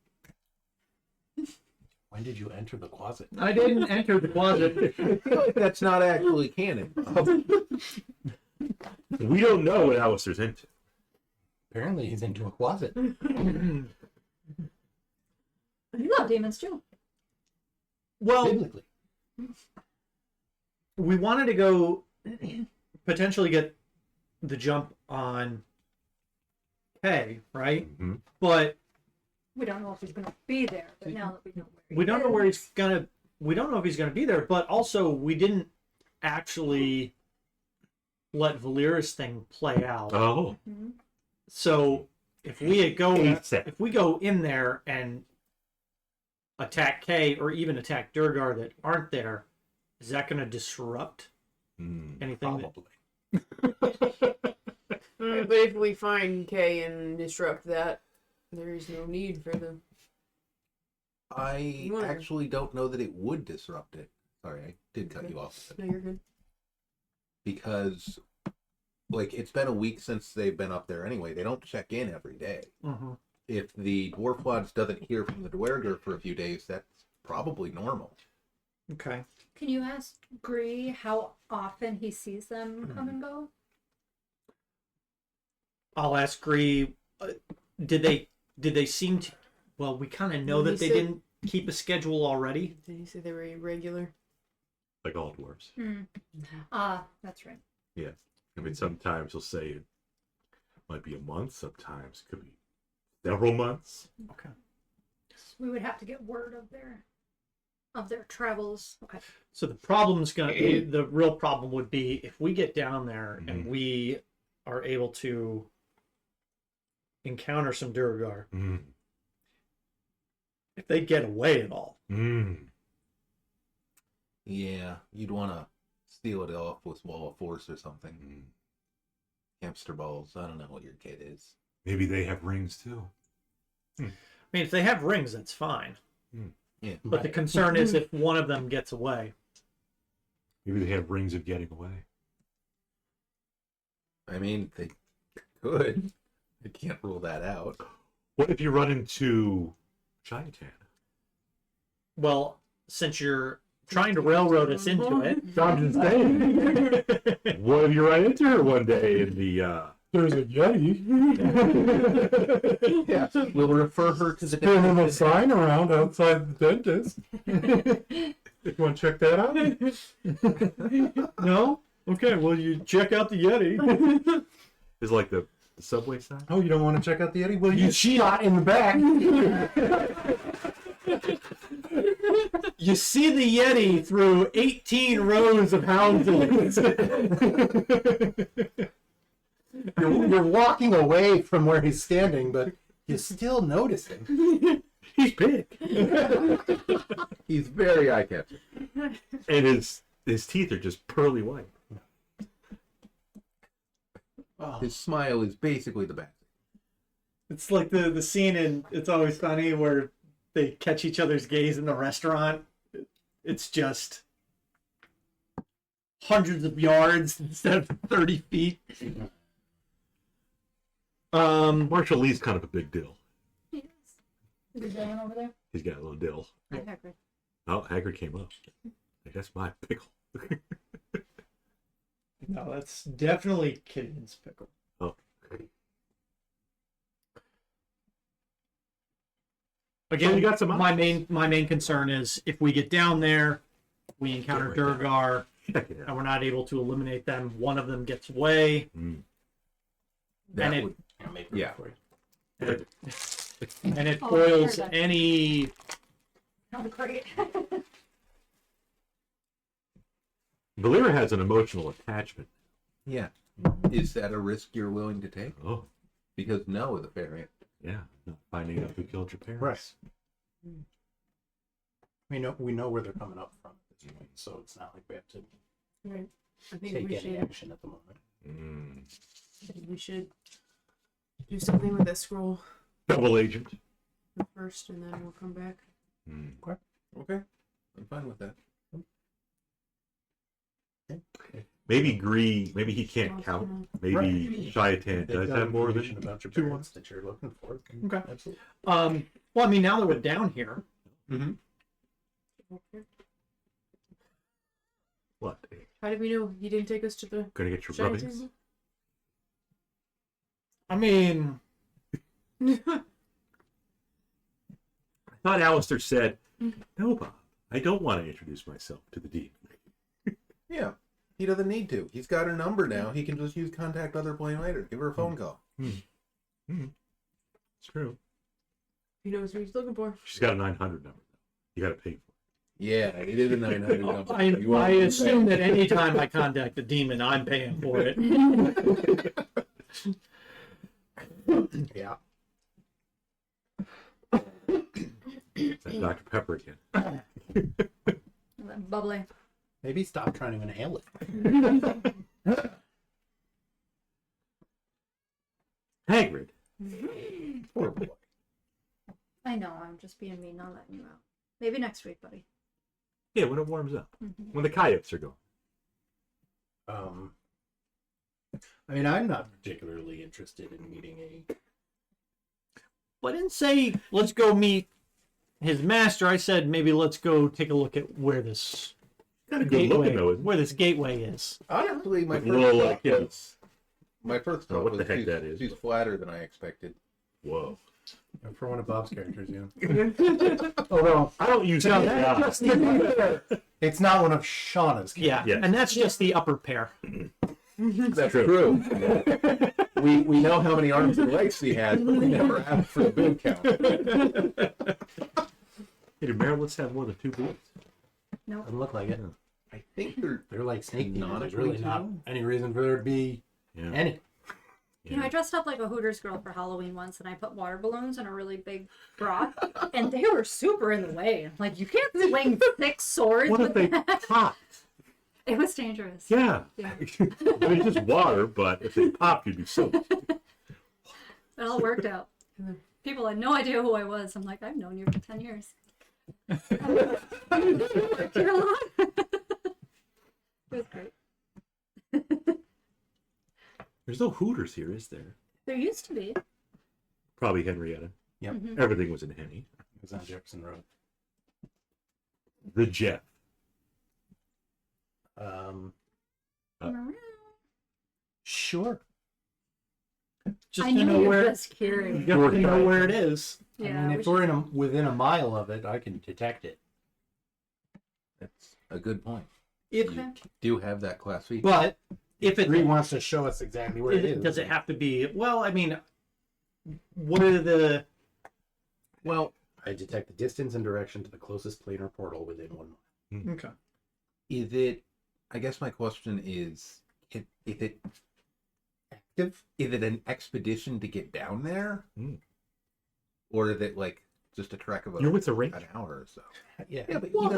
When did you enter the closet? I didn't enter the closet. I feel like that's not actually canon. We don't know what Alister's into. Apparently, he's into a closet. You love demons too. Well, Biblically. we wanted to go potentially get the jump on K, right? Mhm. But We don't know if he's gonna be there, but now that we know where we don't know where he's gonna. We don't know if he's gonna be there. But also, we didn't actually let Volira's thing play out. Oh. Mhm. So if we go Set. if we go in there and attack K or even attack Durgar that aren't there, is that going to disrupt anything? Probably. But if we find K and disrupt that, there is no need for the. I Whatever. actually don't know that it would disrupt it. Sorry, I did cut you off. No, you're good. Because, like, it's been a week since they've been up there anyway. They don't check in every day. Mm-hmm. If the Dwarf Lodge doesn't hear from the Dwerger for a few days, that's probably normal. Okay. Can you ask Gree how often he sees them come and go? I'll ask Gree. Did they seem to? Well, we kind of know He that they said- didn't keep a schedule already. Did he say they were irregular? Like all dwarves. That's right. Yeah. I mean, sometimes he'll say it might be a month, sometimes it could be several months. Okay. We would have to get word of their travels. Okay. So the problem's the real problem would be if we get down there and we are able to encounter some Durgar. If they get away at all. Yeah, you'd want to steal it off with Wall of Force or something. Hamster balls. I don't know what your kid is. Maybe they have rings too. I mean, if they have rings, that's fine. Yeah. But the concern is if one of them gets away. Maybe they have rings of getting away. I mean, they could. I can't rule that out. What if you run into Chinatown? Well, since you're trying to railroad us into it. I'm just saying. What if you run into her one day in the there's a Yeti. Yeah, we'll refer her to the Spinning a sign around outside the dentist. You want to check that out? No? Okay, well, you check out the Yeti. It's like the subway sign. Oh, you don't want to check out the Yeti? Well, you shot in the back. You see the Yeti through 18 rows of houses. You're walking away from where he's standing, but you're still noticing. He's big. He's very eye-catching. And his teeth are just pearly white. His smile is basically the best. It's like the scene in It's Always Funny where they catch each other's gaze in the restaurant. It's just hundreds of yards instead of 30 feet. Marshall Lee's kind of a big deal. Yes. Is it going over there? He's got a little dill. I agree. Oh, Hagrid came up. That's my pickle. No, that's definitely Kitty's pickle. Oh. Again, So you got some my main concern is if we get down there, we encounter Get right Durgar, Check it and out. we're not able to eliminate them. One of them gets away, That and it would, I'll make room Yeah. for you. and it Oh, foils perfect. any. Oh, great. Volira has an emotional attachment. yeah. Is that a risk you're willing to take? Oh, Because no is a fair answer. yeah. Not finding out who killed your parents. Right. We know where they're coming up from at this point, so it's not like we have to Right. I think take we any should. action at the moment. I think we should do something with that scroll Double agent. first, and then we'll come back. Okay. I'm fine with that. Maybe Gree. Maybe he can't count. Maybe Shiatan They've does got have more information than about your two parents that you're looking for. Okay. Absolutely. Well, I mean, now that we're down here, what? How did we know he didn't take us to the Gonna get your giant rubbings. table? I mean, I thought Alister said, "No, Bob. I don't want to introduce myself to the demon." Yeah. He doesn't need to. He's got her number now. He can just use contact other plane later. Give her a phone call. It's true. He knows what he's looking for. She's got a 900 number. You got to pay for it. Yeah, it is a 900 number. I You want- assume that anytime I contact the demon, I'm paying for it. Yeah. It's like Dr. Pepper again. That bubbly. Maybe stop trying to inhale it. Hagrid. Poor boy. I know, I'm just being mean, not letting you out. Maybe next week, buddy. Yeah, when it warms up. Mhm. When the coyotes are gone. I mean, I'm not particularly interested in meeting a. Well, I didn't say let's go meet his master. I said maybe let's go take a look at where this Kind of good looking though, isn't where this gateway is. Honestly, my it? first Little thought was, yes. my first Oh, thought what was the heck she's, that is. she's flatter than I expected. Whoa. For one of Bob's characters, yeah. Although I don't use No, that. that's just It's not one of Shauna's characters. yeah, Yes. and that's just the upper pair. That's true. We know how many arms and legs he has, but we never asked for the boot count. Hey, did Marilyn have more than 2 boots? Doesn't look like it. I think they're They're like snake eaters. Not There's a really reason. not any reason for there to be Yeah. any. You know, I dressed up like a Hooters girl for Halloween once, and I put water balloons in a really big bra, and they were super in the way. I'm like, you can't swing 6 swords What if with they that. popped? It was dangerous. Yeah. Yeah. I mean, it's just water, but if they popped, you'd be soaked. It all worked out. People had no idea who I was. I'm like, I've known you for 10 years. You're alive. It was great. There's no Hooters here, is there? There used to be. Probably Henrietta. Yep. Everything was in Henny. It was on Jefferson Road. The Jeff. Sure. Just I to knew know you were where just curious. just to know where it is. Yeah, I mean, we if we're within a mile of it, I can detect it. That's a good point. If, You do have that class feature. but if it Bree wants to show us exactly where it is. does it have to be? Well, I mean, what are the? Well, I detect the distance and direction to the closest planar portal within 1 mile. Okay. is it? I guess my question is, if it active, is it an expedition to get down there, or is it like just a trek of You're with the range. an hour or so? Yeah, Yeah, but well,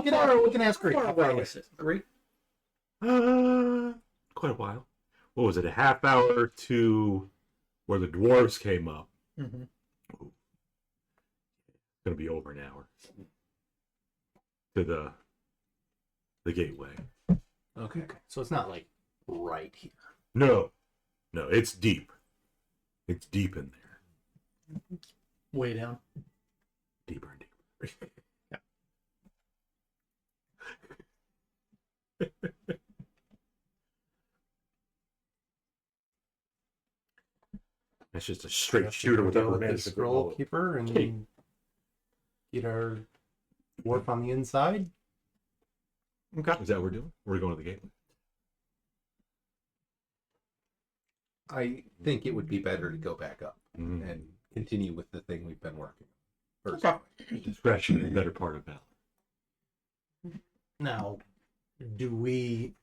you know, we can ask Gree. How How far far away is is it? Agree? Quite a while. What was it? A half hour to where the dwarves came up. Mm-hmm. Going going to be over an hour to the gateway. Okay. So it's not like right here. No, it's deep. It's deep in there. Way down. Deeper and deeper. That's just a straight shooter with go upper with the magic scroll bullet. keeper and Okay. get our dwarf on the inside. Okay. Is that what we're doing? We're going to the gateway. I think it would be better to go back up Mm. and continue with the thing we've been working on. Okay. Personally. Discretion, the better part of valor. Now, do we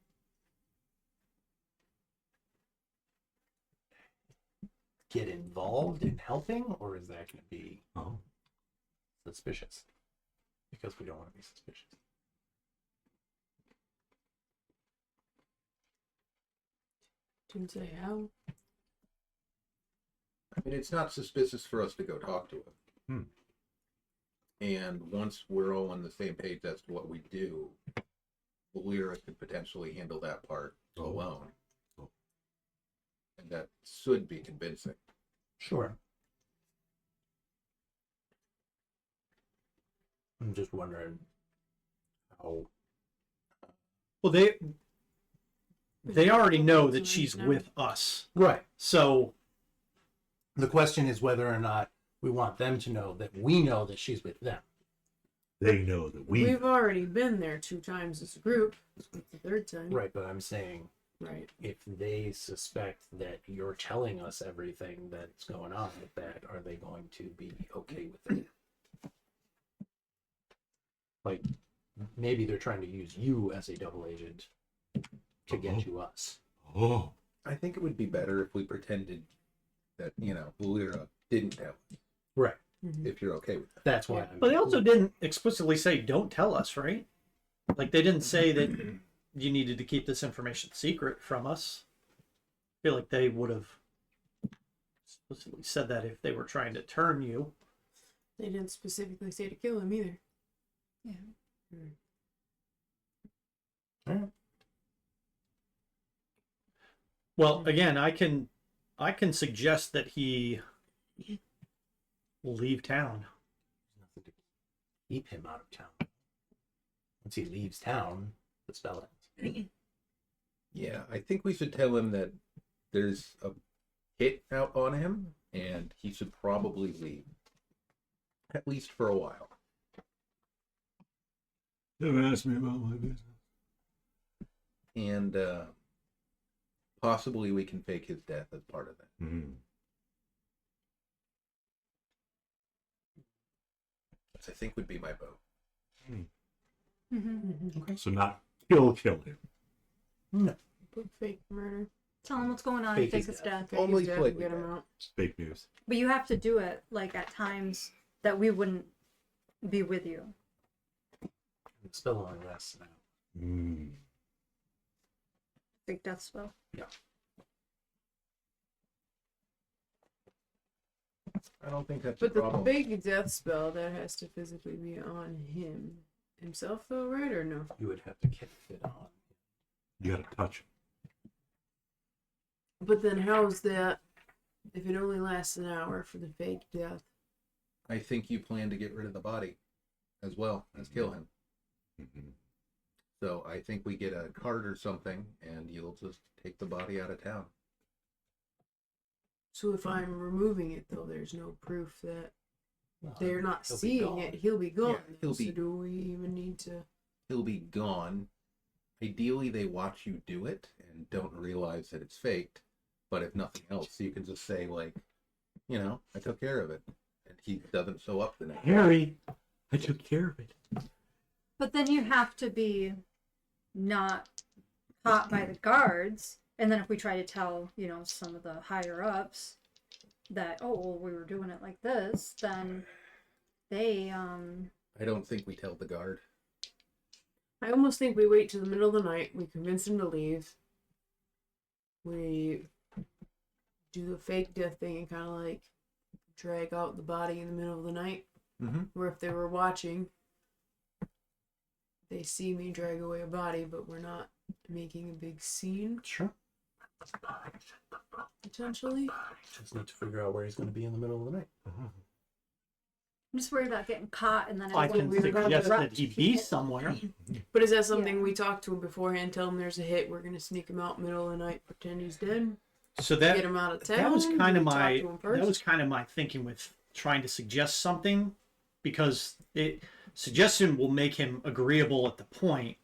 get involved in helping, or is that going to be Oh, suspicious? Because we don't want to be suspicious. Didn't say how. I mean, it's not suspicious for us to go talk to him. Hmm. And once we're all on the same page as to what we do, Volira could potentially handle that part alone. Oh. And that should be convincing. Sure. I'm just wondering how. Well, they already know that she's with us. Right. So The question is whether or not we want them to know that we know that she's with them. they know that We've already been there 2 times as a group. It's the 3rd time. Right, but I'm saying Right. if they suspect that you're telling us everything that's going on with that, are they going to be okay with it? Like, maybe they're trying to use you as a double agent to get to us. Oh, I think it would be better if we pretended that, Volira didn't tell us, Right. if you're okay with that. That's why. But they also didn't explicitly say, don't tell us, right? Like, they didn't say that you needed to keep this information secret from us. I feel like they would have explicitly said that if they were trying to turn you. They didn't specifically say to kill him either. Yeah. Well, again, I can suggest that he leave town. Nothing to keep him out of town. Once he leaves town, the spell ends. Yeah, I think we should tell him that there's a hit out on him, and he should probably leave. At least for a while. never asked me about my business. And possibly we can fake his death as part of that. Mm. Which I think would be my vote. Mm-hmm. So not kill him. No. Put fake murder. Tell him what's going on. Fake Fake his his death. death. Only Fake his death, slightly get him bad. out. Fake news. But you have to do it like at times that we wouldn't be with you. The spell only lasts an hour. Mm. Fake death spell. I don't think that's But a the problem. fake death spell, that has to physically be on himself though, right? Or no? You would have to get it on. You gotta touch him. But then how's that if it only lasts an hour for the fake death? I think you plan to get rid of the body as well as kill him. Mm-hmm. So I think we get a cart or something, and you'll just take the body out of town. So if I'm removing it though, there's no proof that Well, they're not he'll be seeing gone. it. He'll be gone. Yeah, he'll so be- do we even need to? He'll be gone. Ideally, they watch you do it and don't realize that it's faked. But if nothing else, you can just say, like, I took care of it. And he doesn't show up the next day. Harry, I took care of it. But then you have to be not caught by the guards. And then if we try to tell, some of the higher ups that, oh, well, we were doing it like this, then they, I don't think we tell the guard. I almost think we wait till the middle of the night. We convince him to leave. We do the fake death thing and kind of like drag out the body in the middle of the night. Mm-hmm. Or if they were watching, they see me drag away a body, but we're not making a big scene, Sure. potentially. Just need to figure out where he's going to be in the middle of the night. I'm just worried about getting caught and then I everyone can will gonna suggest that erupt. he be somewhere. But is that something Yeah. we talk to him beforehand, tell him there's a hit, we're gonna sneak him out middle of the night, pretend he's dead, So get him out of town? that was kind Do of we talk my to him first? that was kind of my thinking with trying to suggest something, because suggestion will make him agreeable at the point,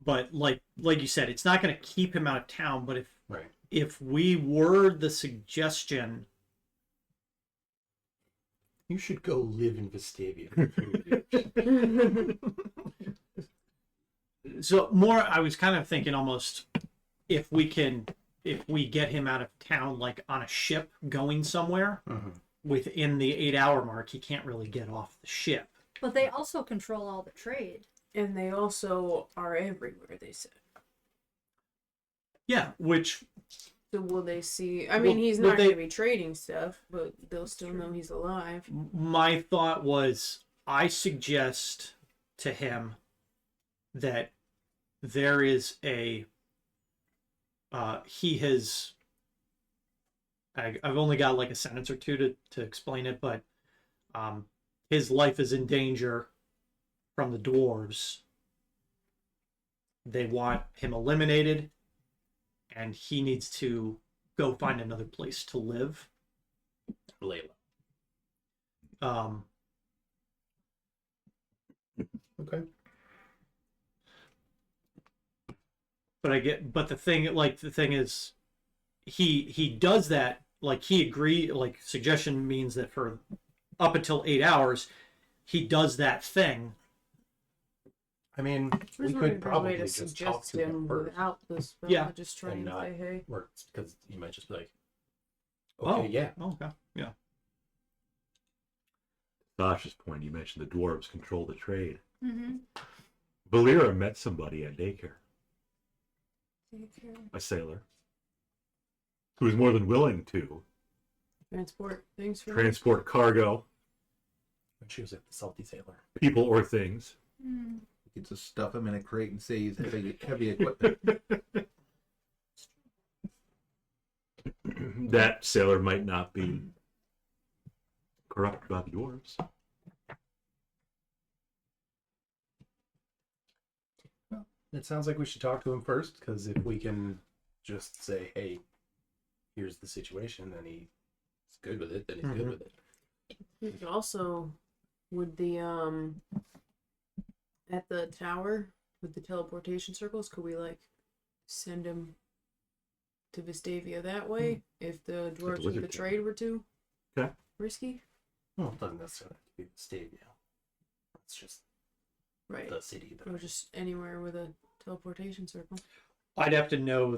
but like you said, it's not going to keep him out of town. But Right. if we word the suggestion, You should go live in Vestavia for 3 years. so more I was kind of thinking almost if we get him out of town, like on a ship going somewhere, within the 8-hour mark, he can't really get off the ship. But they also control all the trade. And they also are everywhere, they said. Yeah, which So will they see? I mean, Well, he's but not they- going to be trading stuff, but they'll still know he's alive. my thought was I suggest to him that there is a he has I've only got like a sentence or two to explain it, but his life is in danger from the dwarves. They want him eliminated, and he needs to go find another place to live. Layla. Okay. But the thing is, he does that, like he agreed, like suggestion means that for up until 8 hours, he does that thing. I mean, we There's no could good probably way to just talk suggest to him him first. without the spell. Yeah. Just try And and not say, hey. Work, because you might just be like, okay, yeah. Oh, okay. Yeah. Sasha's point, you mentioned the dwarves control the trade. Mm-hmm. Volira met somebody at daycare, a sailor, who was more than willing to Transport things for transport cargo, When she was at the Salty Sailor. people or things. Mm. You could just stuff him in a crate and say he's heavy equipment. That sailor might not be corrupted by the dwarves. It sounds like we should talk to him first, because if we can just say, hey, here's the situation, and he's good with it, then he's good with it. We could also, with the at the tower with the teleportation circles, could we like send him to Vestavia that way if the dwarves with wizard the can. trade were too Okay. risky? Well, it doesn't necessarily have to be Vestavia. It's just Right. the city. Or just anywhere with a teleportation circle. I'd have to know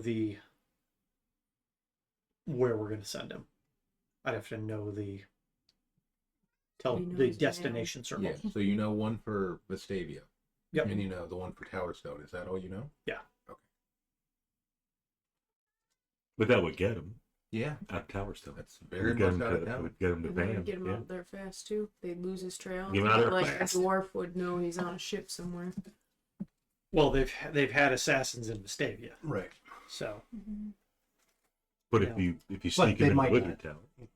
where we're going to send him. I'd have to know the He knows the now. destination circle. Yeah, so you know one for Vestavia. Yep. And you know the one for Towerstone. Is that all you know? But that would get him Yeah. out of Towerstone. That's It very would get much him out of to, it town. would get him to And that Van. would get him Yeah. out there fast too. They'd lose his trail. Get him out of there like fast. a dwarf would know he's on a ship somewhere. Well, they've had assassins in Vestavia, Right. so But Yeah. if you sneak they him in the might Wizard not. Tower,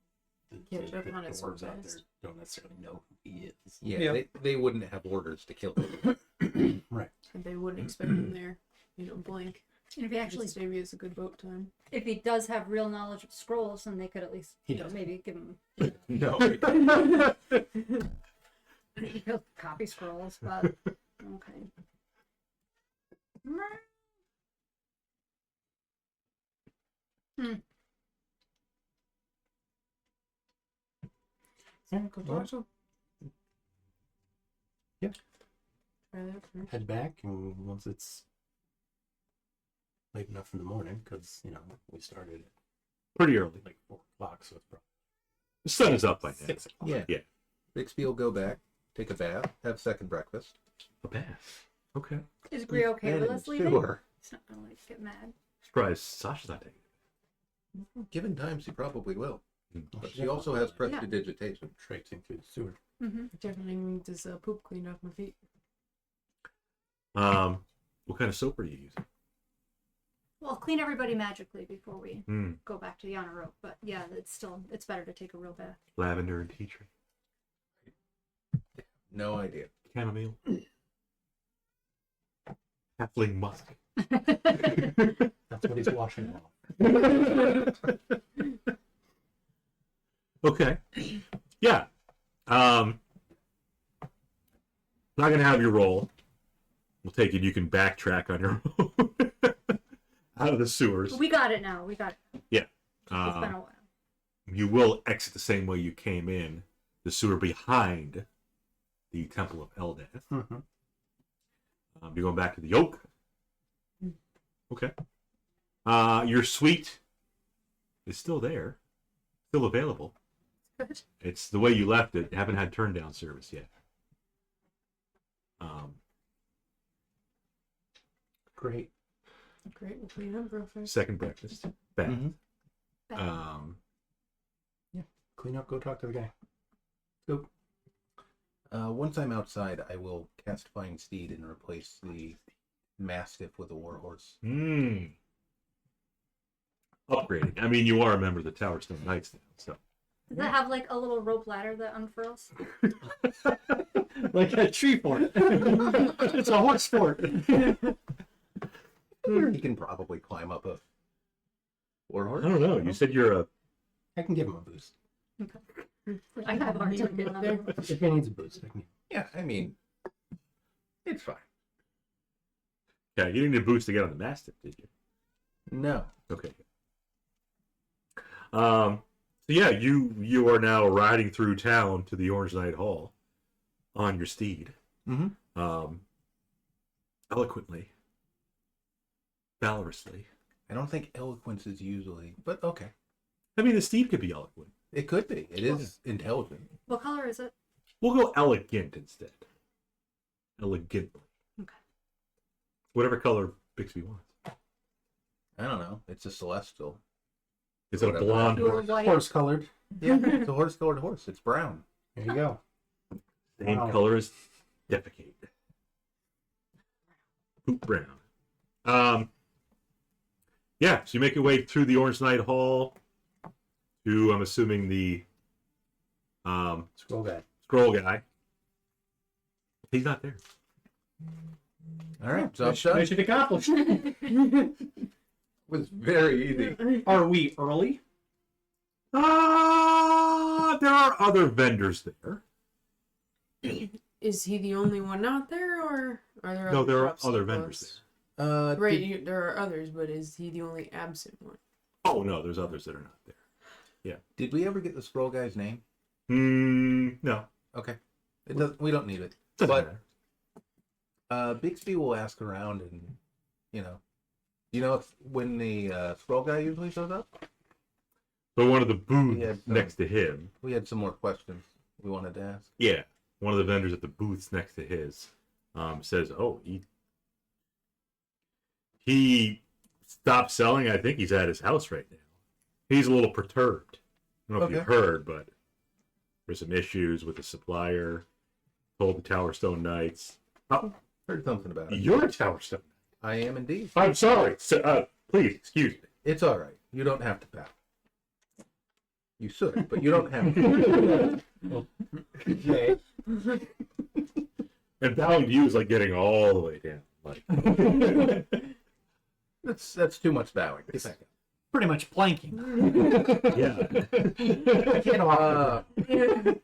Catch up on it so dwarves out there fast. don't necessarily know who he is. Yeah, Yeah. They wouldn't have orders to kill him. Right. And they wouldn't expect him there. blink. And if he actually, Vestavia is a good boat time. if he does have real knowledge of scrolls, then they could at least, He you know, does. maybe give him no. real copy scrolls. But okay. Go well, talk to him. Yeah. Try that first. Head back, and once it's late enough in the morning, because we started at Pretty early. like 4 o'clock, so it's probably The sun is up by now. 6 o'clock. Yeah. Yeah. Bixby will go back, take a bath, have second breakfast. A bath. Okay. Is Gree okay with us leaving? Sure. He's not gonna like get mad. Surprised Sasha's not taking it. Given times, he probably will. But she also has prestidigitation. Traipsing through the sewer. Mm-hmm. Definitely need this poop cleaned off my feet. What kind of soap are you using? Well, I'll clean everybody magically before we Hmm. go back to the honor rope. But yeah, it's better to take a real bath. Lavender and tea tree. No idea. Chamomile. Halfling musk. That's what he's washing off. Okay. Yeah. Not gonna have you roll. We'll take it. You can backtrack on your own out of the sewers. But we got it now. We got it. Yeah. It's been a while. You will exit the same way you came in, the sewer behind the Temple of Eldath. Mm-hmm. You're going back to the Oak. Okay. Your suite is still there, still available. Good. It's the way you left it. You haven't had turn down service yet. Great. Great, we'll clean up real fast. Second breakfast. Bath. Mhm. Clean up, go talk to the guy. Go. Once I'm outside, I will cast Find Steed and replace the Mastiff with a Warhorse. Upgrading. I mean, you are a member of the Tower Stone Knights now, so. Does it have like a little rope ladder that unfurls? Like a tree fort. It's a horse fort. He can probably climb up a Warhorse. I don't know. You said you're a. I can give him a boost. I have already Need him up there. If he needs a boost, I can. Yeah, I mean, it's fine. Yeah, you didn't need a boost to get on the Mastiff, did you? No. Okay. So yeah, you are now riding through town to the Orange Knight Hall on your steed. Mm-hmm. Eloquently, valorously. I don't think eloquence is usually, but okay. I mean, the steed could be eloquent. It could be. It is intelligent. What color is it? We'll go elegant instead. Elegantly. Okay. Whatever color Bixby wants. I don't know. It's a celestial. It's a Whatever. blonde Pure horse. white. Horse colored. Yeah, it's a horse-colored horse. It's brown. There you go. Same Wow. color as defecate. Poop brown. Yeah, so you make your way through the Orange Knight Hall to, I'm assuming, the Scroll guy. scroll guy. He's not there. All right, so it's done. Mission accomplished. It was very easy. Are we early? There are other vendors there. Is he the only one out there, or are there? No, other there are shops other close? vendors there. Right, Did, there are others, but is he the only absent one? Oh, no, there's others that are not there. did we ever get the scroll guy's name? No. Okay. It does. We don't need it. Doesn't But matter. Bixby will ask around, and if when the scroll guy usually shows up. But one of the booths Yeah, so- next to him, We had some more questions we wanted to ask. yeah, one of the vendors at the booths next to his says, oh, he stopped selling. I think he's at his house right now. He's a little perturbed. I don't know if you've Okay. heard, but there's some issues with the supplier. Told the Tower Stone Knights. Oh, Heard something about it. you're a Tower Stone. I am indeed. I'm sorry. So, please, excuse me. It's all right. You don't have to bow. You should, but you don't have to. Okay. And bowing to you is like getting all the way down. Like, That's too much bowing. Get back up. Pretty much planking. yeah.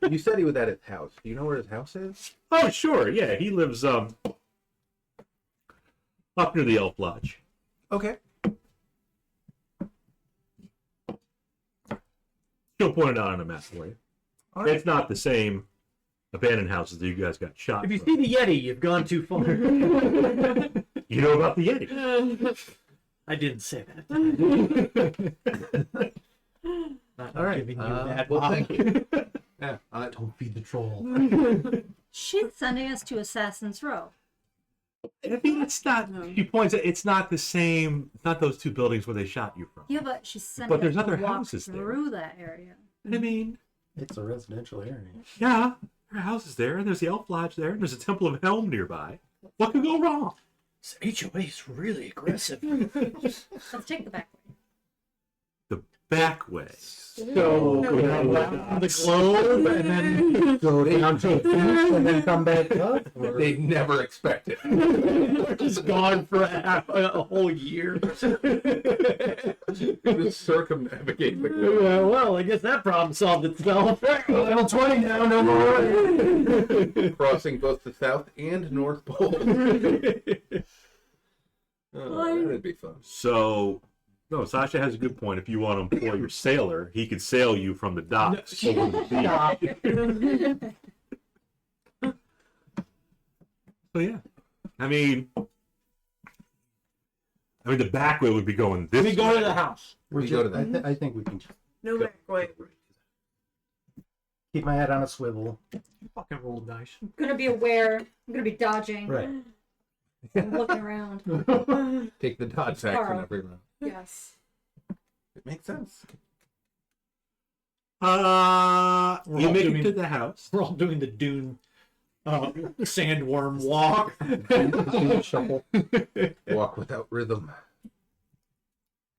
You said he was at his house. Do you know where his house is? Oh, sure. Yeah, he lives up near the Elf Lodge. Okay. She'll point it out on a map for you. All right. It's not the same abandoned houses that you guys got shot If you from. see the Yeti, you've gone too far. You know about the Yeti. I didn't say that. Not All right. giving you that Well, vibe. thank you. Yeah. Don't feed the troll. She's sending us to Assassin's Row. I mean, it's not. She points out it's not the same. It's not those two buildings where they shot you from. Yeah, but she's sending But there's us to other walk houses there. through that area. I mean, It's a residential area. yeah, our house is there, and there's the Elf Lodge there, and there's a Temple of Helm nearby. What could go wrong? This HOA is really aggressive. Let's take the back way. The back way. So go down the globe and then Go down to the beach and then come back up. Or... They never expect it. we're just gone for a whole year. Just circumnavigate the globe. Well, I guess that problem solved itself. Level 20 now, no more. Crossing both the South and North Pole. Oh, that'd be fun. So, no, Sasha has a good point. If you want to employ your sailor, he could sail you from the docks over the beach. So yeah, I mean, the back way would be going this. We go way. to the house. We go to that. I think we can just No back way. keep my head on a swivel. Fucking rolled dice. I'm gonna be aware. I'm gonna be dodging. Right. I'm looking around. Take the dodge action Carl. every round. Yes. It makes sense. You all make it doing- to the house. We're all doing the dune sandworm walk. Shuffle. Walk without rhythm.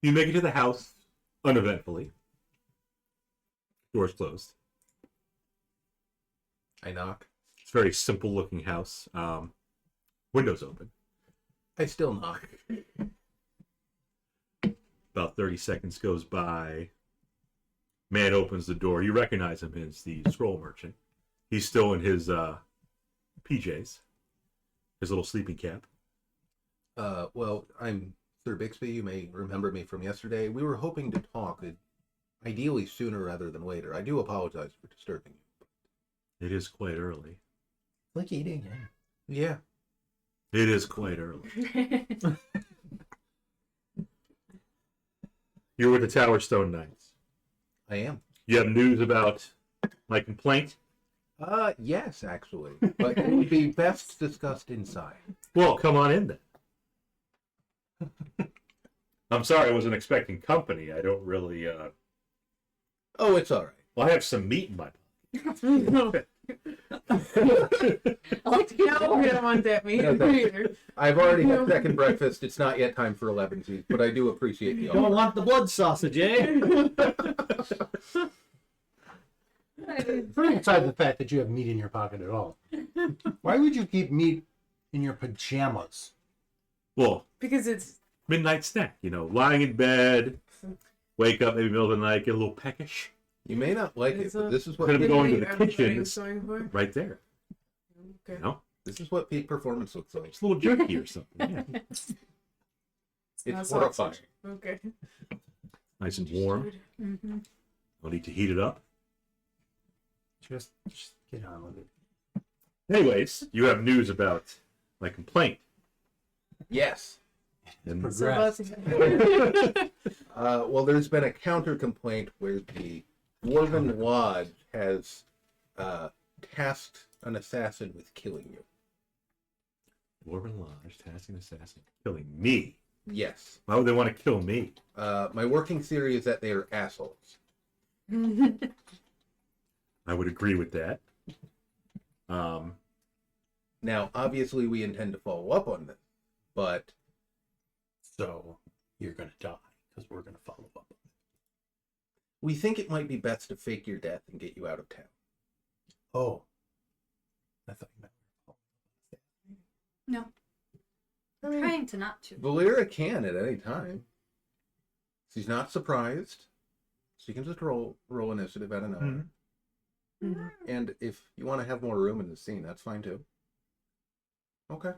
You make it to the house uneventfully. Doors closed. I knock. It's a very simple looking house. Windows open. I still knock. About 30 seconds goes by. Man opens the door. You recognize him as the scroll merchant. He's still in his PJs, his little sleeping cap. Well, I'm Sir Bixby. You may remember me from yesterday. We were hoping to talk, ideally sooner rather than later. I do apologize for disturbing you. It is quite early. Like eating. Yeah. It is quite early. You're with the Towerstone Knights. I am. You have news about my complaint? Yes, actually. But it would be best discussed inside. Well, come on in then. I'm sorry, I wasn't expecting company. I don't really, Oh, it's all right. Well, I have some meat in my pocket. I like to get No, we don't want that meat Okay. either. I've already had second breakfast. It's not yet time for 11 but I do appreciate the Don't offer. want the blood sausage, eh? Putting aside the fact that you have meat in your pocket at all, why would you keep meat in your pajamas? Well, Because it's midnight snack, lying in bed, wake up maybe middle of the night, get a little peckish. You may not like it, It's but a- this is what Could have peak, been going to the Are we kitchen. going It's going for? right there. Okay. It's this is what peak performance looks like. a little jerky or something. Yeah. not It's sausage. horrifying. Okay. Nice and warm. Mm-hmm. No need to heat it up. Just get on with it. Anyways, you have news about my complaint. Yes. And So about Progressed. to- Well, there's been a counter complaint where the Dwarven Lodge has tasked an assassin with killing you. Dwarven Lodge tasking assassin killing me. Yes. Why would they want to kill me? My working theory is that they are assholes. I would agree with that. Now, obviously, we intend to follow up on this, but So you're gonna die because we're gonna follow up. we think it might be best to fake your death and get you out of town. Oh, I thought you meant. No. I'm trying to not to. Volira can at any time. She's not surprised. She can just roll initiative out of nowhere. Mhm. And if you want to have more room in the scene, that's fine too. Okay.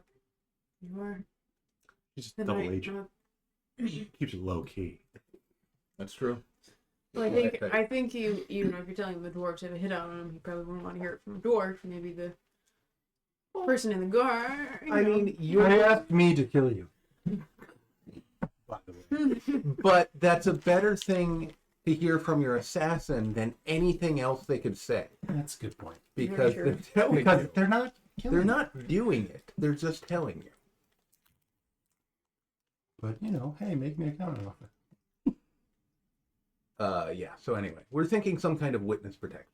You are. She's just The double night agent. not- Keeps it low key. That's true. Well, I think you, even if you're telling the dwarves have a hit out on him, he probably wouldn't want to hear it from a dwarf. Maybe the person in the guard. I mean, You you asked me to kill you. By the way, but that's a better thing to hear from your assassin than anything else they could say. that's a good point. Because Very they're telling Because you. they're not. Killing They're you. not doing it. They're just telling you. But hey, make me a counter offer. Yeah. So anyway, we're thinking some kind of witness protection.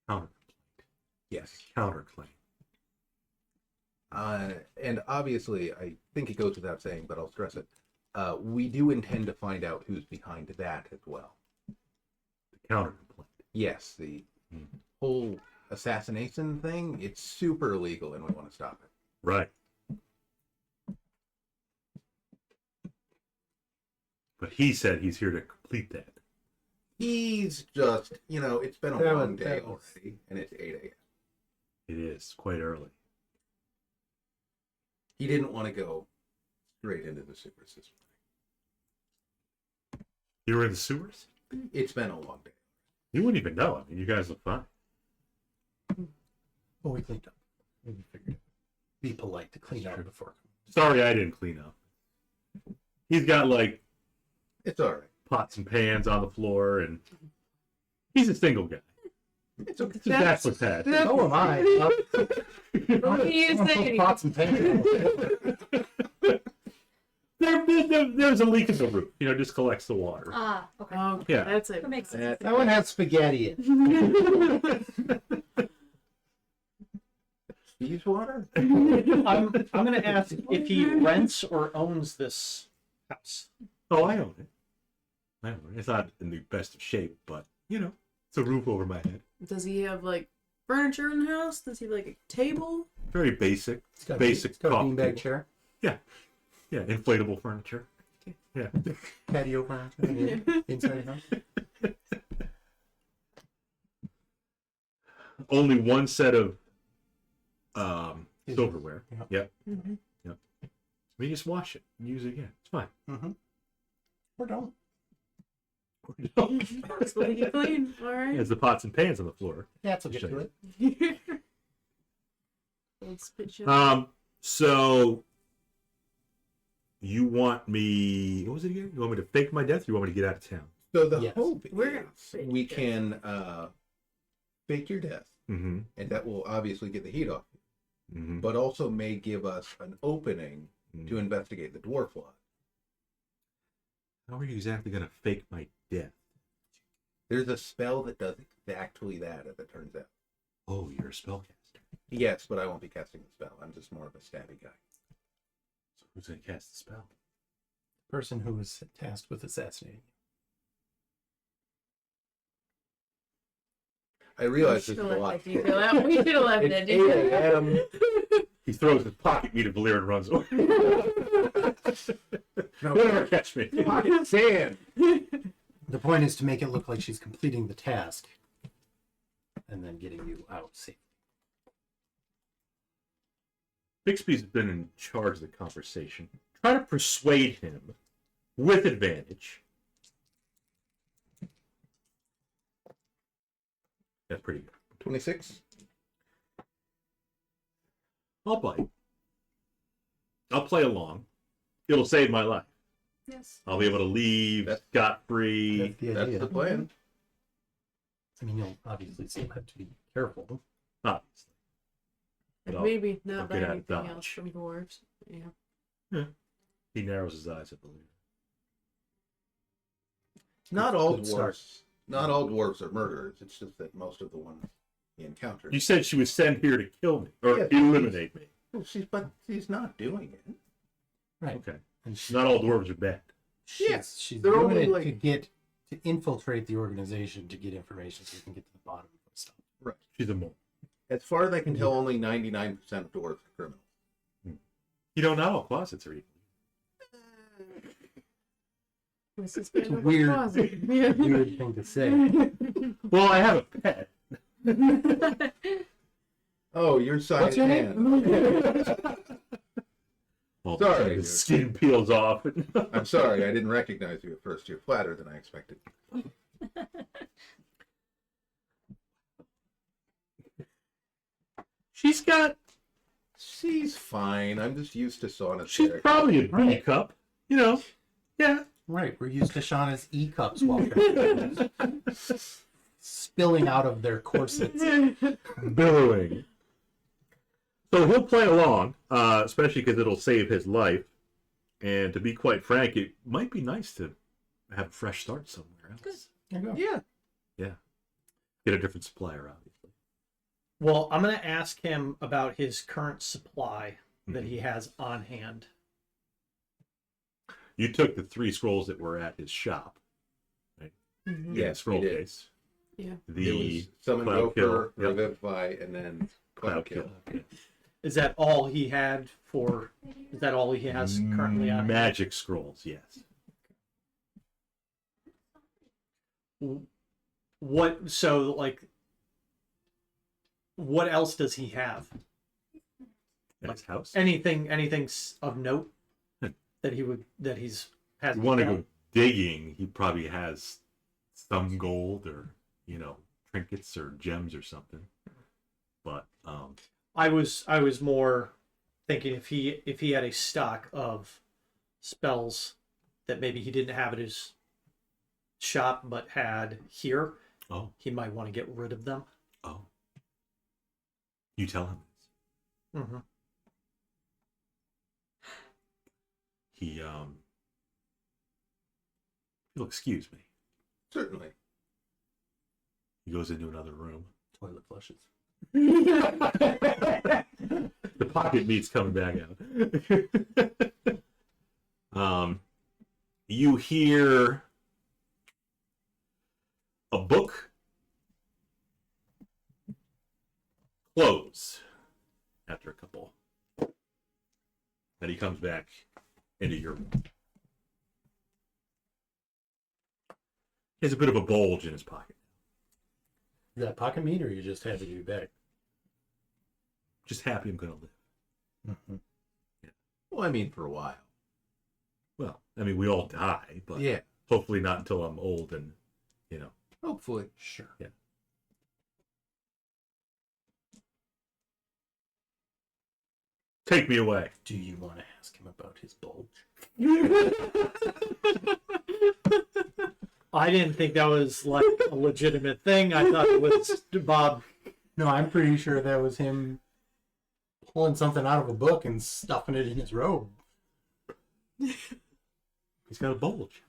Counter. Yes. Counterclaim. And obviously, I think it goes without saying, but I'll stress it. We do intend to find out who's behind that as well. The counterclaim. Yes, the whole assassination thing, it's super illegal and we want to stop it. Right. But he said he's here to complete that. He's just, it's been a long day already, and it's 8 a.m. It is quite early. He didn't want to go straight into the sewers this morning. You were in the sewers? It's been a long day. You wouldn't even know. I mean, you guys look fine. Well, we cleaned up. We figured be polite to clean up before. Sorry, I didn't clean up. He's got like It's all right. pots and pans on the floor, and he's a single guy. It's okay. It's a bachelor's pad. So am I. What do you say? Pots and pans. There's a leak in the roof. Just collects the water. Ah, okay. Oh, Yeah. that's it. That makes sense. That one has spaghetti in it. Cheese water? I'm going to ask if he rents or owns this house. Oh, I own it. It's not in the best of shape, but it's a roof over my head. Does he have like furniture in the house? Does he have like a table? Very basic. It's got Basic it's got a coffee beanbag table. chair, Yeah, inflatable furniture. Okay. Yeah. patio furniture inside the house. Only one set of silverware. Yep. Yep. Mm-hmm. We just wash it and use it again. It's fine. Mm-hmm. Or don't. Just let it clean. All right. There's the pots and pans on the floor. That's will get Show to you. it. Old spit show. So you want me? What was it again? You want me to fake my death? Or you want me to get out of town? So the Yes. hope We're gonna is fake we it. can fake your death, Mm-hmm. and that will obviously get the heat off you, Mm-hmm. but also may give us an opening to investigate the dwarf lot. How are you exactly going to fake my death? There's a spell that does exactly that, as it turns out. Oh, you're a spellcaster. Yes, but I won't be casting the spell. I'm just more of a stabby guy. So who's going to cast the spell? Person who was tasked with assassinating. I realize this is a lot. We should have left It's that 8 a.m. He throws his pocket meat at Volira and runs away. You'll never catch me. Pocket sand. The point is to make it look like she's completing the task and then getting you out safe. Bixby's been in charge of the conversation. Try to persuade him with advantage. That's pretty good. 26. I'll bite. I'll play along. It'll save my life. Yes. I'll be able to leave That's- scot-free. That's the That's idea. the plan. I mean, you'll obviously still have to be careful. Obviously. And I'll- maybe I'll not get buy out of anything Dodge. else from dwarves. Yeah. He narrows his eyes at Volira. Not all Good start. dwarves. Not all dwarves are murderers. It's just that most of the ones he encounters. You said she was sent here to kill me or Yes. eliminate me. Well, she's not doing it. Right. Okay. And Not all dwarves are bad. she's they're doing only it like- to infiltrate the organization to get information so we can get to the bottom of stuff. Right. She's a mole. As far as I can tell, only 99% of dwarves are criminals. You don't know. Closets are evil. This is It's a weird thing to say. Well, I have a pet. Oh, you're side What's your hand. Well, Sorry. the skin peels off. I'm sorry, I didn't recognize you at first. You're flatter than I expected. She's fine. I'm just used to sauna. She's probably a B cup. Yeah. Right, we're used to Shauna's E-cups while spilling out of their corsets. Billowing. So he'll play along, especially because it'll save his life. And to be quite frank, it might be nice to have a fresh start somewhere else. Good. There you go. Yeah. Yeah. Get a different supplier, obviously. Well, I'm going to ask him about his current supply that he has on hand. You took the 3 scrolls that were at his shop. Right? Mhm. Yeah, scroll we did. case. Yeah. It The was summon Cloud gopher, Kill. Yep. revivify, and then Cloud cloud kill. Kill. Is that all he had for? Is that all he has currently on hand? Magic scrolls, yes. What? So like, what else does he have? At his house. Anything of note that he's has? If you want to go digging, he probably has some gold or, trinkets or gems or something. But I was more thinking if he had a stock of spells that maybe he didn't have at his shop but had here, oh, he might want to get rid of them. you tell him this. Mm-hmm. He you'll excuse me. Certainly. He goes into another room. Toilet flushes. The pocket meat's coming back out. You hear a book close after a couple. Then he comes back into your room. He has a bit of a bulge in his pocket. Is that pocket meat, or are you just happy to be back? Just happy I'm going to live. Mm-hmm. Well, I mean, for a while. Well, I mean, we all die, but Yeah. hopefully not until I'm old and, Hopefully. Sure. Yeah. Take me away. Do you want to ask him about his bulge? I didn't think that was like a legitimate thing. I thought it was Bob. No, I'm pretty sure that was him pulling something out of a book and stuffing it in his robe. He's got a bulge.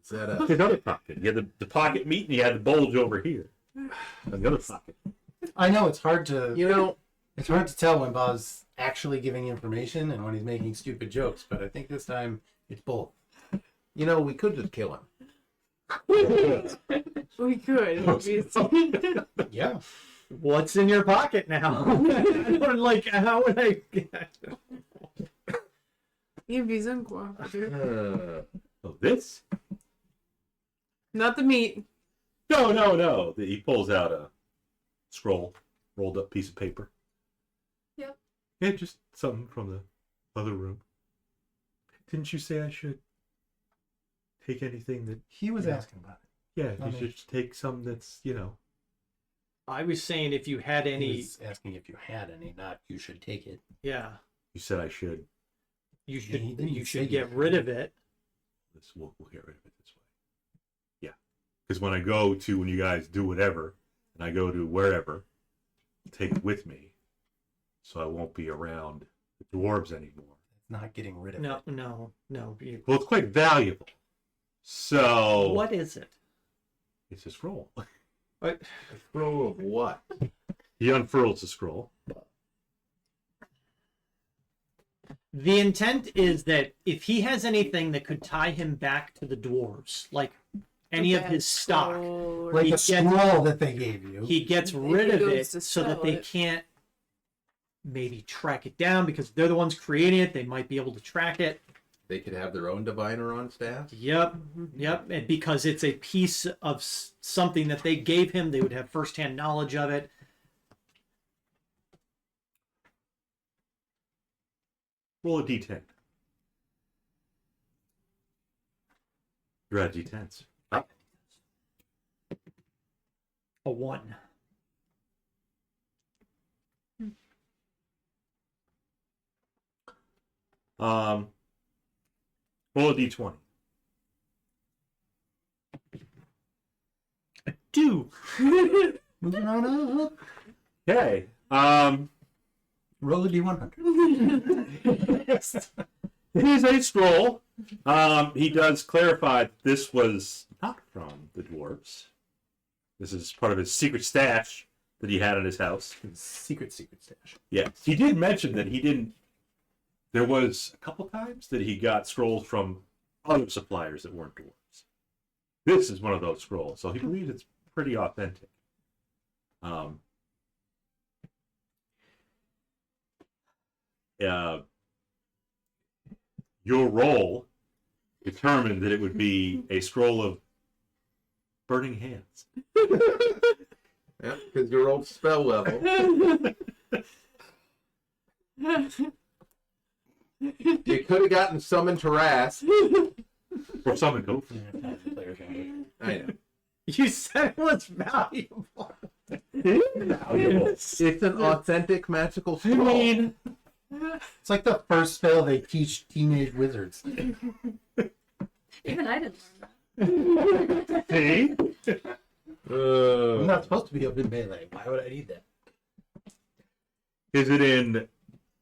Is that a... His other pocket. You had the pocket meat and you had the bulge over here. And the other pocket. I know it's hard to You it's hard to tell when Bob's actually giving information and when he's making stupid jokes, but I think this time it's both. we could just kill him. We could, obviously. Yeah. What's in your pocket now? I don't like. How would I? You'd be uncooperative. Oh, this? Not the meat. No. He pulls out a scroll, rolled up piece of paper. Yep. Yeah, just something from the other room. Didn't you say I should take anything that... He was Yeah. asking about it. Yeah, I you mean- should just take some that's, I was saying if you had He any. was asking if you had any, not you should take it. Yeah, You said I should. you He didn't you say should get you rid should. of it. We'll get rid of it this way. Yeah. Because when you guys do whatever, and I go to wherever, take it with me. So I won't be around the dwarves anymore. It's not getting rid of No, it. no. You, Well, it's quite valuable. So... what is it? It's a scroll. What? A scroll of what? He unfurls the scroll. The intent is that if he has anything that could tie him back to the dwarves, like any of his stock, Like He the gets- scroll that they gave you. he gets If rid he of goes it to so that sell they it. can't maybe track it down because they're the ones creating it. They might be able to track it. They could have their own diviner on staff? Yep, and because it's a piece of something that they gave him, they would have firsthand knowledge of it. Roll a d10. You're at d10s. A 1. Roll a d20. A 2. Moving on up. Okay. Roll a d100. It is a scroll. He does clarify this was not from the dwarves. This is part of his secret stash that he had at his house. Secret stash. Yes. He did mention that he didn't. There was a couple times that he got scrolls from other suppliers that weren't dwarves. This is one of those scrolls, so he believes it's pretty authentic. Your roll determined that it would be a scroll of burning hands. Yeah, because your old spell level. You could have gotten summoned to Ras. Or summon gopher. I know. You said it was valuable. It's an authentic magical scroll. It's like the first spell they teach teenage wizards. Even I didn't learn that. See? I'm not supposed to be up in melee. Why would I need that? Is it in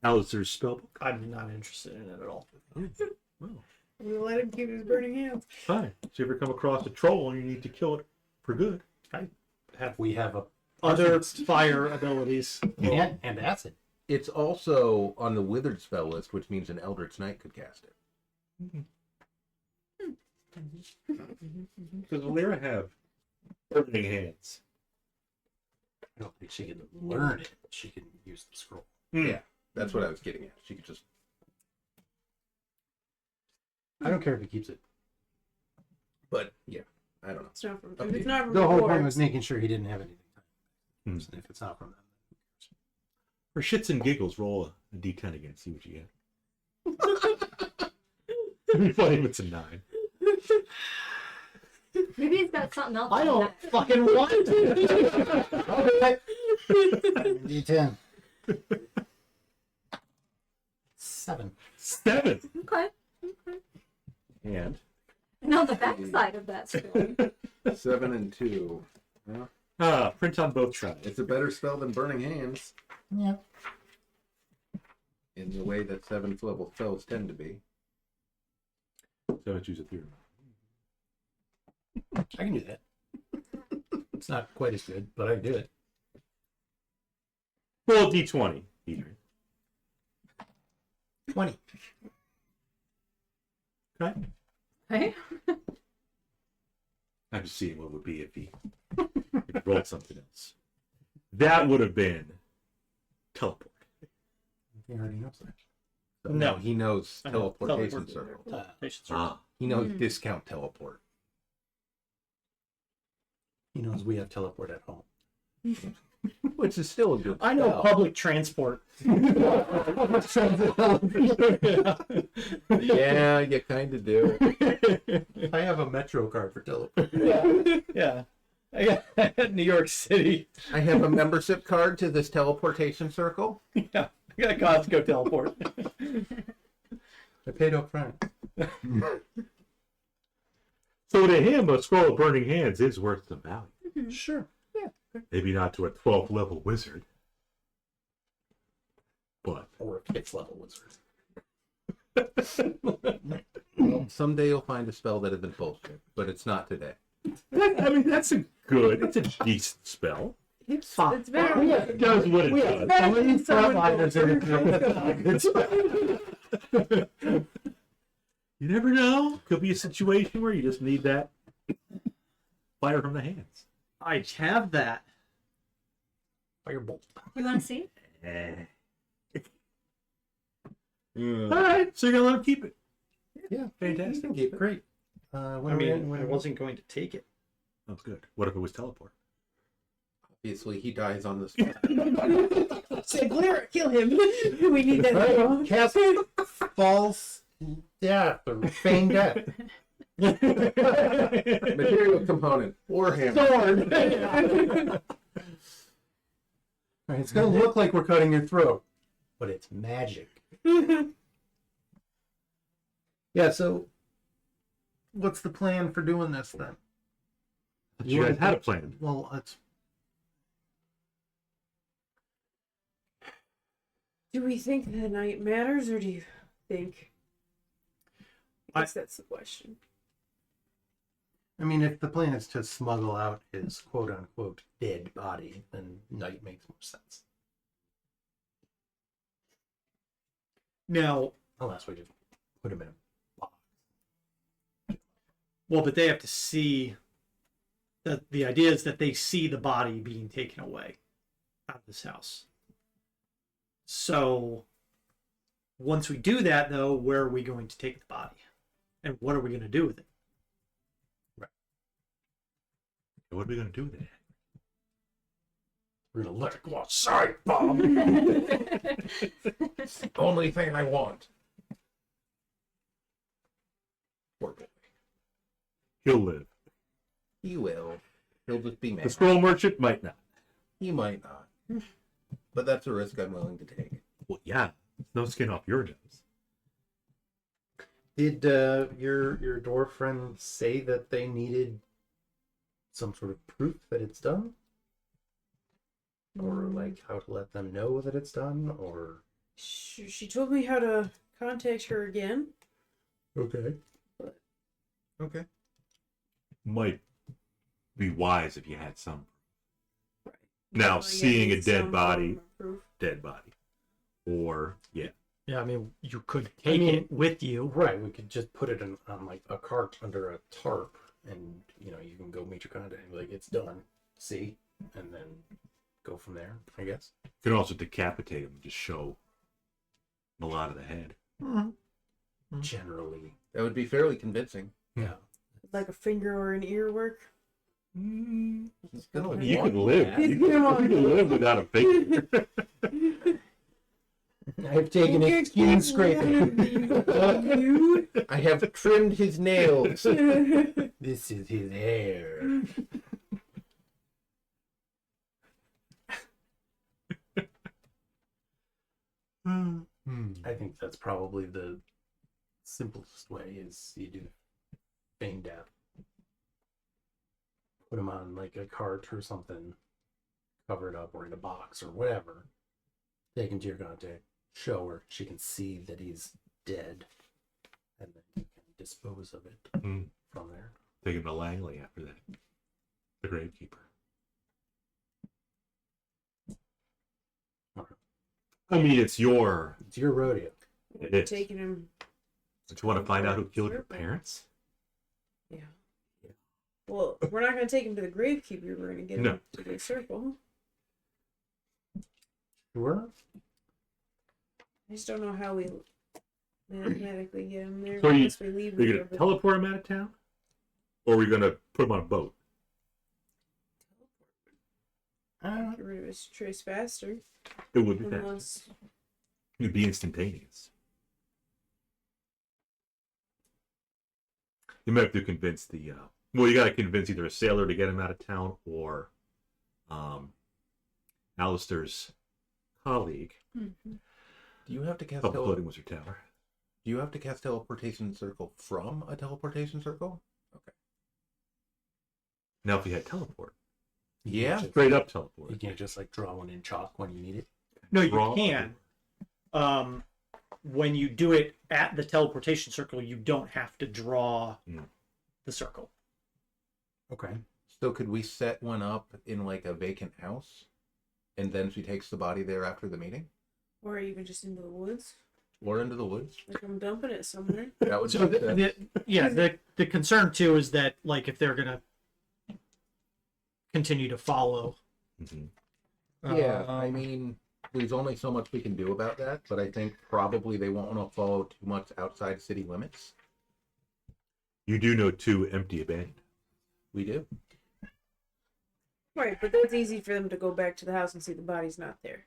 Alister's spellbook? I'm not interested in it at all. We'll let him keep his burning hands. Fine. So if you ever come across a troll and you need to kill it for good. We have a Other fire abilities. and acid. It's also on the withered spell list, which means an Eldritch Knight could cast it. Does Volira have burning hands? I don't think she can learn it. She can use the scroll. Yeah, that's what I was getting at. She could just. I don't care if he keeps it. But yeah, I don't know. It's not from. Okay. If it's not from The whole point dwarves, was making sure he didn't have anything. Hmm. If it's not from them. For shits and giggles, roll a d10 again, see what you get. It'd be funny if it's a 9. Maybe he's got something else. I on don't that. fucking want to. D10. 7. 7! Okay. And? And on the backside of that scroll. 7 and 2. Print on both sides. It's a better spell than Burning Hands. Yeah. In the way that 7th level spells tend to be. So I choose a theory. I can do that. It's not quite as good, but I can do it. Roll a d20, Edrian. 20. Okay. Right? I'm just seeing what it would be if he rolled something else. That would have been teleport. He already knows that. So No. no, he knows I know, teleportation teleport. circle. Teleportation circle. He knows discount teleport. He knows we have teleport at home. Which is still a good I know spell. public transport. Yeah, you kind of do. I have a Metro card for teleport. Yeah. I got New York City. I have a membership card to this teleportation circle. Yeah. I got Costco teleport. I paid up front. So to him, a scroll of burning hands is worth some value. Sure. Maybe not to a 12th level wizard. But Or a 6th level wizard. Well, someday you'll find a spell that isn't bullshit, but it's not today. that's a good, it's a decent spell. it's better. It does what it does. You never know. Could be a situation where you just need that fire from the hands. I have that. Firebolt. You want to see? All right, so you're gonna let him keep it. Yeah. Fantastic. Keep great. When I are we mean, in? When I are we- wasn't going to take it. That's good. What if it was teleport? Obviously, he dies on the spot. Say, Volira, kill him. We need that. Cast false death or feigned death. Material component. Warhammer. Sword! All right, it's going to look like we're cutting your throat, but it's magic. Yeah, so what's the plan for doing this then? You guys had a plan. Well, it's Do we think the night matters, or do you think I guess that's the question. I mean, if the plan is to smuggle out his quote-unquote dead body, then night makes more sense. Now, Unless we just put him in a box. well, but they have to see that the idea is that they see the body being taken away out of this house. So once we do that, though, where are we going to take the body? And what are we going to do with it? What are we going to do with it? We're gonna let it go outside, Bob. Only thing I want. Poor boy. He'll live. He will. He'll just be The mad. scroll merchant might not. He might not. But that's a risk I'm willing to take. Well, yeah. No skin off your nose. Did your dwarf friend say that they needed some sort of proof that it's done? Or like how to let them know that it's done? Or She told me how to contact her again. okay. Okay. Might be wise if you had some. Right. Now, So, yeah, seeing a need dead some body, form of proof. dead body. Or, yeah. Yeah, I mean, you could take it with you. Right, we could just put it on like a cart under a tarp, and you can go meet your contact and be like, it's done. See? And then go from there, I guess. You can also decapitate him and just show a lot of the head. Generally. That would be fairly convincing. Yeah. Like a finger or an ear work. He's gonna You want can live. that. You can live without a finger. I've taken it skin scraping. I have trimmed his nails. This is his hair. I think that's probably the simplest way is you do feign death. Put him on like a cart or something, cover it up or in a box or whatever. Take him to your contact, show her, she can see that he's dead, and then you can dispose of it from there. Take him to Langley after that. The gravekeeper. I mean, it's your. It's your rodeo. It is. Taking him. Don't you want to find out who killed your parents? Yeah. Well, we're not going to take him to the gravekeeper. We're going to get No. him to the circle. Sure. I just don't know how we mathematically get him there. So are you unless we leave him going there, to but- teleport him out of town? Or are we going to put him on a boat? Get rid of his trace faster. It would be fast. Unless It would be instantaneous. You might have to convince the. Well, you got to convince either a sailor to get him out of town or Alister's colleague Mhm. Do you have to cast of the floating wizard tower. Do you have to cast teleportation circle from a teleportation circle? Okay. Now, if you had teleport, Yeah. straight up teleport. You can't just like draw one in chalk when you need it. No, you Draw- can. When you do it at the teleportation circle, you don't have to draw the circle. Okay. So could we set one up in like a vacant house, and then she takes the body there after the meeting, or even just into the woods. or into the woods? Like I'm dumping it somewhere. That would So make sense. the concern too is that like if they're gonna continue to follow. Mhm. Yeah, I mean, there's only so much we can do about that, but I think probably they won't want to follow too much outside city limits. You do know 2 empty abandoned. We do. Right, but that's easy for them to go back to the house and see the body's not there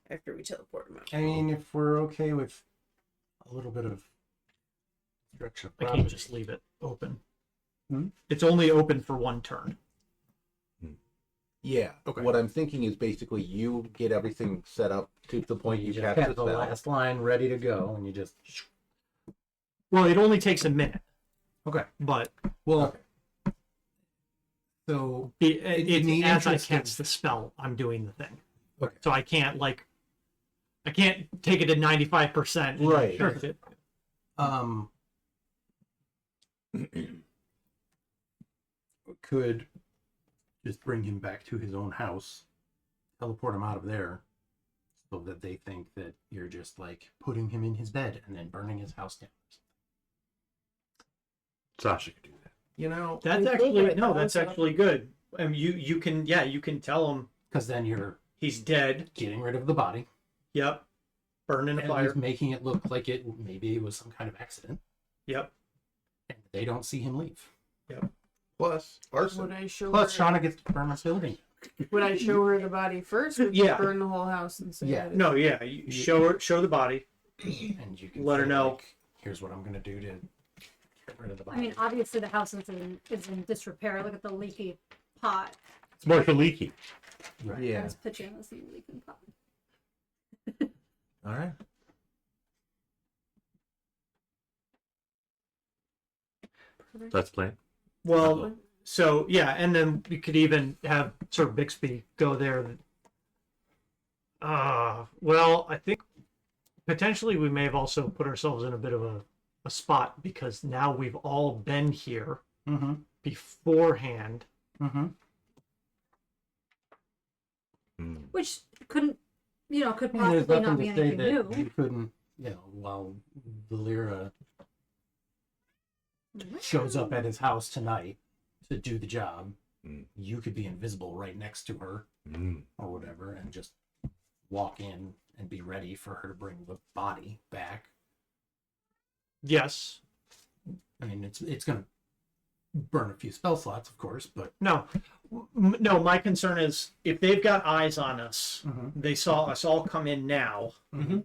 after we teleport him out. I mean, if we're okay with a little bit of destruction of I property, can't just leave it open. Hmm? It's only open for one turn. Yeah. Okay. What I'm thinking is basically you get everything set up to the point you you just cast have the the spell. last line ready to go, and you just Well, it only takes a minute, okay. but Well, so it's the as I interest of- cast the spell, I'm doing the thing. Okay. So I can't take it to 95%. Right. Sure. um, could just bring him back to his own house, teleport him out of there, so that they think that you're just like putting him in his bed and then burning his house down. Sasha could do that. You know, That's We actually think of it no, that that's way, so- actually good. You can you can tell him Because then you're he's dead. getting rid of the body, Yep. Burn in a and fire. he's making it look like maybe it was some kind of accident, Yep. and they don't see him leave. plus arson. Would I show Plus, her? Shauna gets to burn a building. Would I show her the body first, or Yeah. burn the whole house and say Yeah. that? No, yeah. You show the body. And you can Let her say, know. like, here's what I'm gonna do to get rid of the body. I mean, obviously the house is in disrepair. Look at the leaky pot. It's Marshall Leakey. I Yeah. was picturing this leaking pot. All right. That's plan. Well, so yeah, and then we could even have Sir Bixby go there. Well, I think potentially we may have also put ourselves in a bit of a spot because now we've all been here Mm-hmm. beforehand. Mm-hmm. Which could There's possibly not nothing be to say anything that new. you couldn't, while Volira shows up at his house tonight to do the job, you could be invisible right next to her or whatever and just walk in and be ready for her to bring the body back. Yes. I mean, it's going to burn a few spell slots, of course, but No. No, my concern is if they've got eyes on us, they saw us all come in now, Mhm.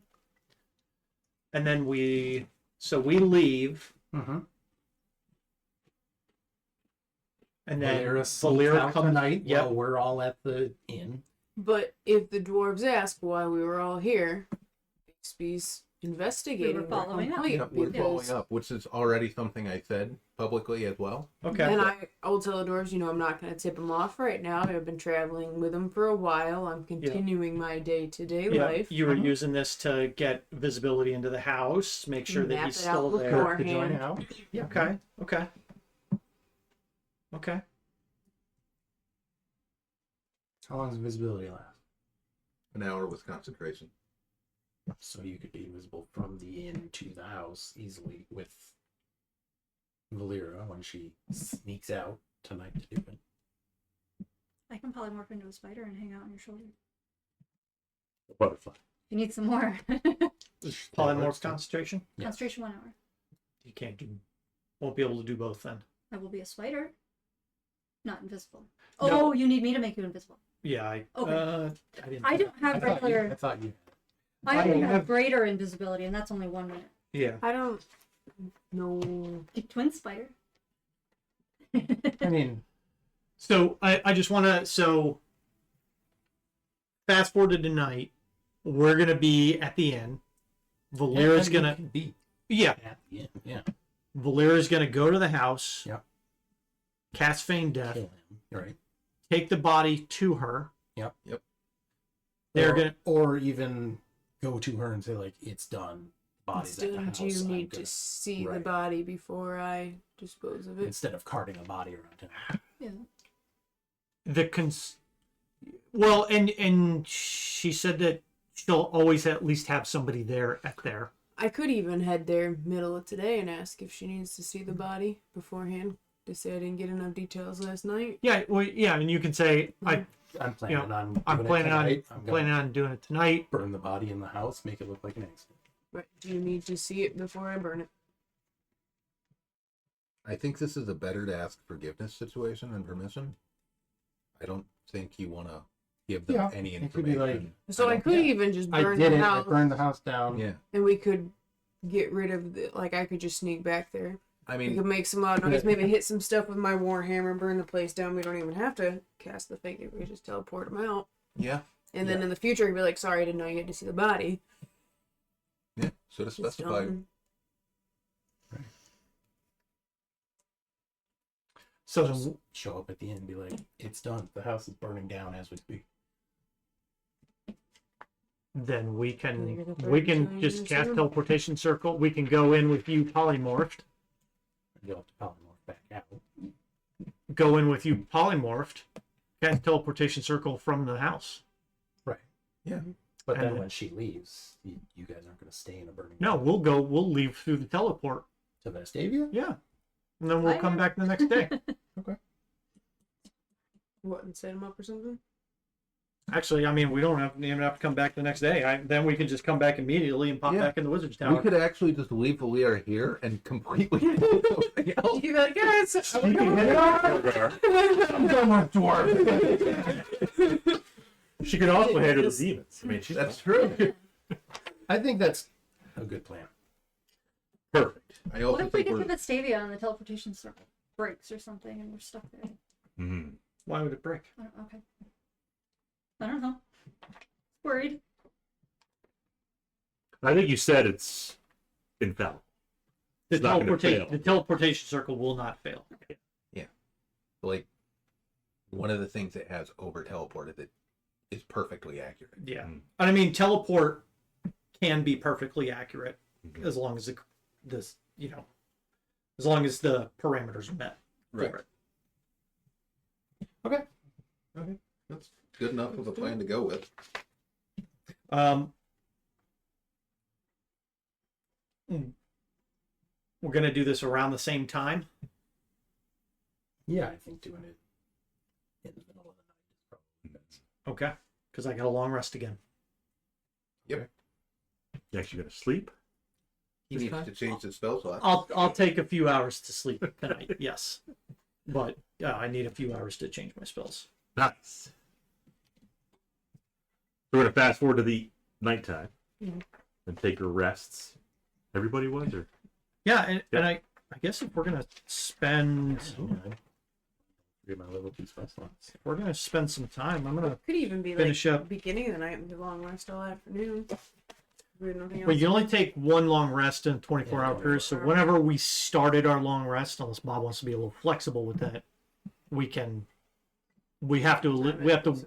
and then we leave, and then Volira sneaks Volira out comes. tonight Yep. while we're all at the inn. But if the dwarves ask why we were all here, Bixby's investigating. We were following up. complaint Yep, we're because- following up, which is already something I said publicly as well. Okay. And I will tell the dwarves, I'm not going to tip them off right now. I've been traveling with them for a while. I'm continuing my day-to-day Yeah, life. you were using this to get visibility into the house, make sure that Map he's it still out there. before. To join Beforehand. out. Yeah. Okay. Okay. Okay. How long does visibility last? An hour with concentration. So you could be invisible from the inn to the house easily with Volira when she sneaks out tonight to do it. I can polymorph into a spider and hang out on your shoulder. A butterfly. If you need some more. Polymorph concentration. Yes. Concentration 1 hour. You can't do. Won't be able to do both then. I will be a spider. Not invisible. No. Oh, you need me to make you invisible. Yeah. I didn't. I don't have I regular. thought you. I I only have- have greater invisibility, and that's only 1 minute. Yeah. I don't know. Twin spider. I mean, So I just want to fast forward to tonight. We're gonna be at the inn. Valera's you gonna can be yeah. at the inn. Yeah. Valera's gonna go to the house. Yep. Cast feign death. Kill him. Right. Take the body to her. Yep. Yep. They're or, gonna or even go to her and say like, "It's done. Body's at the Instead, house. do you I'm need gonna-" to see the Right. body before I dispose of it? instead of carting a body around town. Yeah. well, and she said that she'll always at least have somebody there at there. I could even head there middle of today and ask if she needs to see the body beforehand. To say I didn't get enough details last night. Yeah, well, yeah, and you can say I'm planning You know, on. I'm doing it planning on tonight. I'm planning gonna on doing it tonight. burn the body in the house, make it look like an accident. But do you need to see it before I burn it? I think this is a better to ask forgiveness situation than permission. I don't think you want to give them Yeah, any it could be information. So I don't- could even just I burn did the it. I house, burned the house down. Yeah, and we could get rid of the. Like I could just sneak back there. I We mean, could make some loud noise, maybe hit some stuff with my warhammer, burn the place down. We don't even have to cast the thing. We just teleport them out. yeah, And then in the future, he'd be like, "Sorry, I didn't know you had to see the body." yeah. Should have It's specified. done. So Just then, show up at the end and be like, "It's done. The house is burning down as we speak." then we You're the can third just time cast soon. teleportation circle. We can go in with you polymorphed. you'll have to polymorph back out. Go in with you polymorphed, cast teleportation circle from the house. Right. Yeah. But then And- when she leaves, you guys aren't going to stay in a burning. No, building. we'll leave through the teleport. To Vestavia? Yeah. And then we'll come back the next day. What, and set him up or something? Actually, I mean, we don't even have to come back the next day. Then we can just come back immediately and pop Yeah. back in the Wizard's We Tower. could actually just leave Volira here and completely do something else. You like, guys, I'm done with dwarf. She could also handle the demons. I mean, she's That's true. I think that's a good plan. perfect. I What also if we think get we're to Vestavia and the teleportation circle breaks or something and we're stuck there? Mm-hmm. Why would it break? Okay. I don't know. Worried. I think you said it's infallible. The It's not gonna fail. teleportation circle will not fail. like one of the things that has over teleported that is perfectly accurate. Yeah. Mm. And I mean, teleport can be perfectly accurate Mhm. as long as as long as the parameters are met. Right. For it. Okay. That's good enough of a plan to go with. We're gonna do this around the same time. Yeah, I think doing it in the middle of the night is probably best. Okay. Because I got a long rest again. You actually got to sleep? He This needs time? to change the spell slot. I'll take a few hours to sleep tonight. Yes, but I need a few hours to change my spells. Nice. We're going to fast forward to the nighttime Mhm. and take our rests. Everybody was? Or Yeah, and I guess if we're gonna spend Get my level 2 spell slots. if we're gonna spend some time, I'm gonna. Could even be Finish like up. beginning of the night and do long rest all afternoon. We have nothing else. Well, you only take one long rest in a 24-hour Yeah, period. So 24 whenever we started our long rest, unless Bob wants to be a little flexible with that, we can. We have to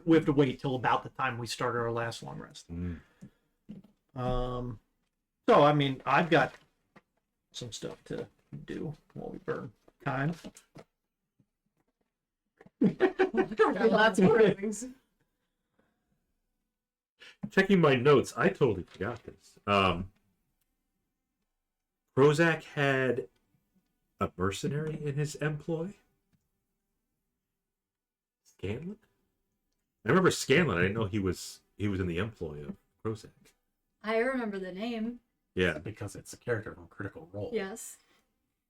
wait till about the time we started our last long rest. So I mean, I've got some stuff to do while we burn time. Got lots of things. checking my notes, I totally forgot this. Prozac had a mercenary in his employ? Scanlan? I remember Scanlan. I didn't know he was in the employ of Prozac. I remember the name. Yeah. Because it's a character from Critical Role. Yes.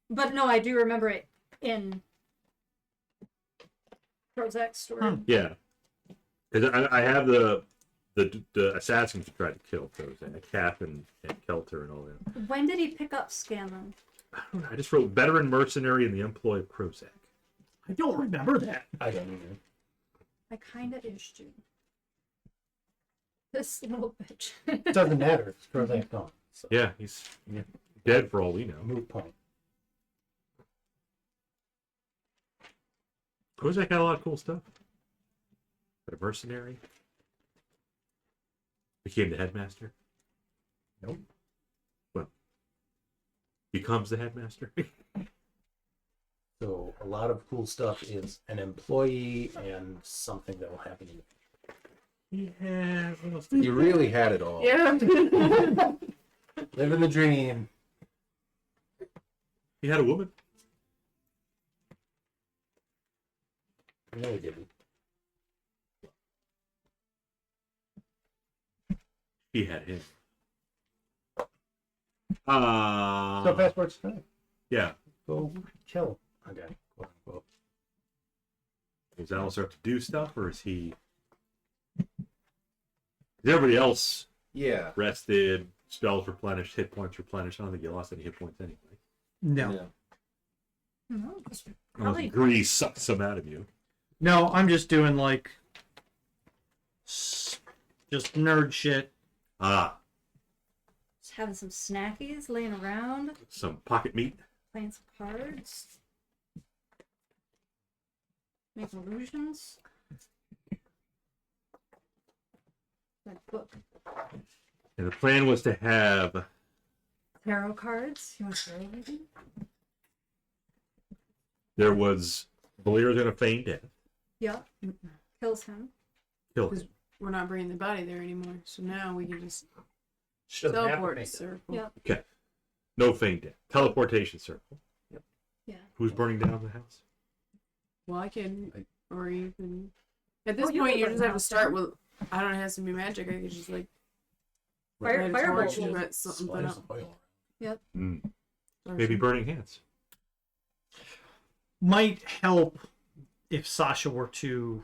But no, I do remember it in Prozac's story. Yeah. Because I have the assassins who tried to kill Prozac, Cap and Kelter and all that. When did he pick up Scanlan? I don't know. I just wrote veteran mercenary in the employ of Prozac. I don't remember that. I don't even. I kinda ished you. This little bitch. It doesn't matter. It's Prozac gone. So Yeah, he's dead for all we know. moot point. Prozac had a lot of cool stuff. But a mercenary. Became the headmaster. Nope. Well, becomes the headmaster. So a lot of cool stuff is an employee and something that will happen in the future. Yeah. What else did You really had it all. Yeah. Living the dream. he had a woman? No, he didn't. He had him. So fast forward to tonight. Yeah. Go kill a guy, quote unquote. Does Alister have to do stuff, or is he? Is everybody else Yeah. rested, spells replenished, hit points replenished? I don't think you lost any hit points anyway. No. Yeah. No, Unless Probably- grease sucks some out of you. No, I'm just doing like just nerd shit. Ah, just having some snackies laying around, some pocket meat. playing some cards, making illusions. That book. And the plan was to have Tarot cards. You want to share everything? There was Volira's gonna feign death. Yeah. Kills him. Kill him. We're not bringing the body there anymore, so now we can just She doesn't have to teleport make a it. circle. Yeah. Okay. No feign death. Teleportation circle. Yeah. Who's burning down the house? Well, I can, or you can. At this you point, can you burn just the have to house start down. with. I don't. It has to be magic. I could just like Fire, light a firebolt. torch and put something Splash up. some oil. Mm. or Maybe something. burning hands. Might help if Sasha were to.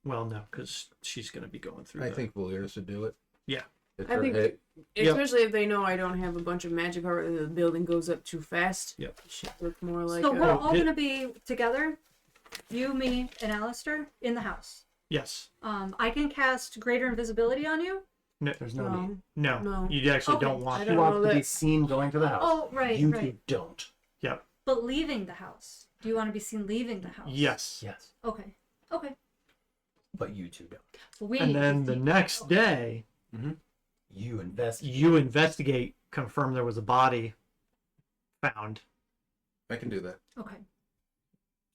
Well, no, because she's going to be going through. I the- think Volira should do it. Yeah. It's I her think- hit. Especially if they know I don't have a bunch of magic or the building goes up too fast. Yep. It should look more like. So we're Oh, all did- gonna be together. You, me, and Alister in the house. Yes. I can cast greater invisibility on you. There's no need. No. No. You actually Okay. don't want I She don't to. know wants to be that- seen going to the house. Oh, right, You right. two don't. Yep. But leaving the house. Do you want to be seen leaving the house? Yes. Yes. Okay. Okay. But you two don't. So we And need to then be the seen. next Okay. day, You invest. you investigate, confirm there was a body found. I can do that. Okay.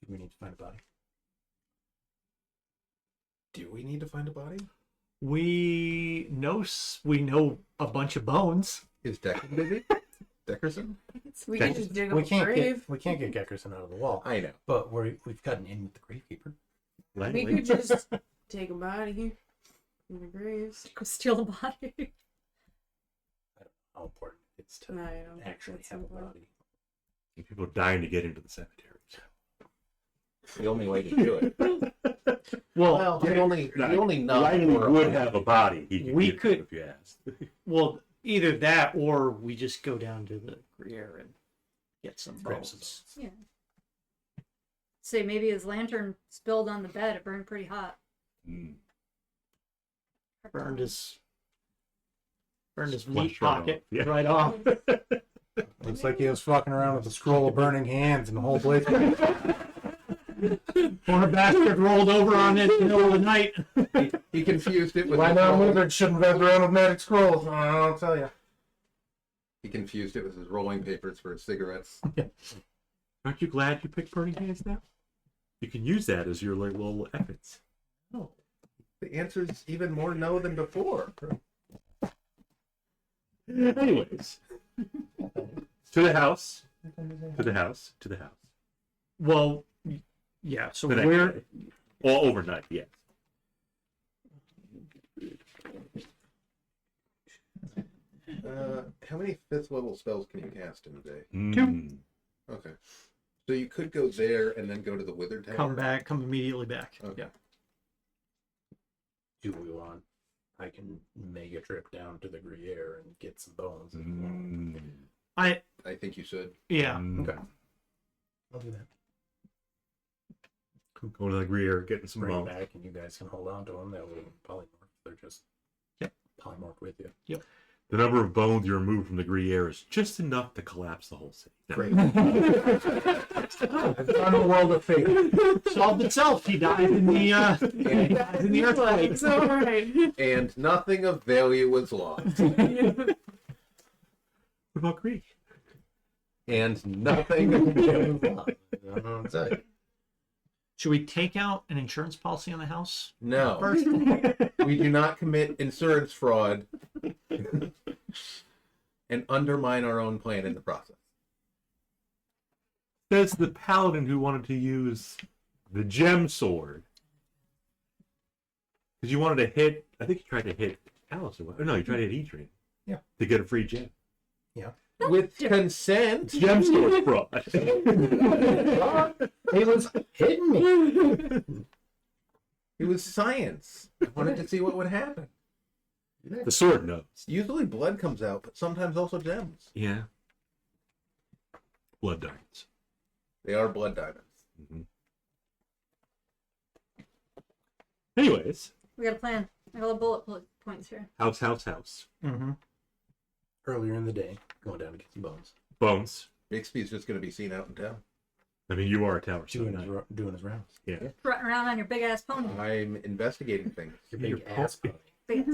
We need to find a body. Do we need to find a body? We know a bunch of bones. Is Declan busy? Deckerson? We can just dig up We a can't grave. get Gekkerson out of the wall. I know. But we've gotten in with the gravekeeper. We could just take a body in the graves. Go steal the body. How important it's to No, I don't think actually that's have a important. body. People dying to get into the cemetery. The only way to do it. Well, The only nut Riley or- would have a body. He could We get to could- if you asked. well, either that or we just go down to the Gruyere and get some Grab some bones. Yeah. Say maybe his lantern spilled on the bed. It burned pretty hot. Mm. Burned his Flush meat right pocket off. Yeah. right off. Looks like he was fucking around with a scroll of burning hands and the whole place. Poor bastard rolled over on it in the middle of the night. He confused it with Why his not rolling- wizards shouldn't mess around with magic scrolls? I'll tell you. He confused it with his rolling papers for his cigarettes. Aren't you glad you picked burning hands now? You can use that as your little efforts. No. The answer's even more no than before. Anyways. To the house. To the house. To the house. Well, yeah. So The next we're day. All overnight, yes. How many fifth level spells can you cast in a day? Mm. Okay. So you could go there and then go to the Withered Tower. come immediately back. Okay. Yeah. Do we want? I can make a trip down to the Gruyere and get some bones. Mm. I think you should. yeah. Mm. Okay. I'll do that. Go to the Gruyere, getting some Bring it bones. back, and you guys can hold on to them. That will polymorph. They're just polymorph with you. The number of bones you remove from the Gruyere is just enough to collapse the whole city. No. Great. I've done a world of fate. Solved itself. He died in the earthquake. It's all right. And nothing of value was lost. What about Greek? And nothing of value was lost. I don't know what to tell you. Should we take out an insurance policy on the house? No. First? We do not commit insurance fraud and undermine our own plan in the process. Says the paladin who wanted to use the gem sword. Because you wanted to hit, I think you tried to hit Alister. Oh, no, you tried to hit Edrian. Yeah. To get a free gem. Yeah. With consent. Gem sword fraud. He was hitting me. It was science. I wanted to see what would happen. The sword knows. Usually blood comes out, but sometimes also gems. Yeah. Blood diamonds. They are blood diamonds. Mm-hmm. Anyways, We got a plan. I got a bullet points here. house. Mm-hmm. Earlier in the day, going down to get some bones. Bones. Bixby's just going to be seen out in town. I mean, you are a tower. So Doing his rounds. yeah. Strutting around on your big ass pony. I'm investigating things. Your big Your ass pony. Big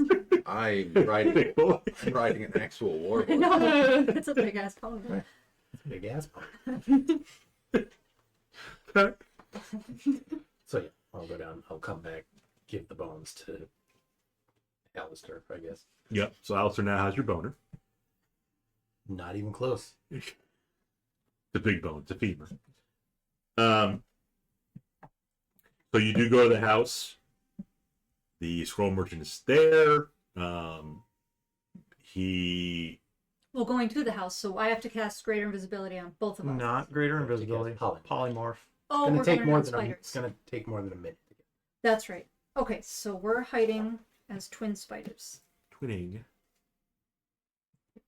I'm Big boy. riding an actual war I horse. know. It's a big ass pony. Big ass pony. Okay. So yeah, I'll go down. I'll come back, give the bones to Alister, I guess. Yep. So Alister now has your boner. Not even close. The big bone, it's a femur. So you do go to the house. The scroll merchant is there. He Well, going to the house, so I have to cast greater invisibility on both of us. Not greater invisibility. Polymorph. Polymorph. Oh, It's we're gonna take going more on than spiders. it's gonna take more than a minute. That's right. Okay, so we're hiding as twin spiders. twinning.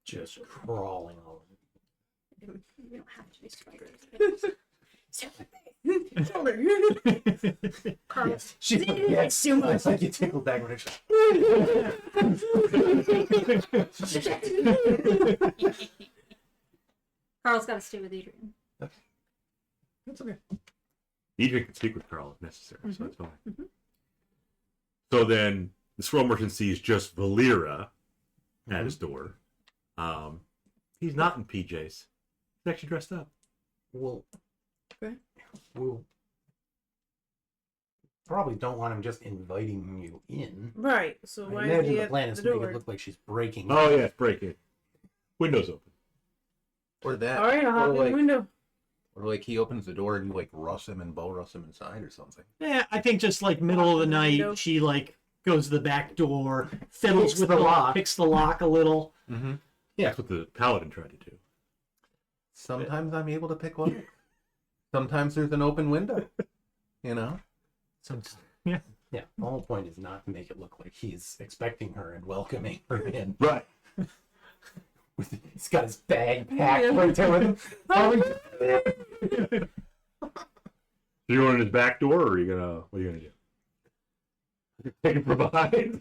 Just crawling all over. We don't have to be spiders. Carl, She's like, yes, it's like you tickled back when it's Carl's got to stay with Edrian. That's okay. Edrian can speak with Carl if necessary, so that's fine. Mhm. So then the scroll merchant sees just Volira at his door. He's not in PJs. He's actually dressed up. Well, Okay. We'll probably don't want him just inviting you in. Right. So I why is imagine he the at plan the is to make door? it look like she's breaking. Oh yeah, it's breaking. Windows open. Or that. All right, I'll hop in like, the window. Or like he opens the door and you like rush him and bull rush him inside or something. Yeah, I think just like middle of the Window. night, she like goes to the back door, fiddles Picks with the the lock. lock, picks the lock a little. Mm-hmm. Yeah, that's what the paladin tried to do. Sometimes I'm able to pick one. Sometimes there's an open window. You know? Yeah. Yeah, the whole point is not to make it look like he's expecting her and welcoming her in. Right. He's got his bag packed right there with him. So you're going in his back door, or are you gonna? What are you gonna do? Take him from behind.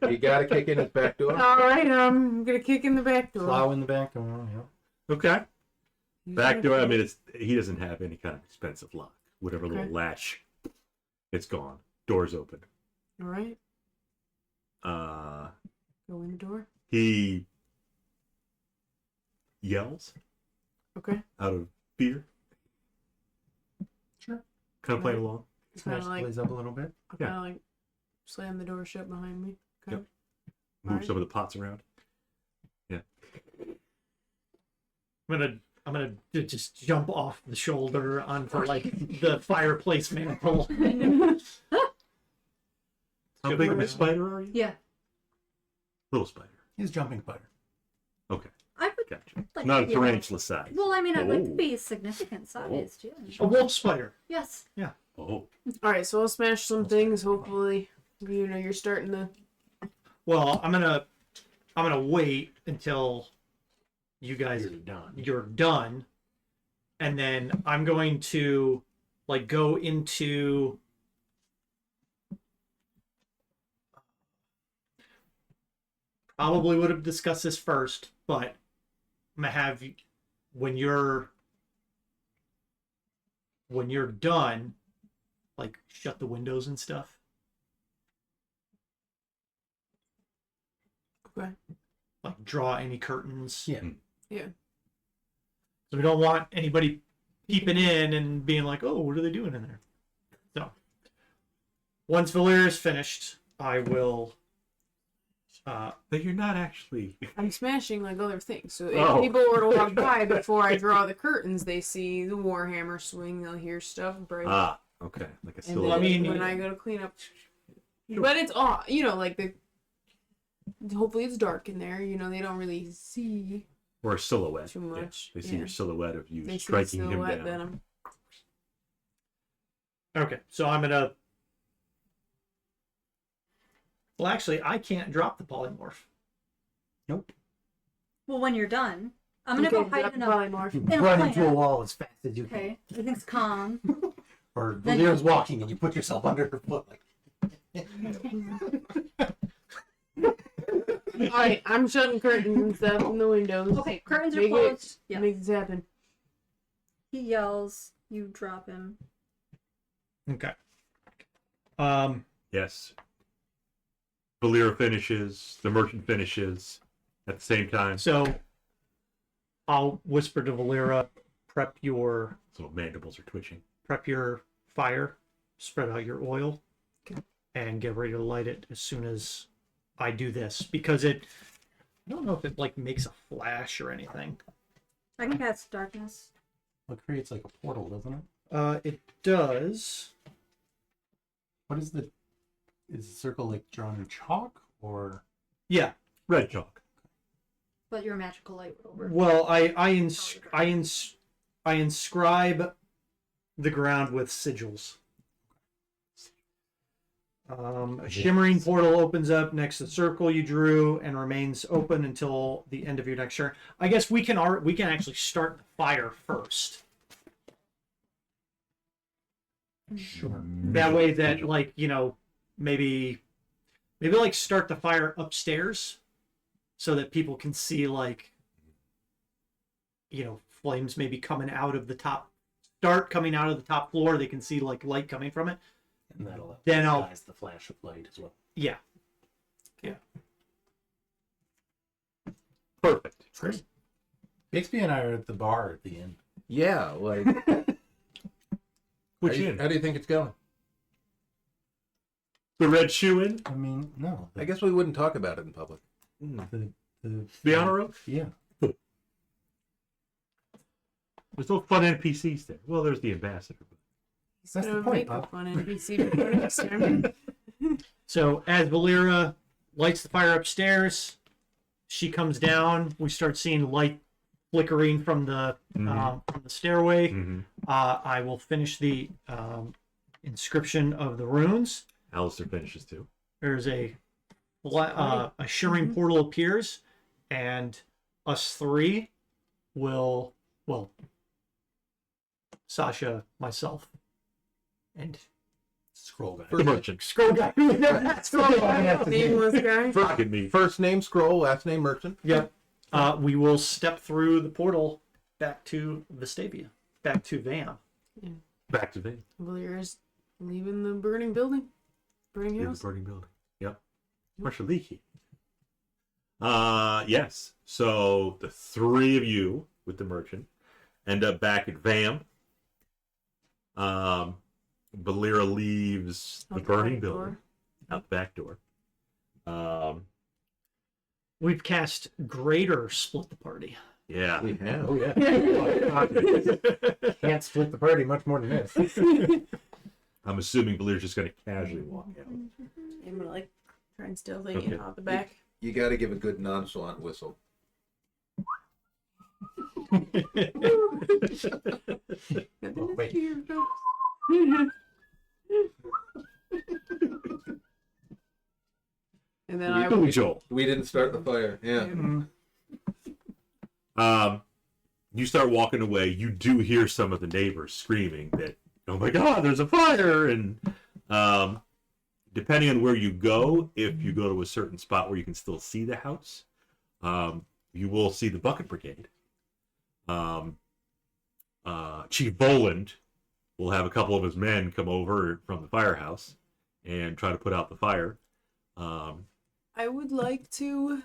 You gotta kick in his back door. All right, I'm gonna kick in the back door. Plow in the back door. Yeah. Okay. Back door. I mean, he doesn't have any kind of expensive lock. Whatever little Okay. latch, it's gone. Door's open. All right, Uh, go in the door. he yells Okay. out of fear. Sure. Kind of playing Right. along. Smash the blaze up a little bit. I kind of like slam the door shut behind me. Okay. Yep. Move Alright. some of the pots around. I'm gonna just jump off the shoulder onto like the fireplace mantle. How big of a spider are you? Yeah, Little spider. He's jumping spider. Okay, I would gotcha. like Not to a be tarantula size. Well, I mean, I'd like to Oh. be significant size too. A wolf spider. Yes. Oh, All right, so I'll smash some things. Hopefully, you're starting to. Well, I'm gonna wait until you guys You're done. you're done, and then I'm going to like go into probably would have discussed this first, but I'm gonna have when you're done, like shut the windows and stuff. Okay. Like draw any curtains. Yeah. Yeah. So we don't want anybody peeping in and being like, "Oh, what are they doing in there?" So once Volira is finished, I will. but you're not actually. I'm smashing like other things. So if Oh. people were to walk by before I draw the curtains, they see the warhammer swing. They'll hear stuff break. Ah, okay, like a and silhouette. then I mean- when I go to clean up, but it's all like the. Hopefully it's dark in there. They don't really see or a silhouette. too Yeah, much. they see your silhouette of you They see the striking him silhouette, down. then I'm Okay, so I'm gonna. Well, actually, I can't drop the polymorph. Well, when you're done, I'm gonna go hide in a. polymorph. In a Run into a plant. wall as fast as you can. Okay, everything's calm. Or Then- Valira's walking and you put yourself under her foot like. All right, I'm shutting curtains and stuff in the windows. Okay, curtains are Make it- closed. Yeah. Make this happen. He yells. You drop him. Okay. Yes. Volira finishes. The merchant finishes at the same time. So I'll whisper to Volira, prep your So mandibles are twitching. fire, spread out your oil, Okay. and get ready to light it as soon as I do this, because I don't know if it like makes a flash or anything. I can cast darkness. It creates like a portal, doesn't it? It does. What is the circle like drawn in chalk or? Yeah. Red chalk. But your magical light would over. Well, I inscribe the ground with sigils. A shimmering portal opens up next to the circle you drew and remains open until the end of your next turn. I guess we can actually start the fire first. Sure. That way, that like maybe like start the fire upstairs, so that people can see like flames maybe coming out of the top. Start coming out of the top floor. They can see like light coming from it. And that'll Then I'll- disguise the flash of light as well. Yeah. Perfect. Great. Bixby and I are at the bar at the inn. Yeah, like Which how, in? how do you think it's going? The red shoe in? I mean, no. I guess we wouldn't talk about it in public. The honor oak? Yeah. There's no fun NPCs there. Well, there's the ambassador. That's the Gonna point, make a Bob. fun NPC before next time. So as Volira lights the fire upstairs, she comes down. We start seeing light flickering from the stairway. Mm-hmm. I will finish the inscription of the runes. Alister finishes too. There's a shimmering portal appears, and us three will, Sasha, myself, and Scroll guy. The merchant. Scroll Guy. Nameless guy. Fucking me. First name Scroll, last name Merchant. Yep. We will step through the portal back to Vestavia, back to Vam. Back to Vane. Volira's leaving the burning building. Burning In the house. burning building. Yep. Marshal Leakey. Yes. So the three of you with the merchant end up back at Vam. Volira leaves the Out the burning back building. door. Out the back door. We've cast Greater Split the Party. Yeah. We have. Oh, yeah. Can't split the party much more than this. I'm assuming Valir's just going to casually walk out. I'm gonna like try and stealthily Okay. out the back. You got to give a good nonchalant whistle. Oh, wait. And then I Do will we, Joel? We didn't start the fire. Yeah. You start walking away. You do hear some of the neighbors screaming that, "Oh my God, there's a fire!" And depending on where you go, if you go to a certain spot where you can still see the house, you will see the bucket brigade. Chief Boland will have a couple of his men come over from the firehouse and try to put out the fire. I would like to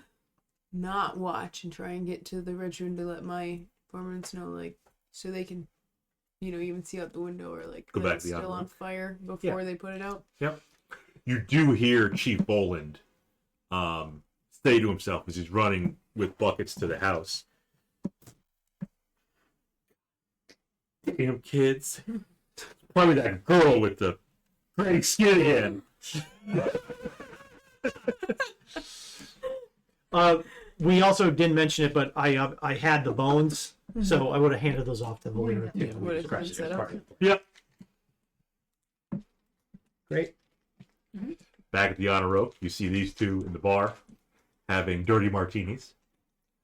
not watch and try and get to the red room to let my informants know, like, so they can, even see out the window or like Go that back it's to the still other on room. fire before they put it out. Yep. You do hear Chief Boland say to himself as he's running with buckets to the house. Damn kids. Probably that girl with the gray skin again. We also didn't mention it, but I had the bones, so I would have handed those off to Volira too. Would have been set up. Yep. Great. Back at the honor oak, you see these two in the bar having dirty martinis.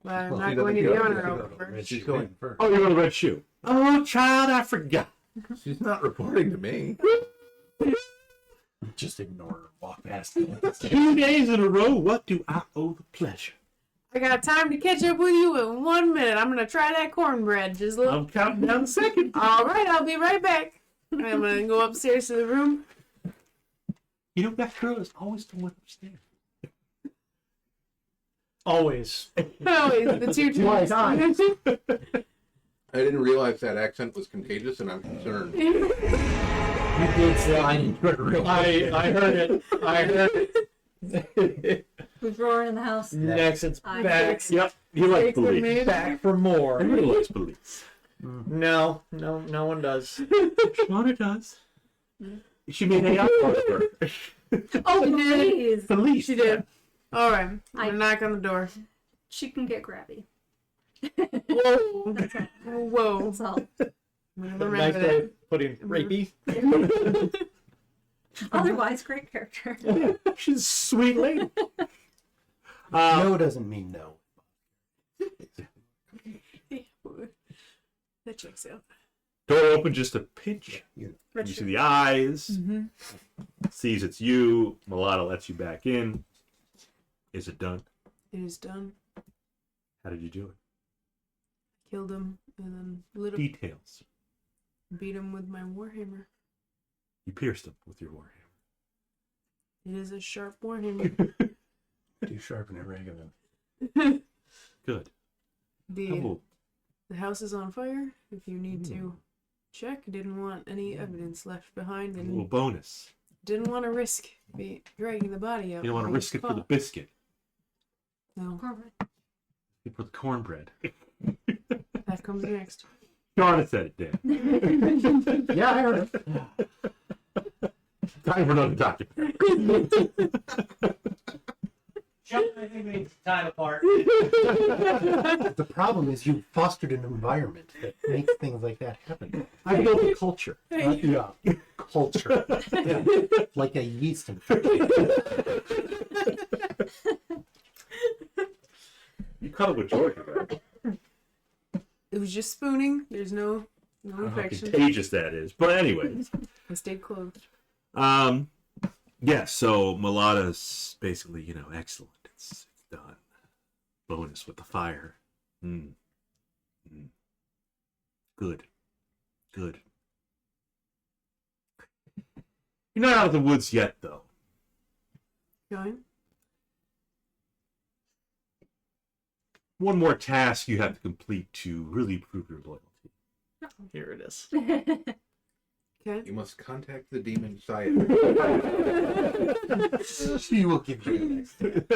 But I'm Well, not she going to doesn't the go. honor She oak goes to first. She's going first. Oh, you're on the red shoe. Oh, child, I forgot. She's not reporting to me. Just ignore her. Walk past. 2 days in a row. What do I owe the pleasure? I got time to catch up with you in 1 minute. I'm gonna try that cornbread. Just look. I'm counting down the second. All right, I'll be right back. I'm gonna go upstairs to the room. You know, that girl is always the one upstairs. Always. Always the two times. I didn't realize that accent was contagious, and I'm concerned. You did slide into it real quick. I heard it. I heard it. Who's roaring in the house? Next, it's I back. Yep, he likes Take the police. man back for more. He likes police. No one does. Shauna does. She made AI for her. Oh, please. Police. She did. All right. I'm I- gonna knock on the door. She can get grabby. Whoa. That's all. Whoa. That's all. Nice Remember way that. of putting rapey. Otherwise, great character. She's a sweet lady. No doesn't mean no. That checks out. Door open just a pinch. You see the eyes. Mm-hmm. Sees it's you. Mulatto lets you back in. Is it done? It is done. How did you do it? Killed him and then lit him, Details. beat him with my warhammer. You pierced him with your warhammer. It is a sharp warhammer. Too sharp and irregular. Good. The house is on fire. If you need to check, didn't want any evidence left behind, A little and bonus. didn't want to risk dragging the body out. You don't want to by risk it for the spot. biscuit. No, For the cornbread. that comes next. Shauna said it, Dan. Yeah, I heard it. Time for another document. I think we need to time apart. The problem is you fostered an environment that makes things like that happen. I built a culture. Yeah, culture. Yeah. Like a yeast infection. You cut it with Georgia, right? It was just spooning. There's no I don't know how infection. contagious that is. But anyways. I stayed closed. Yeah, so Mulatto's basically, excellent. It's done. Bonus with the fire. Good. Good. You're not out of the woods yet, though. Going? One more task you have to complete to really prove your loyalty. Here it is. Okay. You must contact the demon sire. She will give you the next step.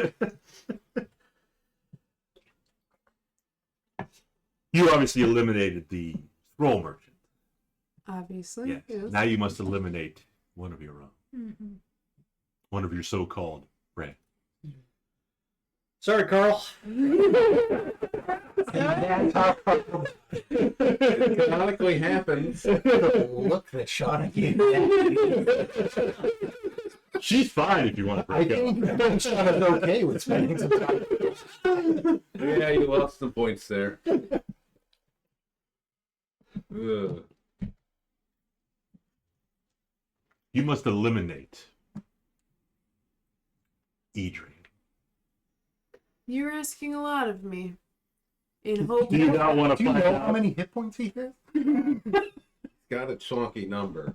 You obviously eliminated the scroll merchant. Obviously. Yes. Yes. Now you must eliminate one of your own. Mm-hmm. One of your so-called friends. Sorry, Carl. That's how problem. It canonically happens. The look that Shauna gave that. She's fine if you want to I break think up. Shauna's okay with spending some time. Yeah, you lost some points there. Ugh. You must eliminate Edrian. You're asking a lot of me. In hope. Do you not want to Do you find know how out? many hit points he has? Got a chonky number.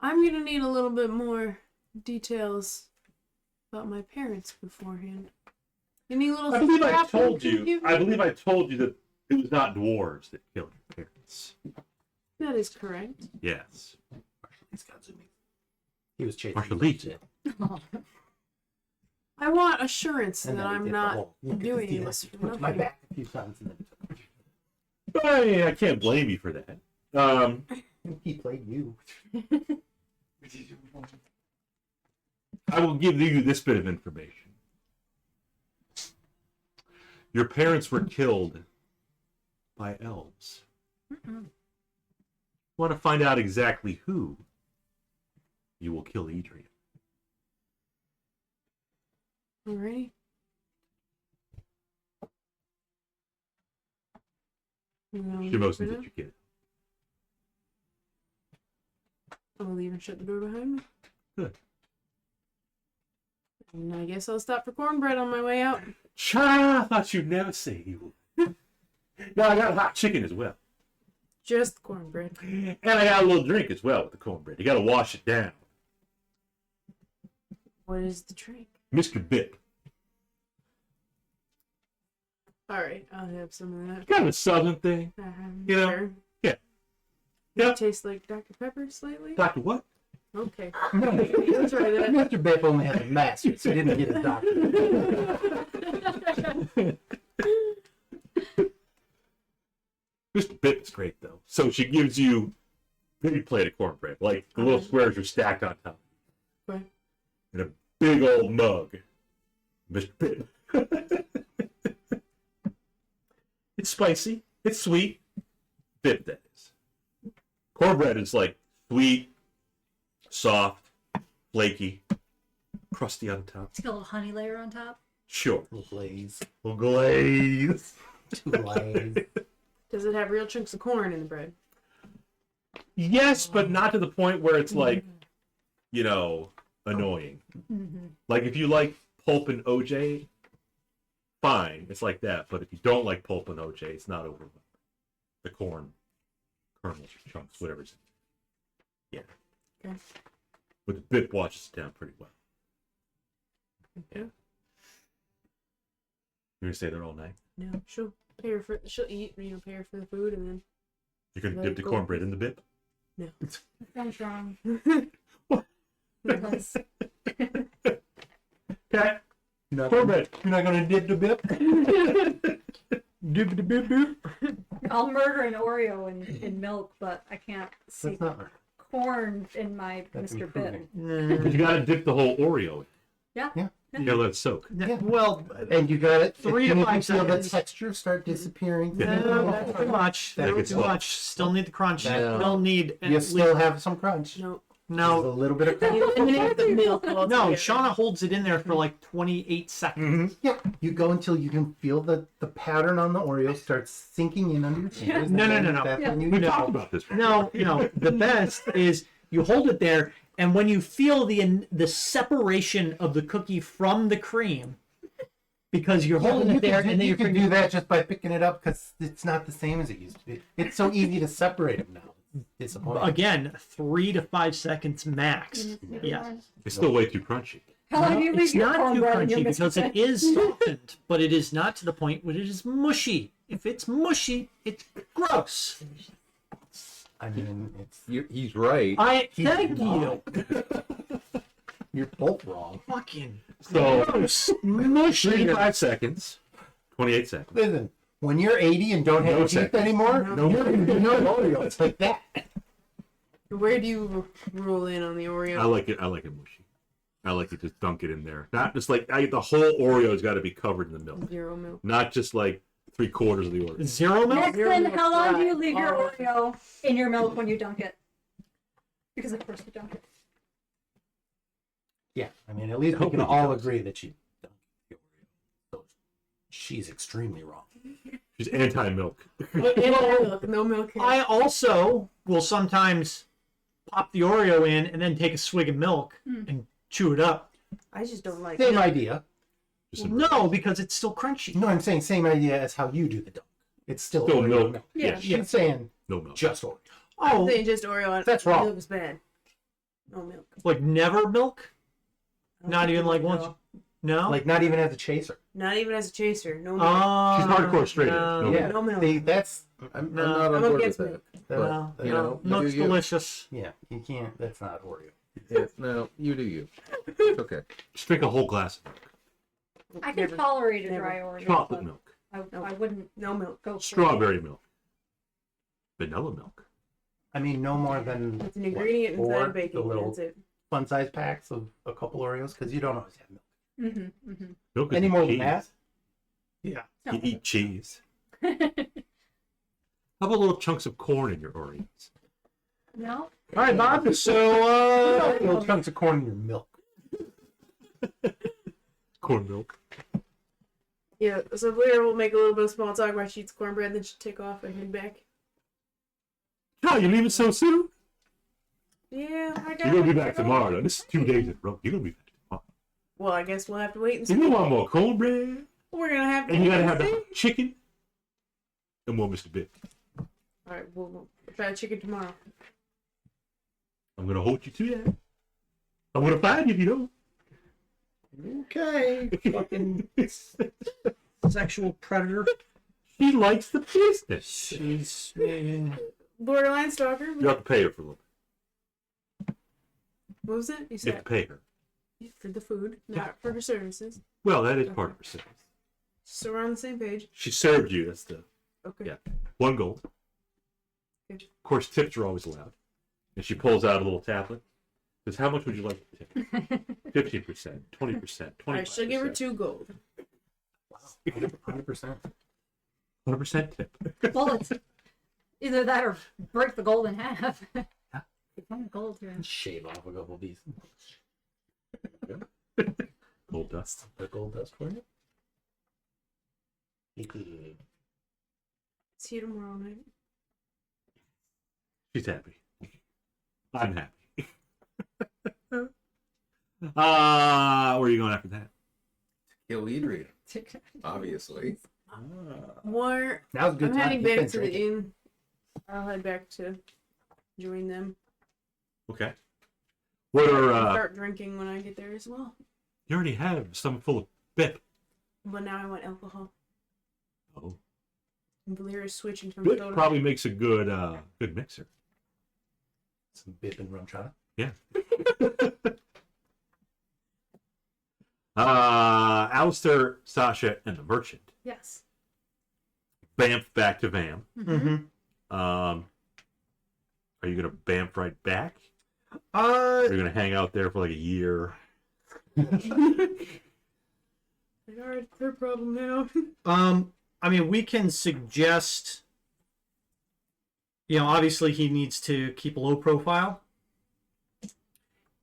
I'm gonna need a little bit more details about my parents beforehand. Any little I believe I scrap told you you. can give me? I believe I told you that it was not dwarves that killed your parents. That is correct. Yes. He's got zoomies. He was chasing Marshall you. Lee. Shit. I want assurance And that then he I'm did the not whole, look at this doing deal. this He for went to my nothing. back a few times and I can't blame you for that. then he played you. I will give you this bit of information. Your parents were killed by elves. Want to find out exactly who? You will kill Edrian. Alrighty. She motions that you get it. I'll leave and shut the door behind me. Good. And I guess I'll stop for cornbread on my way out. Cha! I thought you'd never say you would. Now I got hot chicken as well. Just cornbread. And I got a little drink as well with the cornbread. You got to wash it down. What is the drink? Mr. Bip. All right, I'll have some of that. Kind of a southern thing. You know? Sure. Yeah. Does Yeah. it taste like Dr. Pepper slightly? Dr. What? Okay. No, I'll try that. Mr. Biff only has a master's, so he didn't get a doctorate. Mr. Bip is great, though. So she gives you a big plate of cornbread. Like, the little squares are stacked on top. Okay. In a big old mug. Mr. Bip. It's spicy. It's sweet. Bip, that is. Cornbread is like sweet, soft, flaky, crusty on top. It's got a little honey layer on top. Sure. Glaze. Little glaze. Glaze. Does it have real chunks of corn in the bread? Yes, but not to the point where it's like, you know, annoying. Mm-hmm. Like if you like pulp and OJ, fine, it's like that. But if you don't like pulp and OJ, it's not over the corn kernels or chunks, whatever it's. Yeah. Okay. But the bit washes it down pretty well. Yeah. You're gonna stay there all night? No, she'll she'll eat, pay her for the food, and then You're gonna Let dip it the go. cornbread in the bit? no. Sounds wrong. Okay. You're not Cornbread. You're not gonna dip the bip? Dip the bip bip? I'll murder an Oreo in milk, but I can't see That's not corn in my That's Mr. improving. Bit. But you gotta dip the whole Oreo in. Yeah. Yeah. You gotta let it soak. Yeah. Well, And you got it. 3 to as soon as 5 you feel seconds. the texture start disappearing. no, that's too much. That That's gets too low. much. Still need the crunch. That- Still need at You least- still have some crunch. No. There's no. a little bit of crunch. You eliminate the milk altogether. No, Shauna holds it in there for like 28 seconds. Yeah, you go until you can feel the pattern on the Oreo starts sinking in under your fingers. No, and no, then no. That's Yeah. when you We know. talked about this. No, the best is you hold it there, and when you feel the separation of the cookie from the cream, because you're Yeah, holding you it there, can, and then you you're can do that just by picking it up because it's not the same as it used to be. It's so easy to separate them now. It's disappointing. again 3 to 5 seconds max. Yes. It's still way too crunchy. How long do you leave It's your not too cornbread in your crunchy Mr. because Bit? it is softened, but it is not to the point where it is mushy. If it's mushy, it's gross. I mean, it's He's right. Thank you. you're both wrong. Fucking So gross. 3 Mushy. to 5 seconds. 28 seconds. Listen, when you're 80 and don't have No teeth seconds. anymore, No. you're gonna do no Oreo. It's like that. Where do you roll in on the Oreo? I like it mushy. I like to just dunk it in there. Not just like the whole Oreo's got to be covered in the milk. 0 milk. Not just like 3/4 of the Oreo. 0 milk. Nixon, how long do you leave your Oh. Oreo in your milk when you dunk it? Because of course you dunk it. Yeah, I mean, at least we Hope can it all does. agree that she dunked the Oreo. So she's extremely wrong. She's anti-milk. But, No milk. Here. I also will sometimes pop the Oreo in and then take a swig of milk and chew it up. I just don't like Same milk. idea. Just No, because it's still crunchy. No, I'm saying same idea as how you do the dunk. It's still, Still Oreo milk. Yeah. She's saying No milk. just Oreo. I'm Oh, saying just Oreo. That's wrong. Milk is bad. No milk. like never milk? I don't Not think even you like milk at once? all. No. Like not even as a chaser. Not even as a chaser. No milk. She's hardcore straight edge. No Yeah, No milk. see, that's I'm No, not on I'm board with against that. milk. that- no, that- you no, know, milk's you do you. delicious. yeah, you can't. That's not Oreo. Yeah, no, you do you. It's okay. Just drink a whole glass of milk. I can Never. tolerate a Never. dry Oreo. Chocolate but milk. I wouldn't No milk. go for Strawberry milk. Vanilla milk. I mean, no more than It's an ingredient what, inside four, of baking. the little That's it. fun size packs of a couple Oreos because you don't always have milk. Mm-hmm, mm-hmm. Milk is Any more than cheese. that? Yeah. You eat cheese. How about little chunks of corn in your Oreos? No? All right, Bob. So, Little chunks of corn in your milk. Corn milk. Yeah, so Volira will make a little bit of small talk while she eats cornbread, then she'll take off and head back. Oh, you leaving so soon? Yeah, I got You're gonna be back tomorrow. Though. This is 2 days in a row. You're gonna be back tomorrow. Well, I guess we'll have to wait and see. You want more cornbread? We're gonna have to. And you gotta wait have and see. the chicken and more Mr. Bit. All right, we'll try the chicken tomorrow. I'm gonna hold you to that. I'm gonna find you if you don't. okay. Fucking sexual predator. She likes the business. She's Borderline stalker. You have to pay her for a little. What was it? You You have said to pay her. for the food, not for her services. Well, that is part of her service. So we're on the same page. She served you. That's the Okay. Yeah. 1 gold. Good. Of course, tips are always allowed. And she pulls out a little tablet. Says, "How much would you like to tip? 15%, 20%, 25%." All right, she'll give her 2 gold. 100%. 100% tip. Well, it's either that or break the gold in half. It's only gold here. Shave off a couple pieces. Gold dust. The gold dust for you. See you tomorrow night. She's happy. I'm happy. Where are you going after that? Kill Edrian, obviously. Or Now's a good I'm time. heading You've been back to the drinking. inn. I'll head back to join them. Okay. What are Start drinking when I get there as well. you already have some full of bip. But now I want alcohol. Oh. And Volira's switching from Bip soda. probably makes a good good mixer. Some bip and rum chata. Yeah. Alister, Sasha, and the merchant. Yes. Bamf back to Vam. Mm-hmm. Are you gonna bamf right back? Uh, Or are you gonna hang out there for like a year? Alright, their problem now. I mean, we can suggest. Obviously he needs to keep a low profile.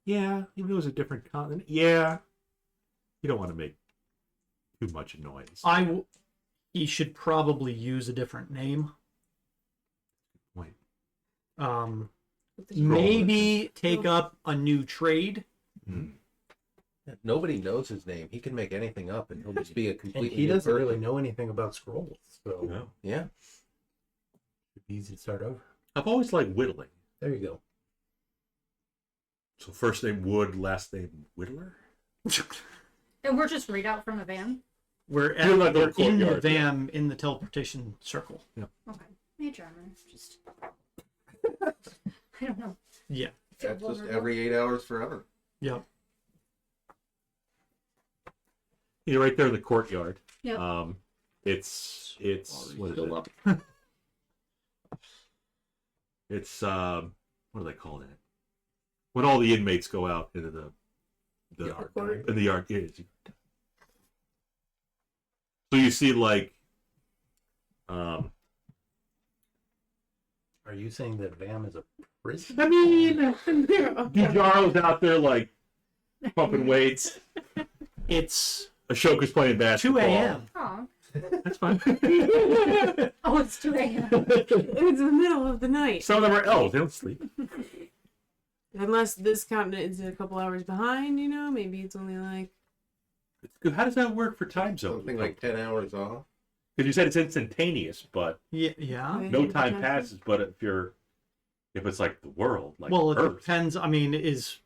Yeah, even though it's a different continent. Yeah. You don't want to make too much noise. He should probably use a different name. Wait. Maybe take up a new trade. Nobody knows his name. He can make anything up, and he'll just be a And completely he new doesn't person. really know anything about scrolls, so No. Yeah. it'd be easy to start over. I've always liked whittling. There you go. So first name Wood, last name Whittler? And we're just read out from a van. We're You're like we're the in the courtyard, van in the teleportation circle. Okay. Major armor. Just. I don't know. Yeah. Feel That's just vulnerable. every 8 hours forever. Yep. You're right there in the courtyard. Yep. It's what is Still it? up. It's what do they call that? When all the inmates go out into the Yard court. in the yard. Yeah, it's- so you see like Are you saying that Vam is a prison? I mean Dujaro's out there like pumping weights. It's Ashoka's playing 2 basketball. a.m. Oh. That's fine. Oh, it's 2 a.m. It's the middle of the night. Some of them are elves. They don't sleep. Unless this continent is a couple hours behind, maybe it's only like. It's good. How does that work for time zones? Something like 10 hours off. Because you said it's instantaneous, but Yeah. no time passes. But if it's like the world, like Well, it Earth, depends. I mean, is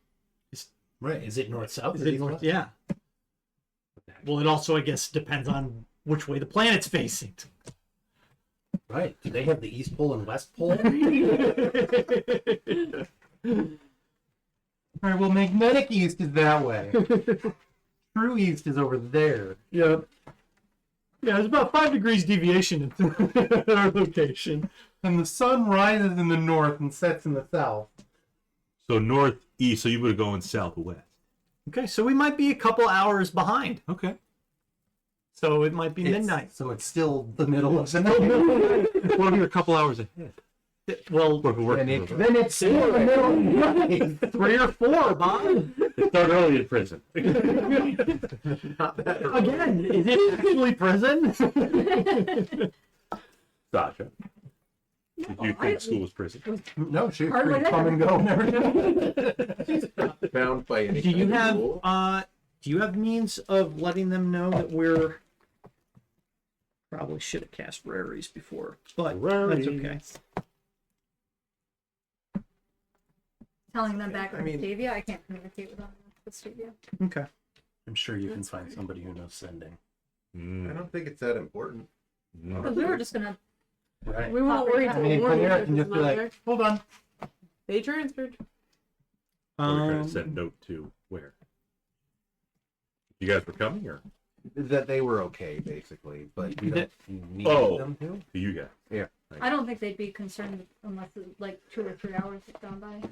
Right. Is it north south? it north? Yeah. Well, it also, I guess, depends on which way the planet's facing. Right. Do they have the East Pole and West Pole? All right. Well, magnetic East is that way. True East is over there. Yeah. Yeah, there's about 5 degrees deviation in our location. And the sun rises in the north and sets in the south. so northeast. So you would go in southwest. Okay, so we might be a couple hours behind. Okay. So it might be midnight. So it's still the middle of the night. Well, you're a couple hours ahead. Well, Well, if it works then, for then it's still the middle of the night. 3 or 4, Bob. They start early in prison. Again, is it actually prison? Sasha, did you think school was prison? No, she's Hardly free to come there. and go and everything. Bound by any Do you kind of have rule. do you have means of letting them know that we're probably should have cast raries before, but that's okay. Telling them back I in mean- Vestavia, I can't communicate with them in Vestavia. Okay. I'm sure you can find somebody who knows sending. I don't think it's that important. Because we were just gonna. Right. We won't worry I till mean, morning. Volira if can it's just be not like, there. hold on. They transferred. We're trying to send note to where? You guys were coming, or That they were okay, basically, but we don't need Oh. them to. to you guys? Yeah. I don't think they'd be concerned unless like 2 or 3 hours have gone by.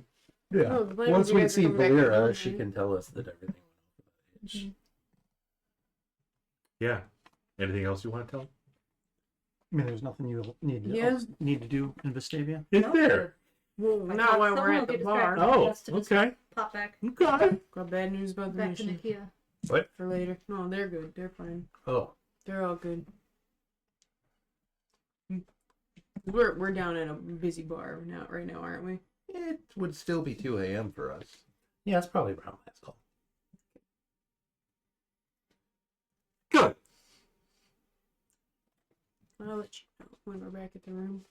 Yeah. Oh, the plan Once was you we guys are see coming back to Volira, London, she right? can tell us that everything went off without a hitch. Yeah. Anything else you want to tell? I mean, there's nothing you Yeah. need to do in Vestavia. Is No, there? Well, My not God, while we're someone at will the get bar. distracted. Oh, Just to just okay. Pop back, Okay. Got bad news about the back to mission Nakia. What? for later. No, they're good. They're fine. Oh, They're all good. We're down at a busy bar now, right now, aren't we? It would still be 2 a.m. for us. yeah, it's probably around last call. Good. I'll let you know when we're back at the room.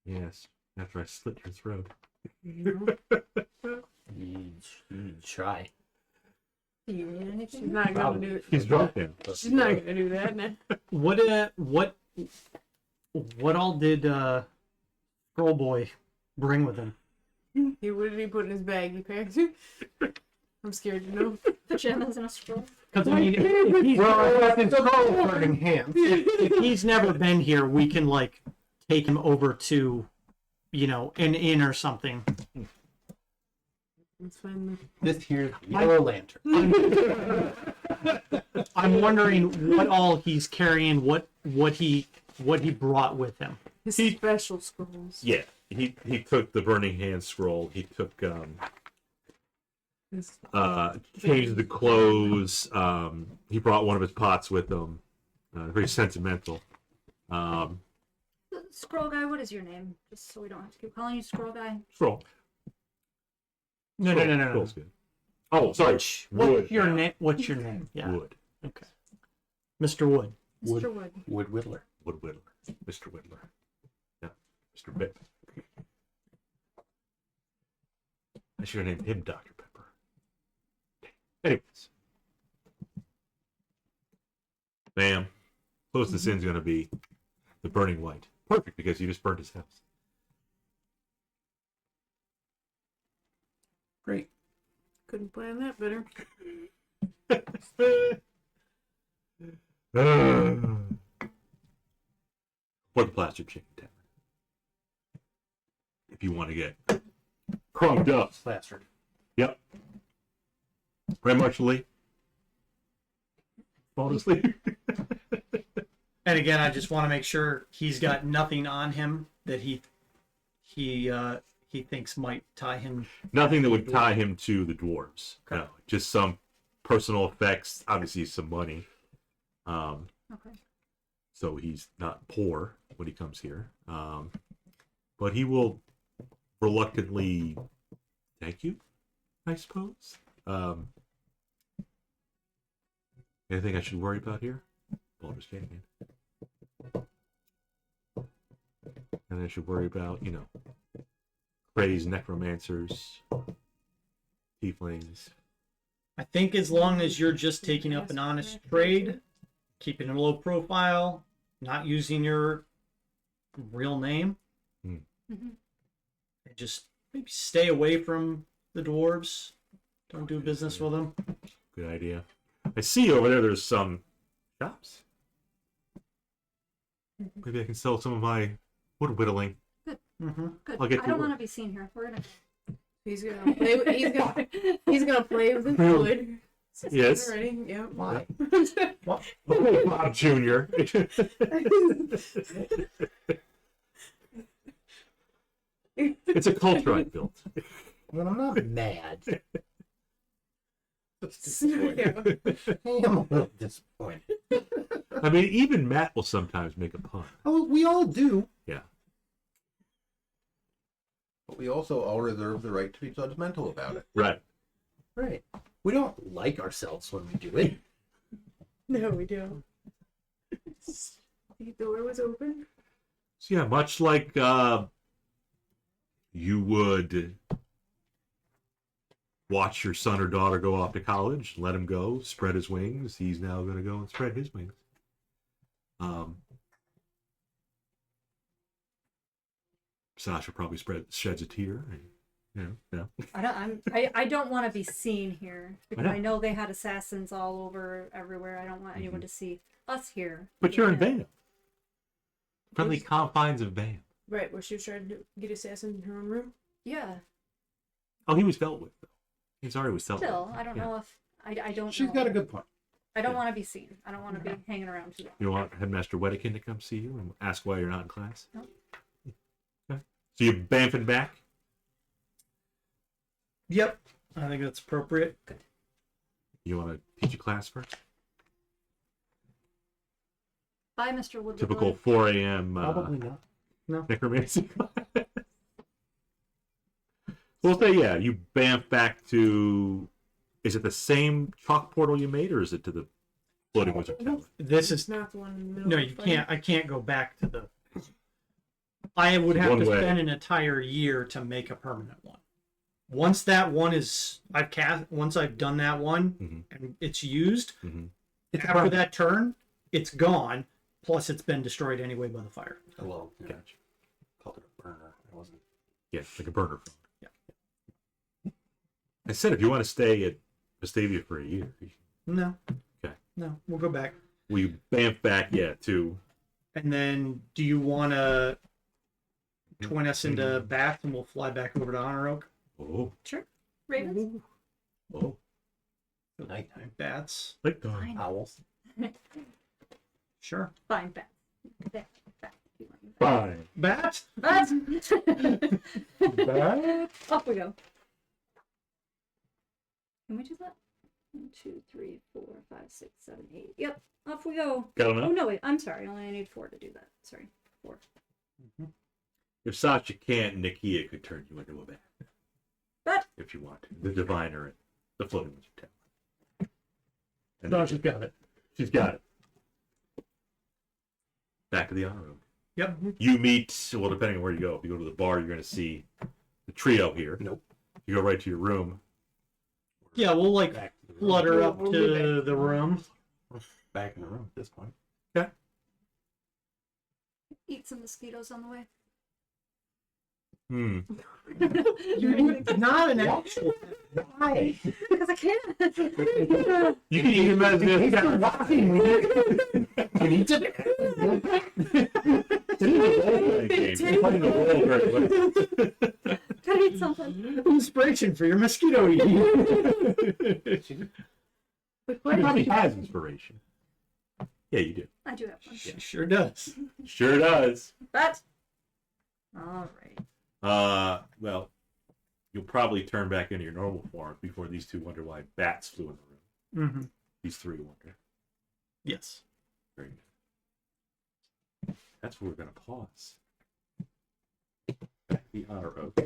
Yes. After I slit your throat. You You try. Do you need She's anything? not gonna Probably. do it. He's drunk now. She's not gonna do that. No. What all did Scroll Boy bring with him? What did he put in his bag? He packed. I'm scared to know. Pajamas and a scroll. Because I mean, if he's, Well, I can scroll burning hands. if he's never been here, we can like take him over to, you know, an inn or something. It's fine. This here's the yellow lantern. I'm wondering what all he's carrying, what he brought with him. His special scrolls. Yeah. He took the burning hand scroll. He took His- changed the clothes. He brought one of his pots with him. Very sentimental. Scroll guy, what is your name? Just so we don't have to keep calling you Scroll guy. Scroll. No. Scroll's good. Oh, sorry. What's your now. name? What's your name? Yeah. Wood. Okay. Mr. Wood. Mr. Wood. Wood Whittler. Wood Whittler. Mr. Whittler. Yeah. Mr. Bip. I should have named him Dr. Pepper. Anyways. Bam. Closest in's going to be the Burning White. Perfect, because you just burned his house. Great. Couldn't plan that better. Or the Plaster Chicken Tavern. If you want to get crunked up. Plastered. Yep. Right, Marshall Lee? Fall asleep. And again, I just want to make sure he's got nothing on him that he thinks might tie him. Nothing that would tie him to the dwarves. Okay. No, just some personal effects. Obviously, some money. Okay. So he's not poor when he comes here. But he will reluctantly thank you, I suppose. Anything I should worry about here? Baldur's Gate again. And I should worry about, you know, crazed necromancers, tieflings. I think as long as you're just taking up an honest trade, keeping a low profile, not using your real name, Mm-hmm. and just maybe stay away from the dwarves. Don't do business with them. Good idea. I see over there there's some shops. Maybe I can sell some of my wood whittling. Mm-hmm. Good. I'll get I to don't work. want to be seen here. We're gonna. He's gonna play. He's gonna play with his wood. Yes. Already. Yep. Why? Okay, Bob Jr. It's a culture I built. Well, I'm not mad. Yeah. I am a little disappointed. I mean, even Matt will sometimes make a pun. Oh, we all do. Yeah. But we also all reserve the right to be judgmental about it. Right. Right. We don't like ourselves when we do it. No, we do. The door was open. So yeah, much like you would watch your son or daughter go off to college, let him go, spread his wings. He's now going to go and spread his wings. Sasha probably sheds a tear. And, I don't want to be seen here because know. I know they had assassins all over everywhere. I don't want anyone to see us here. But you're in Yeah. Van. Friendly confines of Van. Right, where she was trying to get assassin in her own room. Yeah. Oh, he was dealt with, though. He's already was dealt with. Still, I don't know if I don't. She's know. got a good point. I don't want to be seen. I don't want to be hanging around too long. You want Headmaster Wedekin to come see you and ask why you're not in class? Nope. Okay. So you're bamfing back? Yep, I think that's appropriate. You want to teach a class first? Bye, Mr. Woodley. Typical 4 a.m. Probably not. necromancy class. We'll say, yeah, you bamf back to... Is it the same chalk portal you made, or is it to the floating wizard tower? This It's is not the one in the middle. no, of the you fight. can't. I can't go back to the. I would have One to way. spend an entire year to make a permanent one. Once that one is, once I've done that one and it's used, after that turn, it's gone. Plus, it's been destroyed anyway by the fire. Oh, well, yeah. Gotcha. Called it a burner. It wasn't. Yeah, like a burner phone. Yeah. I said if you want to stay at Vestavia for a year, No. Okay. No, we'll go back. we bamf back, to... And then, do you want to twin us into Bath and we'll fly back over to Honor Oak? Oh, Sure. Ravens. oh. Nighttime. Bats. Like Fine. Owls. Sure. Fine. Bat. Bat. Fine. Bats? Bat. Bat? Off we go. Can we do that? 1, 2, 3, 4, 5, 6, 7, 8. Yep. Off we go. Got Oh enough? no, wait. I'm sorry. I need 4 to do that. Sorry. 4. If Sasha can't, Nikia could turn you into a bat. Bat. If you want to. The diviner at the floating wizard tower. And Sasha's got it. she's got it. Back to the honor room. Yep. You meet, well, depending on where you go. If you go to the bar, you're going to see the trio here. Nope. You go right to your room. Yeah, we'll like Back to the room. flutter up We'll be to the room. back in the room at this point. Eat some mosquitoes on the way. Not an actual. Why? Because I can. You can even imagine this. Can eat it? Gotta eat something. Inspiration for your mosquito eating. But He probably has inspiration. Yeah, you do. I do have one. She sure does. Sure does. But all right. Well, you'll probably turn back into your normal form before these two wonder why bats flew in the room. Mm-hmm. These three wonder. Yes. Very good. That's where we're going to pause. Back to the honor oak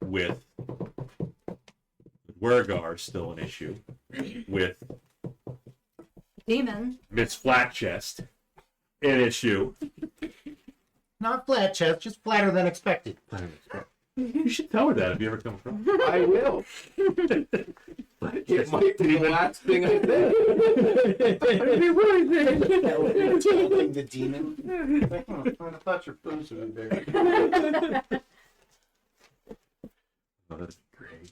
with Wergar still an issue, with Demon. Miss Flatchest an issue. Not flat chest, just flatter than expected. You should tell her that if you ever come across. I will. It might be the last thing I said. Telling the demon. Like, I thought your food would be there. Oh, that's great.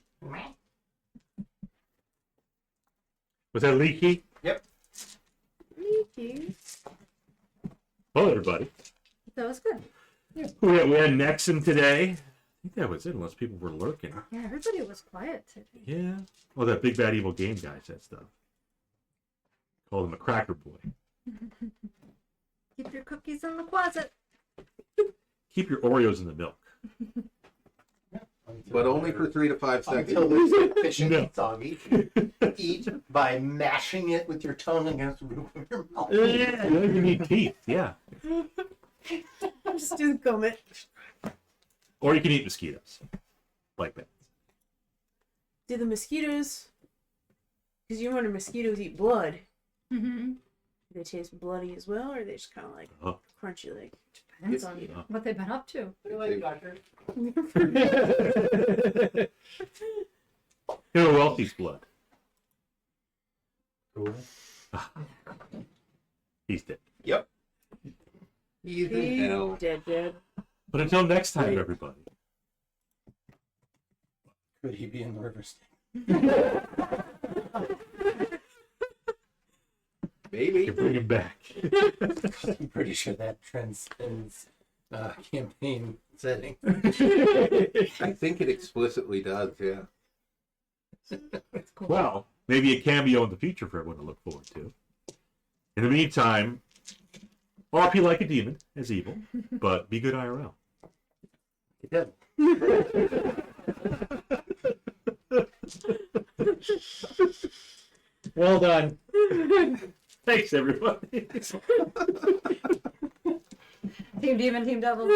Was that leaky? Yep. Leaky. Hello, everybody. That was good. We had Nexon today. I think that was it, unless people were lurking. Yeah, everybody was quiet today. Yeah. Well, that big bad evil game guy said stuff. Called him a cracker boy. Keep your cookies in the closet. Keep your Oreos in the milk. But only for 3 to 5 seconds. Until they're sufficient No. and soggy. Eat by mashing it with your tongue against the roof of your mouth. Yeah, you need teeth. Yeah. Just do the comment. Or you can eat mosquitoes. Like that. Do the mosquitoes? Because you wonder mosquitoes eat blood. Mm-hmm. Do they taste bloody as well, or are they just kind of like Oh. crunchy, like? Depends on what they've been up to. Hero Wealthy's blood. Cool. He's dead. Yep. He's in hell. Dead. But until next time, everybody. Could he be in the river snake? Maybe. You bring him back. I'm pretty sure that transcends campaign setting. I think it explicitly does, yeah. That's cool. Well, maybe a cameo in the future for everyone to look forward to. In the meantime, RP like a demon as evil, but be good IRL. Yeah. Well done. Thanks, everybody. Team Demon, Team Devil.